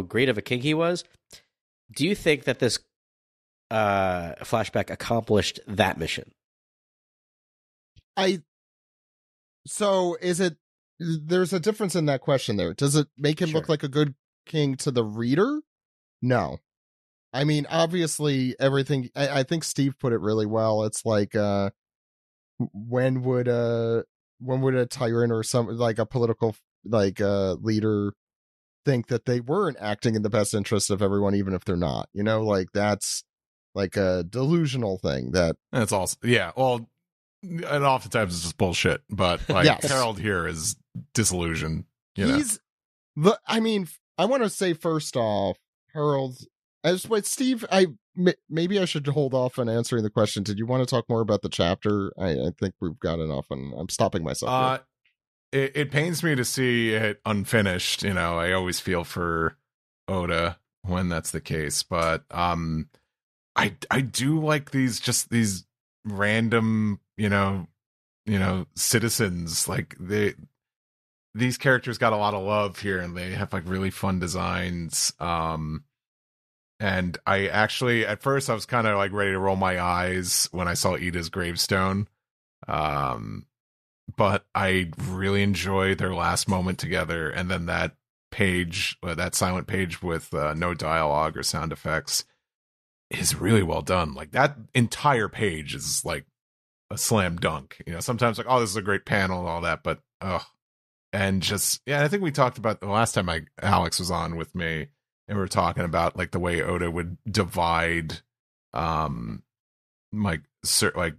S4: great of a king he was. Do you think that this flashback accomplished that mission?
S1: So is it, there's a difference in that question there. Does it make him look like a good king to the reader? No. I mean, obviously everything, I think Steve put it really well. It's like, when would a tyrant or some, like a political, like leader think that they weren't acting in the best interest of everyone, even if they're not, like that's like a delusional thing that.
S3: That's also, yeah. Well, and oftentimes it's just bullshit. But like
S1: Yes.
S3: Harold here is disillusioned. You know?
S1: I mean, I want to say first off, Harold. Wait, Steve, maybe I should hold off on answering the question. Did you want to talk more about the chapter? I think we've got enough, and I'm stopping myself.
S3: It pains me to see it unfinished. You know, I always feel for Oda when that's the case, but I do like these random, you know, citizens. Like these characters got a lot of love here, and they have like really fun designs. And I actually, at first, I was kind of like ready to roll my eyes when I saw Ida's gravestone. But I really enjoyed their last moment together, and then that page, that silent page with no dialogue or sound effects, is really well done. Like that entire page is like a slam dunk. You know, sometimes like, oh, this is a great panel and all that, but and just I think we talked about the last time Alex was on with me. And we were talking about like the way Oda would divide, like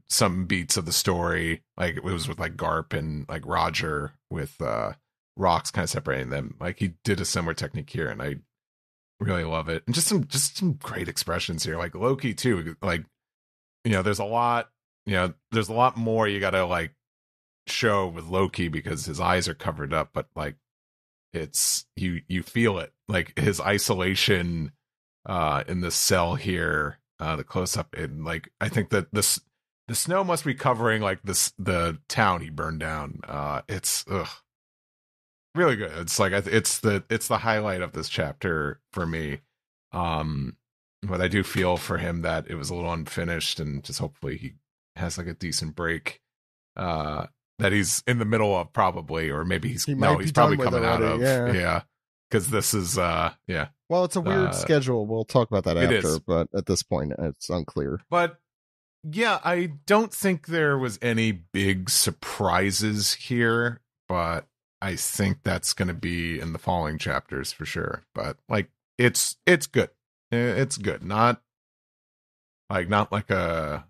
S3: some beats of the story, like it was with like Garp and like Roger with rocks kind of separating them. Like he did a similar technique here, and I really love it. And just some great expressions here, like Loki too. Like, you know, there's a lot more you got to like show with Loki because his eyes are covered up, but like it's you feel it, like his isolation in the cell here, the close up, and like I think that the snow must be covering like the town he burned down. It's really good. It's like it's the highlight of this chapter for me. But I do feel for him that it was a little unfinished, and just hopefully he has like a decent break that he's in the middle of, probably, or maybe he's probably coming out of. Yeah. Because this is well, it's a weird schedule. We'll talk about that after, but at this point it's unclear. But yeah, I don't think there was any big surprises here, but I think that's going to be in the following chapters for sure. But like it's good. It's good. Not like a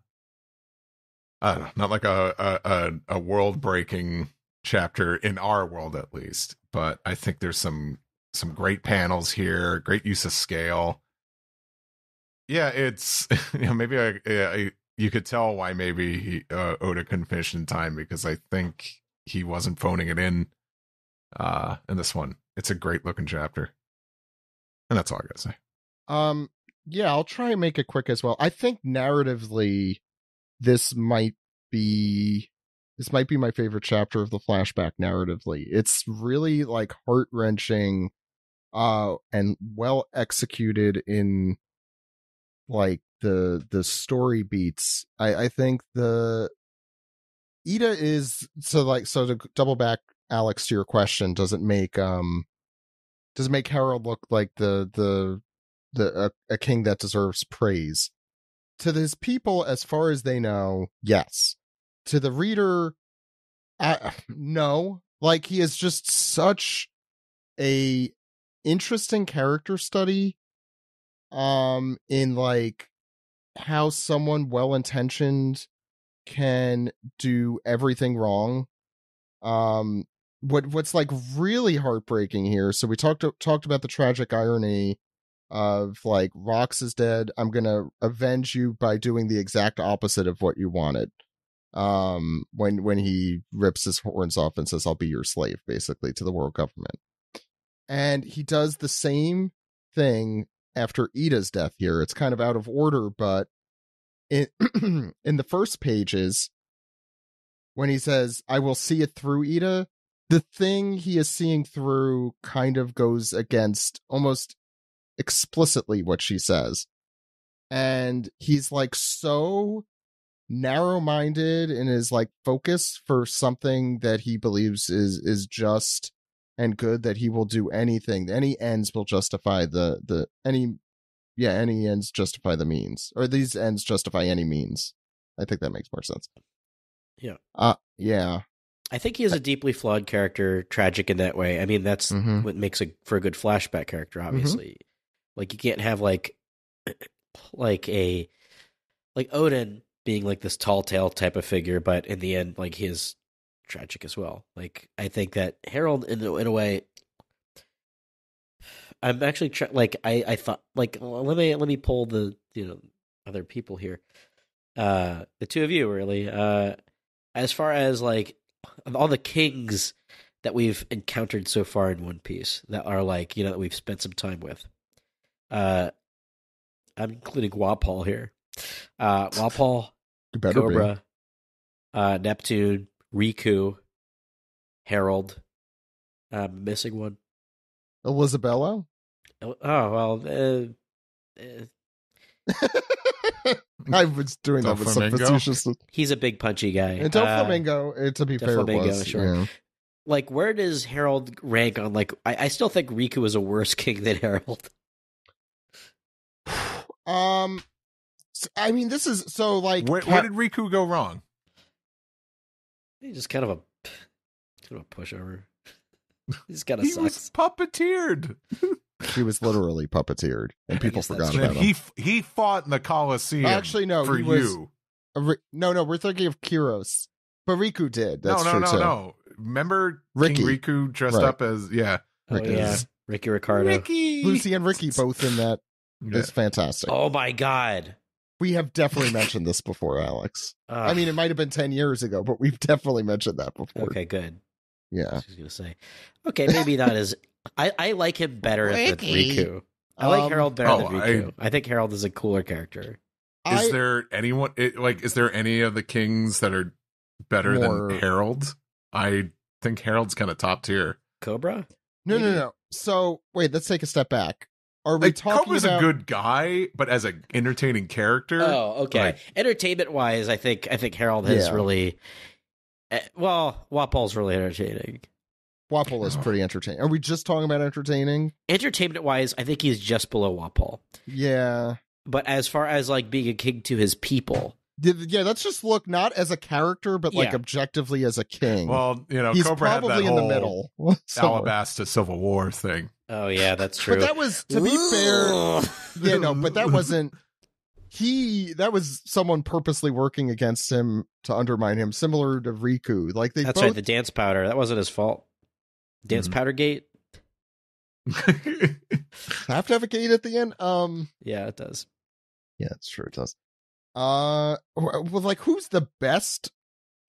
S3: I don't know, not like a world breaking chapter in our world at least, but I think there's some great panels here, great use of scale. Yeah, it's maybe you could tell why maybe Oda couldn't finish in time, because I think he wasn't phoning it in this one. It's a great looking chapter, and that's all I gotta say.
S1: Yeah, I'll try and make it quick as well. I think narratively, this might be my favorite chapter of the Flashback narratively. It's really like heart-wrenching and well executed in like the story beats. I think the Ida is so to double back, Alex, to your question, does it make Harold look like a king that deserves praise? To his people, as far as they know, yes. To the reader, no. Like, he is just such a interesting character study in like how someone well-intentioned can do everything wrong. What's like really heartbreaking here, so we talked about the tragic irony of like, Rox is dead, I'm gonna avenge you by doing the exact opposite of what you wanted. When he rips his horns off and says, I'll be your slave, basically, to the world government. And he does the same thing after Ida's death here. It's kind of out of order, but in the first pages, when he says, I will see it through, Ida, the thing he is seeing through kind of goes against almost explicitly what she says. And he's like so narrow-minded in his like focus for something that he believes is just and good, that he will do anything. Any ends will justify any ends justify the means, or these ends justify any means. I think that makes more sense.
S4: Yeah.
S1: Yeah.
S4: I think he is a deeply flawed character, tragic in that way. I mean, that's what makes for a good Flashback character, obviously. Like, you can't have like Odin being like this tall tale type of figure, but in the end, like he is tragic as well. Like I think that Harold, in a way, I'm actually I thought like let me pull the other people here, the two of you really, as far as like all the kings that we've encountered so far in One Piece that are like that we've spent some time with. I'm including Wapol here. Wapol, Cobra, Neptune, Riku, Harold. Missing one.
S1: Elizabella?
S4: Oh, well.
S1: I was doing that with some facetious.
S4: He's a big punchy guy.
S1: And Doflamingo, to be fair, was.
S4: Sure. Yeah. Like, where does Harold rank on, like, I still think Riku is a worse king than Harold.
S1: I mean, this is so like.
S3: Where did Riku go wrong?
S4: He's just kind of a pushover. He's kind of
S3: he
S4: sucks.
S3: Was puppeteered.
S1: He was literally puppeteered, and people forgot about him.
S3: He fought in the Coliseum.
S1: Actually, no,
S3: for you.
S1: No, we're thinking of Kyros, but Riku did. That's true too.
S3: No. Remember
S1: Ricky.
S3: King Riku dressed up as
S4: Ricky Ricardo,
S1: Lucy and Ricky both in that. It's fantastic.
S4: Oh my god.
S1: We have definitely mentioned this before, Alex. I mean, it might have been 10 years ago, but we've definitely mentioned that before.
S4: Okay, good.
S1: Yeah.
S4: I was going to say. Okay, maybe not as... I like him better than Riku. I like Harold better than Riku. I think Harold is a cooler character.
S3: Is there anyone... is there any of the kings that are better than Harold? I think Harold's kind of top tier.
S4: Cobra?
S1: No. So, wait, let's take a step back. Are we talking
S3: Cobra's a good guy, but as an entertaining character.
S4: Oh, okay. Entertainment wise, I think Harold has really. Well, Wapol's really entertaining.
S1: Wapol is pretty entertaining. Are we just talking about entertaining?
S4: Entertainment wise, I think he's just below Wapol.
S1: Yeah.
S4: But as far as like being a king to his people.
S1: Yeah, let's just look not as a character, but like objectively as a king.
S3: Well,
S1: he's
S3: Cobra
S1: probably
S3: had that
S1: in the middle.
S3: Alabasta Civil War thing.
S4: Oh yeah, that's true.
S1: But that was, to be fair, but that wasn't. That was someone purposely working against him to undermine him, similar to Riku. Like
S4: that's right. The dance powder, that wasn't his fault. Dance powder gate.
S1: Have to have a gate at the end.
S4: Yeah, it does.
S1: Yeah, it's true. It does. Well, like, who's the best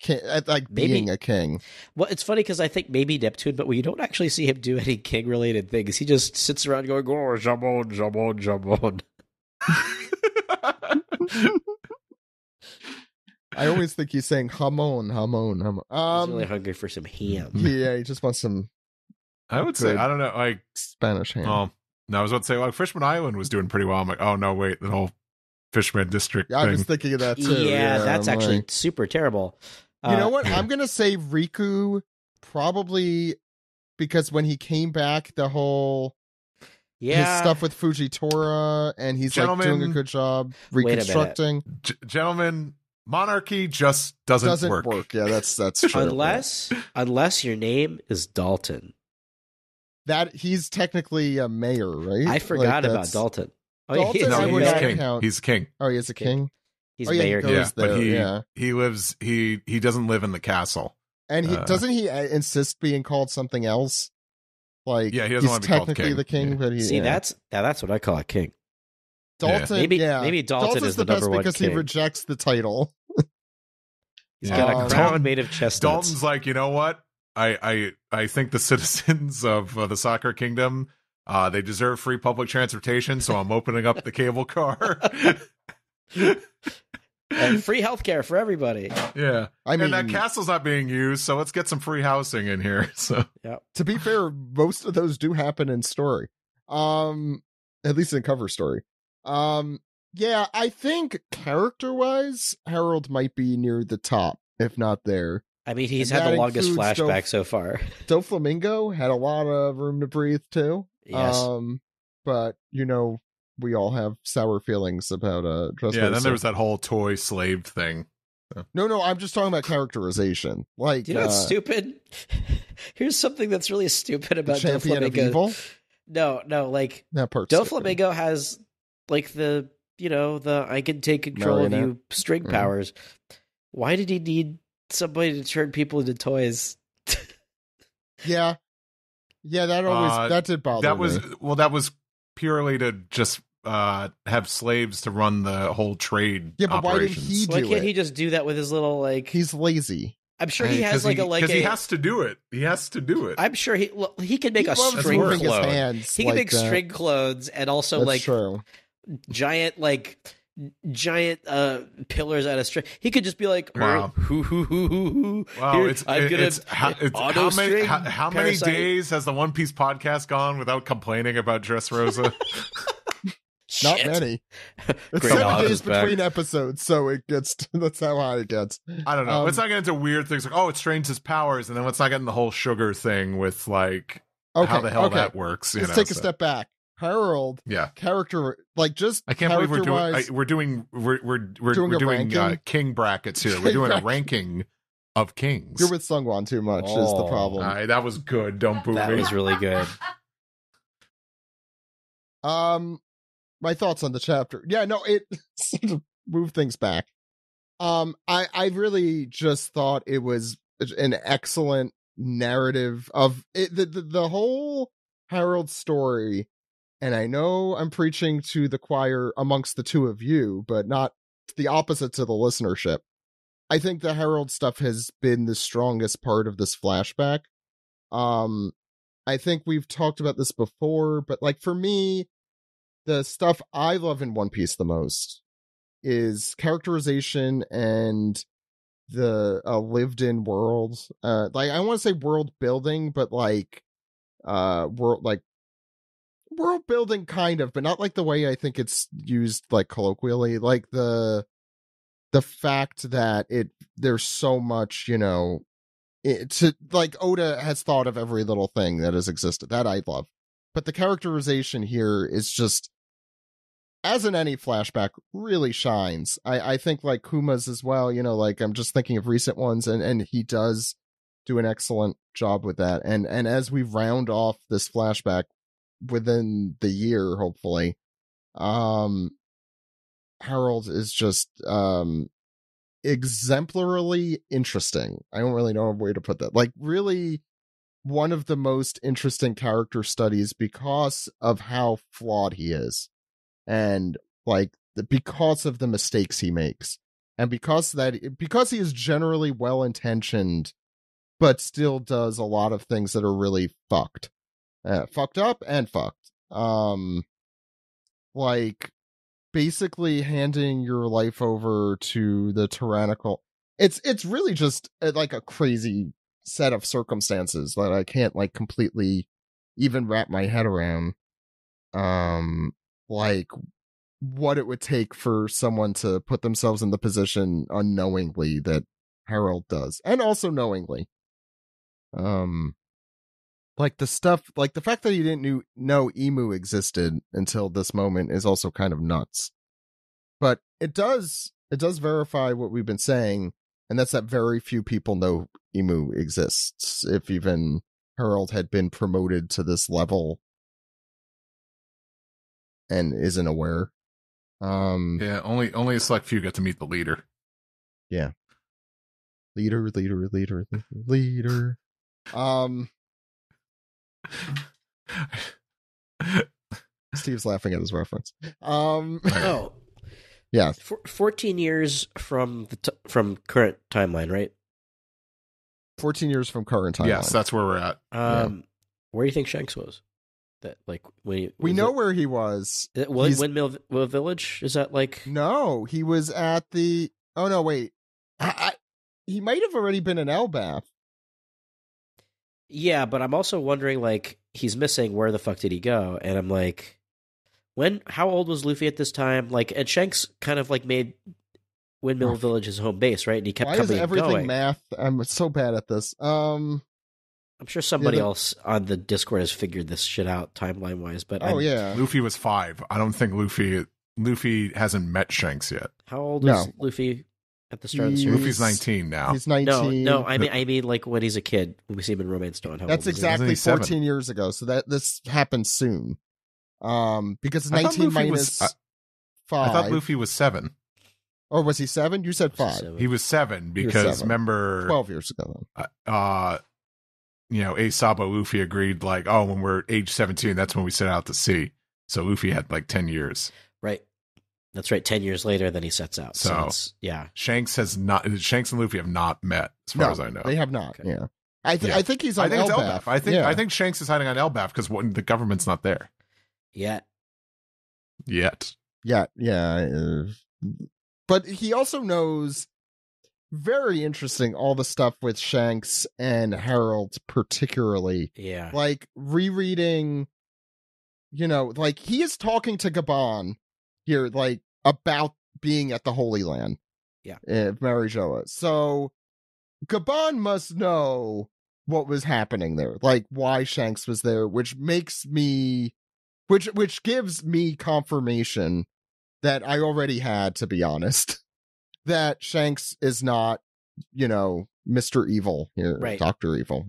S1: at like being a king?
S4: Well, it's funny because I think maybe Neptune, but we don't actually see him do any king related things. He just sits around going, "Oh, jamon, jamon, jamon."
S1: I always think he's saying hamon, hamon, hamon.
S4: He's really hungry for some ham.
S1: Yeah, he just wants some.
S3: I would say, I don't know, like
S1: Spanish ham.
S3: Oh, no, I was about to say, like, Fishman Island was doing pretty well. I'm like, oh no, wait, the whole Fishman District thing.
S1: I was thinking of that too.
S4: Yeah, that's actually super terrible.
S1: You know what? I'm gonna say Riku, probably because when he came back, the whole his stuff with Fujitora, and he's like doing a good job reconstructing.
S3: Gentlemen, monarchy just doesn't work.
S1: Yeah, that's true.
S4: Unless your name is Dalton.
S1: That he's technically a mayor, right?
S4: I forgot about Dalton. Oh,
S1: Dalton,
S3: he's king. He's king.
S1: Oh, he is a king.
S4: He's mayor.
S1: Yeah,
S3: but he lives. He doesn't live in the castle.
S1: And doesn't he insist being called something else? Like,
S3: he doesn't want to be called
S1: technically the king, but he
S4: that's what I call a king.
S1: Dalton,
S4: maybe Dalton is the number one
S1: because
S4: king.
S1: he rejects the title.
S4: He's got a crown made of chestnuts.
S3: Dalton's like, you know what? I think the citizens of the Soccer Kingdom, they deserve free public transportation, so I'm opening up the cable car.
S4: And free healthcare for everybody.
S3: Yeah. And that castle's not being used, so let's get some free housing in here. So
S1: to be fair, most of those do happen in story. At least in cover story. Yeah, I think character-wise, Harold might be near the top, if not there.
S4: I mean, he's had the longest flashback so far.
S1: Doflamingo had a lot of room to breathe, too.
S4: Yes.
S1: But, we all have sour feelings about Dressrosa.
S3: Yeah, then there was that whole toy slave thing. So.
S1: No, I'm just talking about characterization. Like,
S4: do you know what's stupid? Here's something that's really stupid about
S1: Champion
S4: Doflamingo.
S1: of Evil?
S4: No, like
S1: that part.
S4: Doflamingo has like the I can take control of you string powers. Why did he need somebody to turn people into toys?
S1: Yeah, that did bother me.
S3: That was purely to just have slaves to run the whole trade.
S1: Yeah, but why didn't
S3: operations.
S1: he do
S4: Why can't
S1: it?
S4: he just do that with his little
S1: He's lazy.
S4: I'm sure he has
S3: because he has to do it. He has to do it.
S4: I'm sure he can make a
S1: loves
S4: string
S1: moving his
S4: clone.
S1: hands
S4: He can
S1: like
S4: make
S1: that.
S4: string clones and also
S1: That's true.
S4: giant pillars out of string. He could just be like,
S3: Wow. Wow,
S4: Here,
S3: it's
S4: I'm gonna auto string
S3: how many
S4: parasite.
S3: days has the One Piece podcast gone without complaining about Dressrosa?
S1: Not
S4: Shit.
S1: many. It's
S4: Great
S1: 7
S4: Oz
S1: days
S4: is back.
S1: between episodes, so it gets. That's how high it gets.
S3: I don't know. Let's not get into weird things like, it strains his powers, and then let's not get into the whole sugar thing with like how the hell that works.
S1: Let's take a step back. Harold,
S3: Yeah,
S1: character, just
S3: I can't believe we're doing
S1: a ranking?
S3: king brackets here. We're doing a ranking of kings.
S1: You're with Sungwon too much is the problem.
S3: All right, that was good. Don't boo
S4: That
S3: me.
S4: was really good.
S1: My thoughts on the chapter. Yeah, no, it sort of moved things back. I really just thought it was an excellent narrative of it, the whole Harold story. And I know I'm preaching to the choir amongst the two of you, but not the opposite to the listenership. I think the Harold stuff has been the strongest part of this flashback. I think we've talked about this before, but for me, the stuff I love in One Piece the most is characterization and the lived-in world. I want to say world building, but world building kind of, but not the way I think it's used colloquially. The fact that there's so much, Oda has thought of every little thing that has existed. That I love. But the characterization here is just, as in any flashback, really shines. I think Kuma's as well, I'm just thinking of recent ones, and he does do an excellent job with that. And as we round off this flashback within the year, hopefully, Harold is just exemplarily interesting. I don't really know a way to put that. Really one of the most interesting character studies because of how flawed he is. And because of the mistakes he makes, and because he is generally well intentioned, but still does a lot of things that are really fucked up and fucked. Basically handing your life over to the tyrannical. It's really just a crazy set of circumstances that I can't completely even wrap my head around. What it would take for someone to put themselves in the position unknowingly that Harold does, and also knowingly. The stuff, the fact that he didn't know Emu existed until this moment is also kind of nuts. But it does verify what we've been saying, and that's that very few people know Emu exists. If even Harold had been promoted to this level and isn't aware.
S3: Yeah, only a select few get to meet the leader.
S1: Yeah. Leader. Steve's laughing at his reference. Yeah.
S4: 14 years from current timeline, right?
S1: 14 years from current timeline.
S3: Yes, that's where we're at.
S4: Where do you think Shanks was? That when
S1: we know where he was.
S4: Windmill Village? Is that
S1: No, he was at the. Oh no, wait. He might have already been in Elbaph.
S4: Yeah, but I'm also wondering, he's missing. Where the fuck did he go? And I'm how old was Luffy at this time? And Shanks kind of made Windmill Village his home base, right? And he kept coming and
S1: everything
S4: going.
S1: Math? I'm so bad at this.
S4: I'm sure somebody else on the Discord has figured this shit out timeline wise. But
S3: Luffy was 5. I don't think Luffy hasn't met Shanks yet.
S4: How old is Luffy at the start of the series?
S3: Luffy's 19 now.
S1: He's 19.
S4: No, I mean when he's a kid, when we see him in Romance Stone.
S1: That's exactly 14 years ago. So this happened soon. Because 19 minus 5.
S3: I thought Luffy was 7.
S1: Or was he 7? You said 5.
S3: He was 7
S1: He was
S3: because
S1: 7.
S3: remember
S1: 12 years ago.
S3: Ace Sabo Luffy agreed like, oh, when we're age 17, that's when we set out to sea. So Luffy had like 10 years.
S4: Right. That's right. 10 years later, then he sets out. So it's, yeah.
S3: Shanks and Luffy have not met, as far as I know.
S1: They have not.
S4: Okay.
S1: Yeah. I think he's on Elbaph.
S3: I think Shanks is hiding on Elbaph because the government's not there
S4: Yeah.
S3: yet.
S1: Yeah. But he also knows, very interesting, all the stuff with Shanks and Harold particularly.
S4: Yeah.
S1: Like rereading, like he is talking to Gabon here, like about being at the Holy Land.
S4: Yeah.
S1: Marijoa. So Gabon must know what was happening there, like why Shanks was there, which gives me confirmation that I already had, to be honest, that Shanks is not, Mr. Evil here,
S4: right.
S1: Dr. Evil.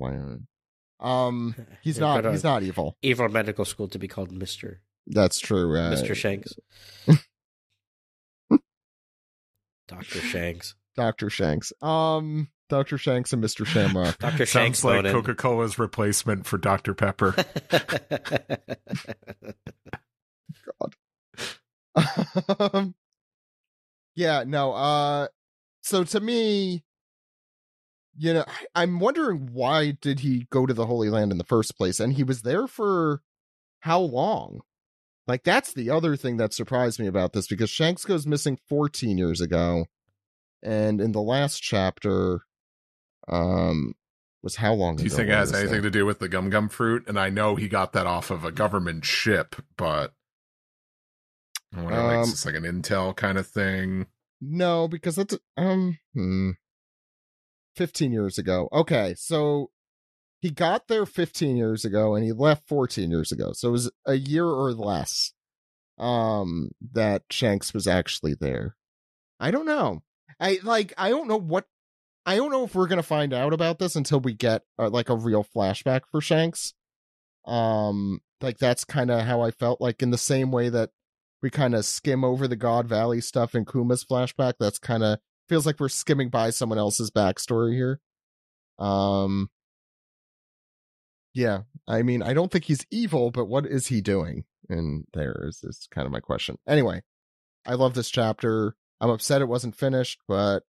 S1: He's not evil.
S4: Evil medical school to be called Mr.
S1: That's true.
S4: Mr. Shanks. Dr. Shanks.
S1: Dr. Shanks. Dr. Shanks and Mr. Shamrock.
S4: Dr. Shanks
S3: sounds like Coca-Cola's replacement for Dr. Pepper.
S1: God. Yeah, no. So to me, I'm wondering, why did he go to the Holy Land in the first place? And he was there for how long? Like, that's the other thing that surprised me about this, because Shanks goes missing 14 years ago. And in the last chapter, was how long ago?
S3: Do you think it has anything to do with the gum fruit? And I know he got that off of a government ship, but I wonder, like, is this like an intel kind of thing?
S1: No, because that's 15 years ago. Okay, so he got there 15 years ago and he left 14 years ago. So it was a year or less that Shanks was actually there. I don't know. I don't know if we're going to find out about this until we get like a real flashback for Shanks. Like, that's kind of how I felt, like, in the same way that we kind of skim over the God Valley stuff in Kuma's flashback. That's kind of feels like we're skimming by someone else's backstory here. Yeah, I mean, I don't think he's evil, but what is he doing in there is kind of my question. Anyway, I love this chapter. I'm upset it wasn't finished, but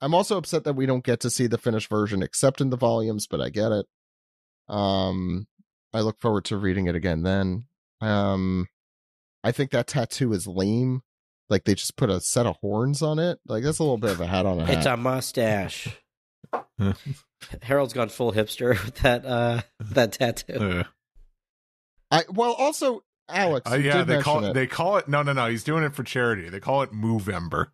S1: I'm also upset that we don't get to see the finished version except in the volumes, but I get it. I look forward to reading it again then. I think that tattoo is lame. Like, they just put a set of horns on it. Like, that's a little bit of a hat on a hat.
S4: It's a mustache. Harold's gone full hipster with that tattoo.
S1: Also, Alex,
S3: they call it no. He's doing it for charity. They call it Movember.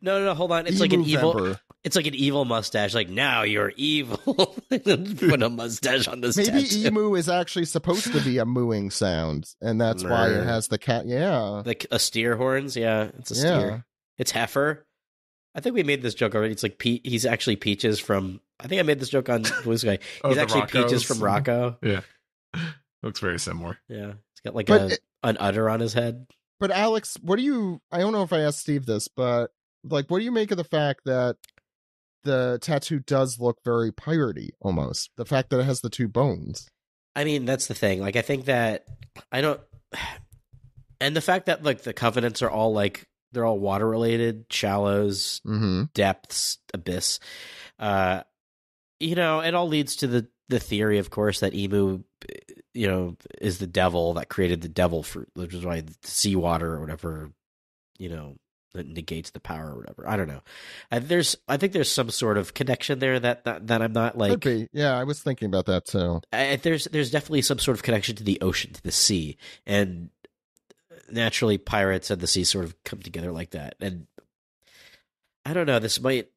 S4: No, hold on. It's like an evil. It's like an evil mustache. Like, now you're evil. Put a mustache on this
S1: Maybe
S4: tattoo.
S1: emu is actually supposed to be a mooing sound, and that's why it has the cat. Yeah,
S4: like a steer horns. Yeah, it's a steer.
S1: Yeah.
S4: It's heifer. I think we made this joke already. It's like He's actually Peaches from. I think I made this joke on Blue Sky. He's actually
S3: Roccos.
S4: Peaches from Rocco.
S3: Yeah, looks very similar.
S4: Yeah, he's got like an udder on his head.
S1: But Alex, I don't know if I asked Steve this, but like, what do you make of the fact that the tattoo does look very piratey, almost? The fact that it has the two bones.
S4: I mean, that's the thing. Like, I think that and the fact that, like, the covenants are all like, they're all water related, shallows, depths, abyss. It all leads to the theory, of course, that Emu, is the devil that created the devil fruit, which is why the seawater or whatever, that negates the power or whatever. I don't know. I think there's some sort of connection there that I'm not like.
S1: Could be. Yeah, I was thinking about that too.
S4: There's definitely some sort of connection to the ocean, to the sea, and naturally pirates and the sea sort of come together like that. And I don't know. This might.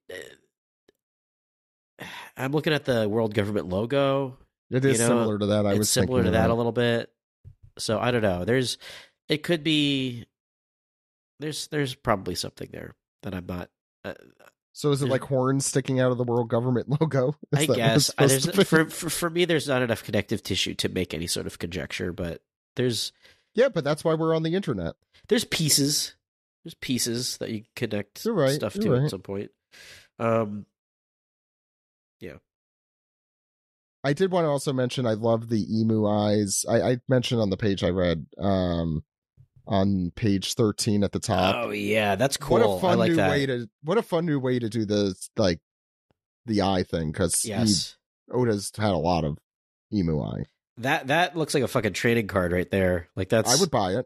S4: I'm looking at the world government logo.
S1: It is similar to that.
S4: It's similar to that a little bit. So I don't know. It could be. There's probably something there that I'm not.
S1: So is it like horns sticking out of the world government logo?
S4: I guess for me, there's not enough connective tissue to make any sort of conjecture, but there's
S1: Yeah, but that's why we're on the internet.
S4: There's pieces. There's pieces that you connect
S1: You're right,
S4: stuff
S1: you're
S4: to
S1: right.
S4: at some point. Yeah.
S1: I did want to also mention I love the emu eyes. I mentioned on the page I read on page 13 at the top.
S4: Oh yeah, that's cool.
S1: What a fun
S4: I like
S1: new
S4: that.
S1: way to do this, like the eye thing, because
S4: Yes.
S1: Oda's had a lot of emu eye.
S4: That looks like a fucking trading card right there. Like
S1: I would buy it.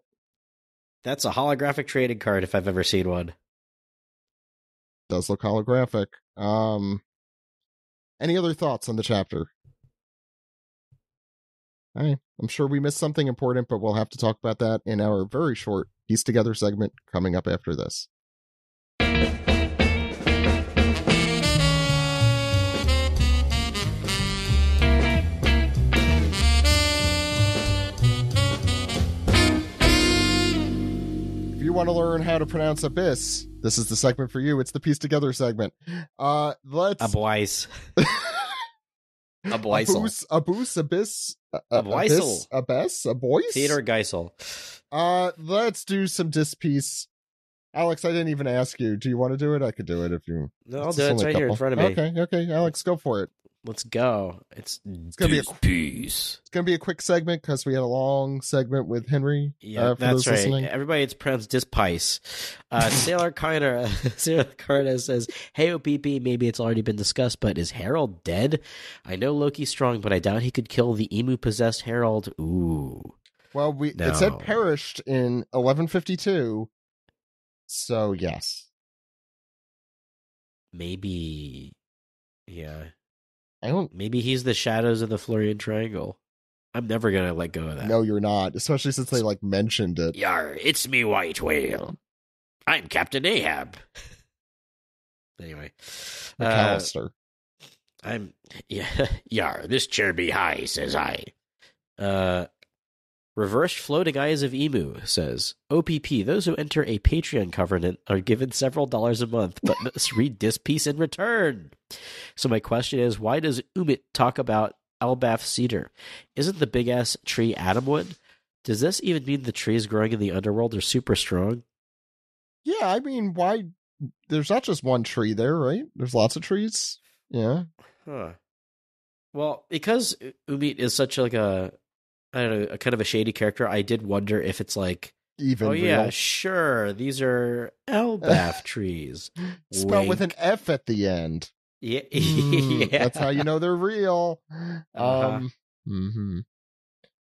S4: That's a holographic trading card if I've ever seen one.
S1: Does look holographic. Any other thoughts on the chapter? I'm sure we missed something important, but we'll have to talk about that in our very short Piece Together segment coming up after this. If you want to learn how to pronounce abyss, this is the segment for you. It's the Piece Together segment. Let's
S4: Abweis. Abweisel.
S1: Abyss,
S4: Abweisel.
S1: Abyss, a voice.
S4: Theodore Geisel.
S1: Let's do some dispiece. Alex, I didn't even ask you. Do you want to do it? I could do it if you.
S4: No, I'll do it. It's right here in front of me.
S1: Okay, Alex, go for it.
S4: Let's go. It's
S1: gonna be a
S4: piece.
S1: It's gonna be a quick segment because we had a long segment with Henry.
S4: Yeah,
S1: for
S4: that's
S1: those
S4: right.
S1: listening.
S4: Everybody, it's pronounced dispice. Sailor Carter says, "Hey, OPP, maybe it's already been discussed, but is Harold dead? I know Loki's strong, but I doubt he could kill the emu-possessed Harold." Ooh.
S1: Well,
S4: No.
S1: it said perished in 1152, so yes.
S4: Maybe, yeah.
S1: I don't.
S4: Maybe he's the shadows of the Florian Triangle. I'm never gonna let go of that.
S1: No, you're not. Especially since they mentioned it.
S4: Yar, it's me, White Whale. I'm Captain Ahab. Anyway,
S1: McAllister.
S4: Yar, this chair be high, says I. Reversed Floating Eyes of Emu says, OPP, those who enter a Patreon covenant are given several dollars a month, but must read this piece in return. So my question is, why does Umit talk about Elbaph cedar? Isn't the big-ass tree Adamwood? Does this even mean the trees growing in the underworld are super strong?
S1: Yeah, I mean, why? There's not just one tree there, right? There's lots of trees. Yeah.
S4: Huh. Well, because Umit is such like a kind of a shady character, I did wonder if it's like,
S1: Even
S4: yeah,
S1: real.
S4: sure, these are Elbaph trees.
S1: Spelled with
S4: Wink.
S1: an F at the end.
S4: Yeah.
S1: Yeah. That's how you know they're real.
S4: Uh-huh.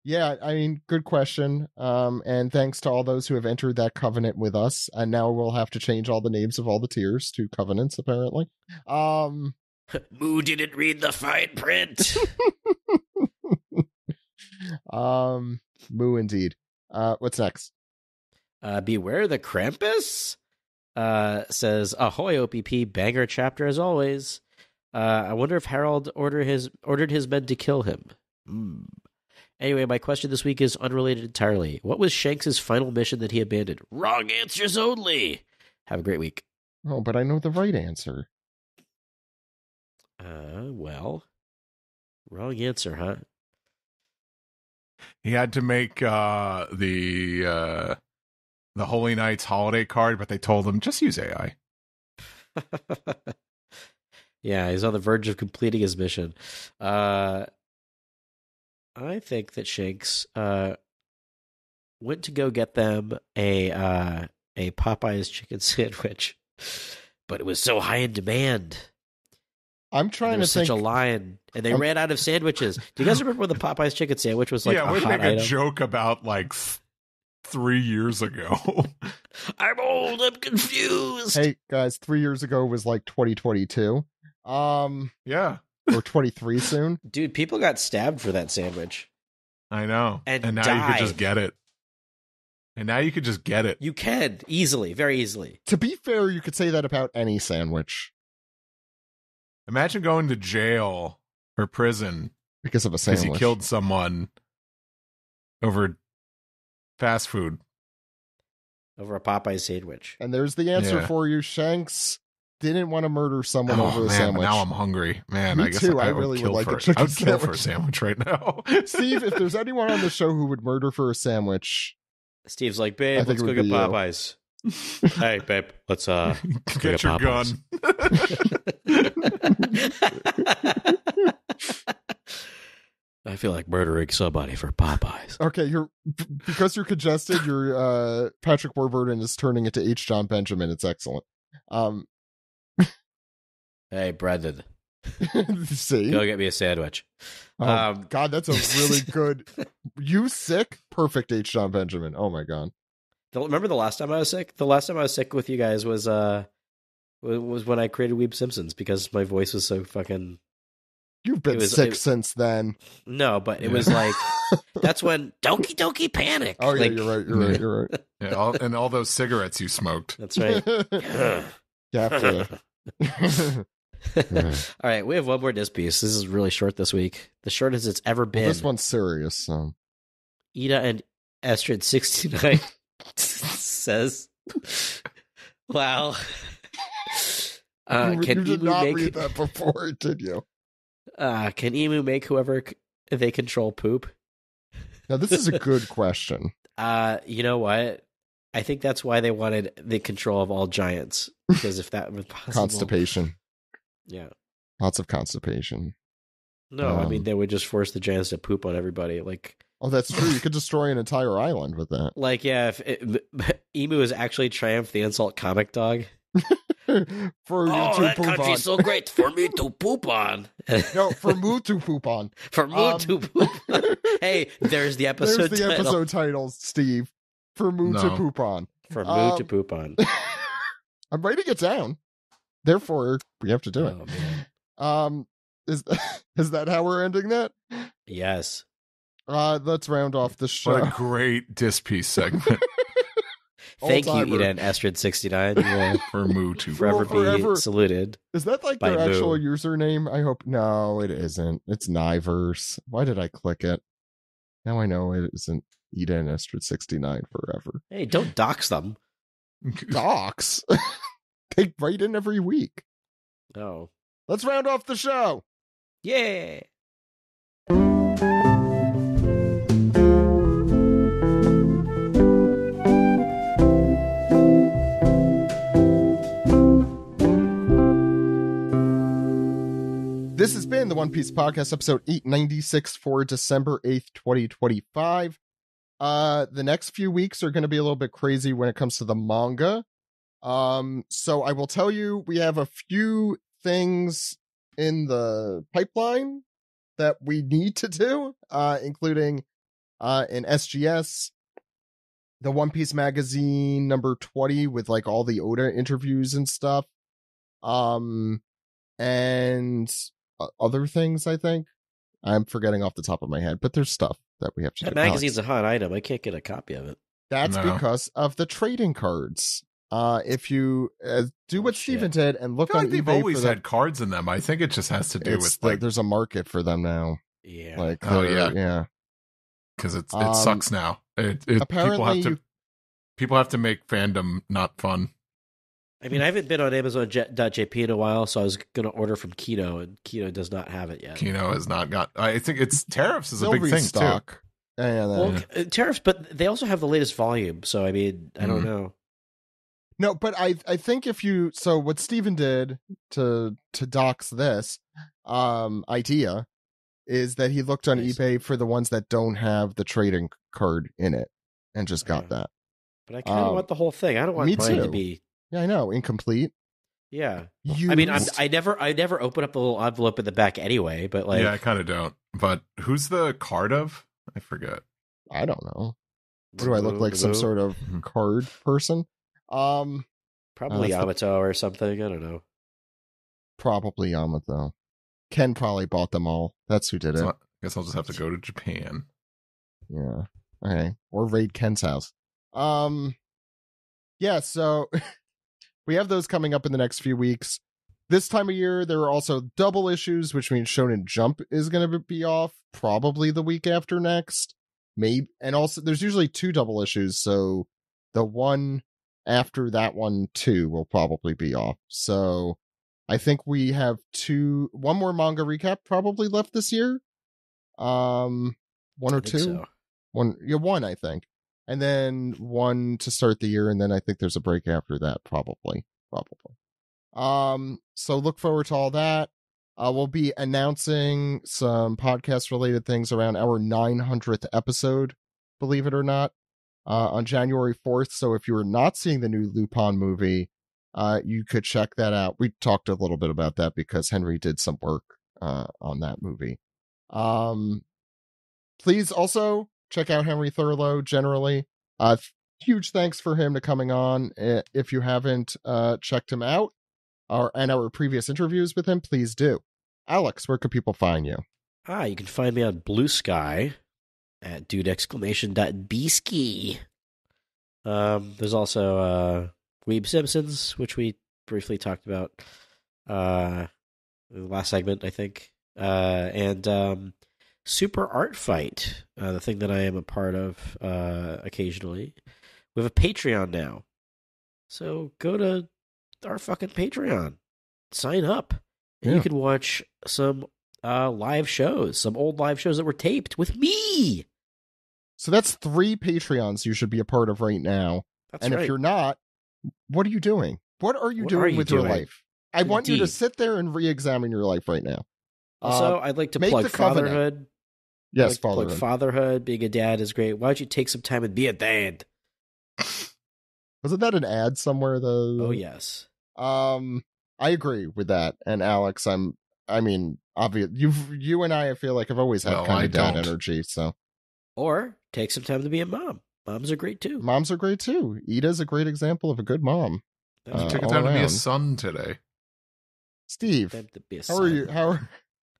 S1: Yeah, I mean, good question. And thanks to all those who have entered that covenant with us. And now we'll have to change all the names of all the tiers to covenants, apparently.
S4: Moo didn't read the fine print.
S1: Moo indeed. What's next?
S4: Beware the Krampus? Says, ahoy, OPP, banger chapter as always. I wonder if Harold ordered his men to kill him. Anyway, my question this week is unrelated entirely. What was Shanks' final mission that he abandoned? Wrong answers only. Have a great week.
S1: Oh, but I know the right answer.
S4: Well, wrong answer, huh?
S3: He had to make the Holy Knights holiday card, but they told him just use AI.
S4: Yeah, he's on the verge of completing his mission. I think that Shanks went to go get them a Popeye's chicken sandwich, but it was so high in demand.
S1: I'm trying to think.
S4: Such a line, and they ran out of sandwiches. Do you guys remember when the Popeye's chicken sandwich was like
S3: yeah,
S4: a
S3: we
S4: hot
S3: make a
S4: item?
S3: joke about like 3 years ago.
S4: I'm old. I'm confused.
S1: Hey guys, 3 years ago was like 2022.
S3: Yeah,
S1: or 23 soon.
S4: Dude, people got stabbed for that sandwich.
S3: I know.
S4: And
S3: now you could just get it. And now you could just get it.
S4: You can easily, very easily.
S1: To be fair, you could say that about any sandwich.
S3: Imagine going to jail or prison
S1: because of a
S3: because
S1: sandwich.
S3: you killed someone over fast food.
S4: Over a Popeye sandwich.
S1: And there's the answer for you. Shanks didn't want to murder someone over a sandwich.
S3: Now I'm hungry. Man,
S1: Me
S3: I guess
S1: too.
S3: I
S1: really would like a
S3: I
S1: chicken
S3: would kill
S1: sandwich.
S3: for a sandwich right now.
S1: Steve, if there's anyone on the show who would murder for a sandwich,
S4: Steve's like,
S1: I
S4: babe,
S1: think
S4: let's
S1: it
S4: go
S1: would
S4: get
S1: be you.
S4: Popeyes. Hey, babe, let's go
S3: Get your
S4: Popeyes.
S3: gun.
S4: I feel like murdering somebody for Popeyes.
S1: Okay, because you're congested, your Patrick Warburton is turning into H. John Benjamin. It's excellent.
S4: Hey, Brendan,
S1: See?
S4: go get me a sandwich.
S1: Oh, God, that's a really good... You sick? Perfect H. John Benjamin. Oh, my God.
S4: Remember the last time I was sick? The last time I was sick with you guys was when I created Weeb Simpsons because my voice was so fucking...
S1: You've been sick since then.
S4: No, but it was like... That's when Donkey Donkey Panic.
S1: Oh, yeah,
S4: like,
S1: you're right.
S3: Yeah, all those cigarettes you smoked.
S4: That's right.
S1: Yeah.
S4: All right, we have one more disc piece. This is really short this week. The shortest it's ever been.
S1: Well, this one's serious, so...
S4: Ida and Estrid 69 says, "Wow,
S1: you
S4: can
S1: did
S4: Emu
S1: not
S4: make
S1: read that before, did you?
S4: Can Emu make whoever they control poop?"
S1: Now, this is a good question.
S4: You know what? I think that's why they wanted the control of all giants, because if that was possible,
S1: Constipation.
S4: Yeah.
S1: Lots of constipation.
S4: No, I mean they would just force the giants to poop on everybody. Like,
S1: oh, that's true. You could destroy an entire island with that.
S4: like, yeah, if Emu is actually Triumph the Insult comic dog.
S1: For you to
S4: that
S1: poop
S4: country's
S1: on.
S4: so great for me to poop on.
S1: No, for Moo to poop on.
S4: For Moo to poop on. Hey, there's the episode
S1: There's the
S4: title.
S1: episode title, Steve. For Moo to poop on.
S4: For Moo to poop on.
S1: I'm writing it down. Therefore, we have to do it.
S4: Oh, man.
S1: Is that how we're ending that?
S4: Yes.
S1: Let's round off the show.
S3: What a great disc piece segment.
S4: Thank you,
S1: All-timer.
S4: Ida and Estrid 69. You will
S3: For Moo to
S4: forever be saluted.
S1: Is that like
S4: by
S1: their
S4: Moo.
S1: actual username? I hope. No, it isn't. It's Nyverse. Why did I click it? Now I know it isn't Ida and Estrid 69 forever.
S4: Hey, don't dox them.
S1: Docs. They write in every week.
S4: Oh.
S1: Let's round off the show.
S4: Yeah.
S1: This has been the One Piece Podcast, episode 896 for December 8th, 2025. The next few weeks are going to be a little bit crazy when it comes to the manga. So I will tell you, we have a few things in the pipeline that we need to do, including an SGS, the One Piece magazine number 20 with like all the Oda interviews and stuff. And other things, I think. I'm forgetting off the top of my head, but there's stuff that we have to
S4: That
S1: do.
S4: magazine's a hot item. I can't get a copy of it.
S1: That's
S3: No.
S1: because of the trading cards. If you do what
S4: shit.
S1: Steven did and
S3: I
S1: look
S3: feel
S1: on
S3: like they've
S1: eBay
S3: always
S1: for
S3: had cards in them. I think it just has to do with like
S1: there's a market for them now.
S4: Yeah.
S1: Like,
S3: Oh,
S1: yeah.
S3: because it
S1: Um,
S3: sucks now.
S1: apparently
S3: people have to make fandom not fun.
S4: I mean, I haven't been on Amazon.jp in a while, so I was going to order from Kino, and Kino does not have it yet.
S3: Kino has not got. I think it's tariffs is a
S1: They'll
S3: big thing
S1: restock.
S3: too.
S1: Yeah,
S4: Well, tariffs, but they also have the latest volume, so I mean, I don't know.
S1: No, but I think if you what Steven did to dox this idea is that he looked on
S4: Nice.
S1: eBay for the ones that don't have the trading card in it and just got that.
S4: But I kind of want the whole thing. I don't want
S1: me
S4: mine to
S1: too.
S4: be.
S1: Yeah, I know, incomplete.
S4: Yeah.
S1: Used.
S4: I mean, I never open up the little envelope in the back anyway, but like,
S3: Yeah, I kind of don't. But who's the card of? I forget.
S1: I don't know. What do I look like? Some sort of card person?
S4: Probably
S1: that's
S4: Yamato or something. I don't know.
S1: Probably Yamato. Ken probably bought them all. That's who did it.
S3: So I guess I'll just have to go to Japan.
S1: Yeah. Okay. Or raid Ken's house. Yeah, so we have those coming up in the next few weeks. This time of year, there are also double issues, which means Shonen Jump is going to be off probably the week after next. Maybe, and also there's usually 2 double issues, so the one after that one too will probably be off. So I think we have one more manga recap probably left this year. One or
S4: I think
S1: two.
S4: so.
S1: One, I think. and then one to start the year, and then I think there's a break after that, probably. So look forward to all that. We'll be announcing some podcast related things around our 900th episode, believe it or not, on January 4th. So if you are not seeing the new Lupin movie, you could check that out. We talked a little bit about that because Henry did some work on that movie. Please also check out Henry Thurlow generally. Huge thanks for him to coming on. If you haven't checked him out and our previous interviews with him, please do. Alex, where can people find you?
S4: You can find me on Blue Sky at dude!!.bski. There's also Weeb Simpsons, which we briefly talked about in the last segment, I think. And Super Art Fight, the thing that I am a part of occasionally. We have a Patreon now. So go to our fucking Patreon. Sign up. And you can watch some live shows, some old live shows that were taped with me.
S1: So that's 3 Patreons you should be a part of right now.
S4: That's
S1: and
S4: right.
S1: if you're not, what are you doing? What are you doing with your life? I want you to sit there and re-examine your life right now.
S4: Also, I'd like to plug fatherhood.
S1: Yes,
S4: fatherhood. Fatherhood, being a dad is great. Why don't you take some time and be a dad?
S1: Wasn't that an ad somewhere, though?
S4: Oh, yes.
S1: I agree with that. And Alex, obvious. You and I feel like I've always had kind of dad energy. So,
S4: or take some time to be a mom. Moms are great too.
S1: Moms are great too. Ida's a great example of a good mom.
S3: You took time to be a son today.
S1: Steve, how are you? How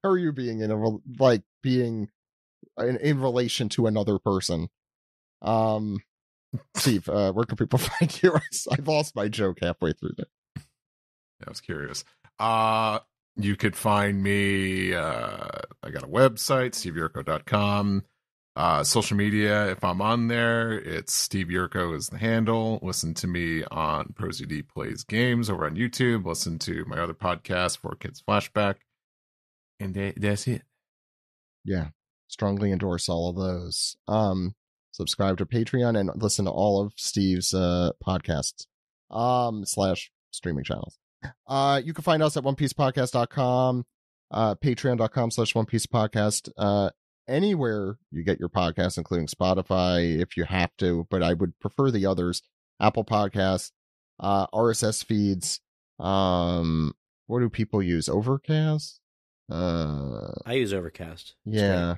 S1: are you being in relation to another person? Steve, where can people find you? I lost my joke halfway through there.
S3: I was curious. You could find me. I got a website, steveyurko.com. Social media, if I'm on there, it's Steve Yurko is the handle. Listen to me on ProZD Plays Games over on YouTube. Listen to my other podcast, 4Kids Flashback. And that's it.
S1: Yeah. Strongly endorse all of those. Subscribe to Patreon and listen to all of Steve's podcasts / streaming channels. You can find us at onepiecepodcast.com, patreon.com / onepiecepodcast, anywhere you get your podcasts, including Spotify if you have to, but I would prefer the others. Apple Podcasts, RSS feeds. What do people use? Overcast?
S4: I use Overcast.
S1: Yeah.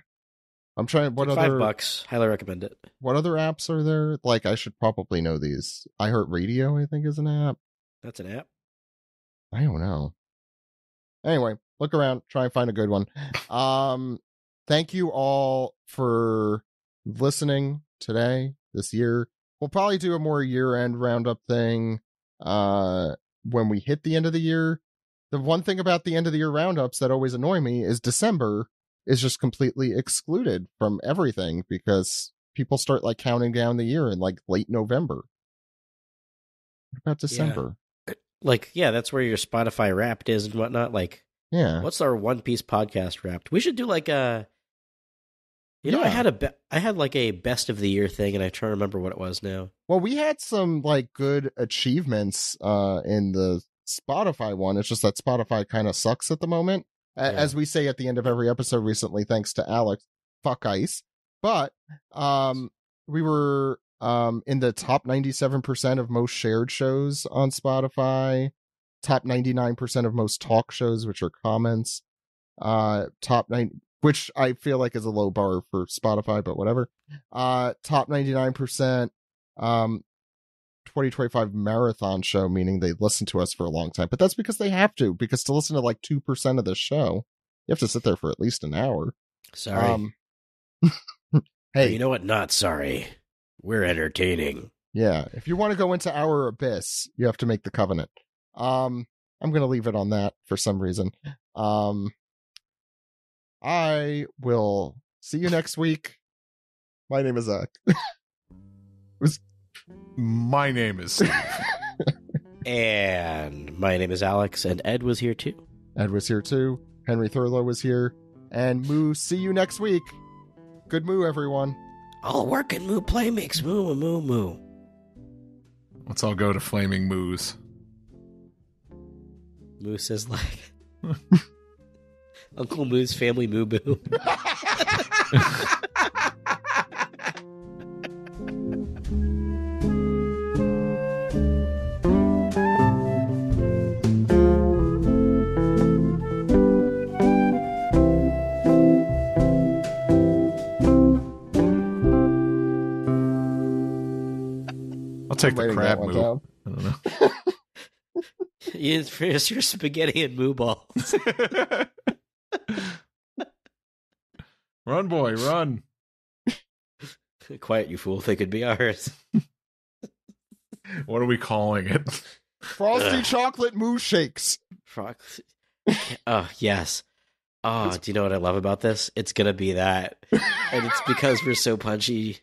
S1: I'm trying. What other
S4: $5? Highly recommend it.
S1: What other apps are there? Like, I should probably know these. iHeartRadio, I think, is an app.
S4: That's an app?
S1: I don't know. Anyway, look around. Try and find a good one. Thank you all for listening today, this year. We'll probably do a more year-end roundup thing when we hit the end of the year. The one thing about the end of the year roundups that always annoy me is December is just completely excluded from everything because people start like counting down the year in like late November. What about December?
S4: Yeah. That's where your Spotify Wrapped is and whatnot. Like,
S1: yeah.
S4: What's our One Piece podcast Wrapped? We should do like a. I had like a best of the year thing, and I try to remember what it was now.
S1: Well, we had some like good achievements in the Spotify one. It's just that Spotify kind of sucks at the moment. As we say at the end of every episode recently, thanks to Alex, fuck ice. But we were in the top 97% of most shared shows on Spotify, top 99% of most talk shows, which are comments, top 9, which I feel like is a low bar for Spotify, but whatever. Top 99%, 2025 marathon show, meaning they listen to us for a long time. But that's because they have to, because to listen to like 2% of the show, you have to sit there for at least an hour.
S4: Sorry.
S1: Hey,
S4: you know what? Not sorry. We're entertaining.
S1: Yeah. If you want to go into our abyss, you have to make the covenant. I'm going to leave it on that for some reason. I will see you next week. My name is Zach.
S3: My name is Steve.
S4: And my name is Alex, and Ed was here too.
S1: Ed was here too. Henry Thurlow was here. And Moo, see you next week. Good Moo, everyone.
S4: All work and moo play makes moo moo moo.
S3: Let's all go to Flaming Moose.
S4: Moose is like Uncle Moo's family moo boo.
S3: I'll take the crab moo. I don't know.
S4: It's your spaghetti and moo balls.
S3: Run, boy, run.
S4: Quiet, you fool. They could be ours.
S3: What are we calling it?
S1: Frosty chocolate moo shakes.
S4: Oh, yes. Oh, do you know what I love about this? It's going to be that. And it's because we're so punchy.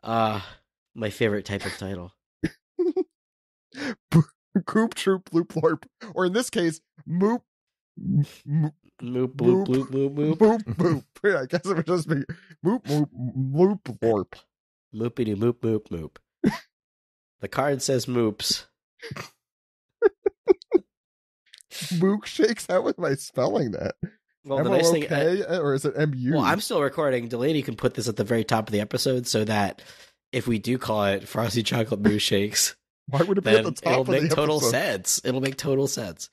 S4: My favorite type of title.
S1: Coop Troop Loop Lorp. Or in this case, Moop.
S4: Moop, boop, boop, boop, boop.
S1: Moop, moop. I guess it would just be Moop, moop, Loop Lorp.
S4: Moopity moop, moop, moop. The card says moops.
S1: Mook shakes? How am I spelling that?
S4: Well, the nice thing,
S1: or is it MU?
S4: Well, I'm still recording. Delaney can put this at the very top of the episode so that if we do call it Frosty Chocolate Moo Shakes,
S1: why would it be
S4: then
S1: at the top
S4: it'll
S1: of
S4: make
S1: the
S4: total
S1: episode?
S4: sense. It'll make total sense.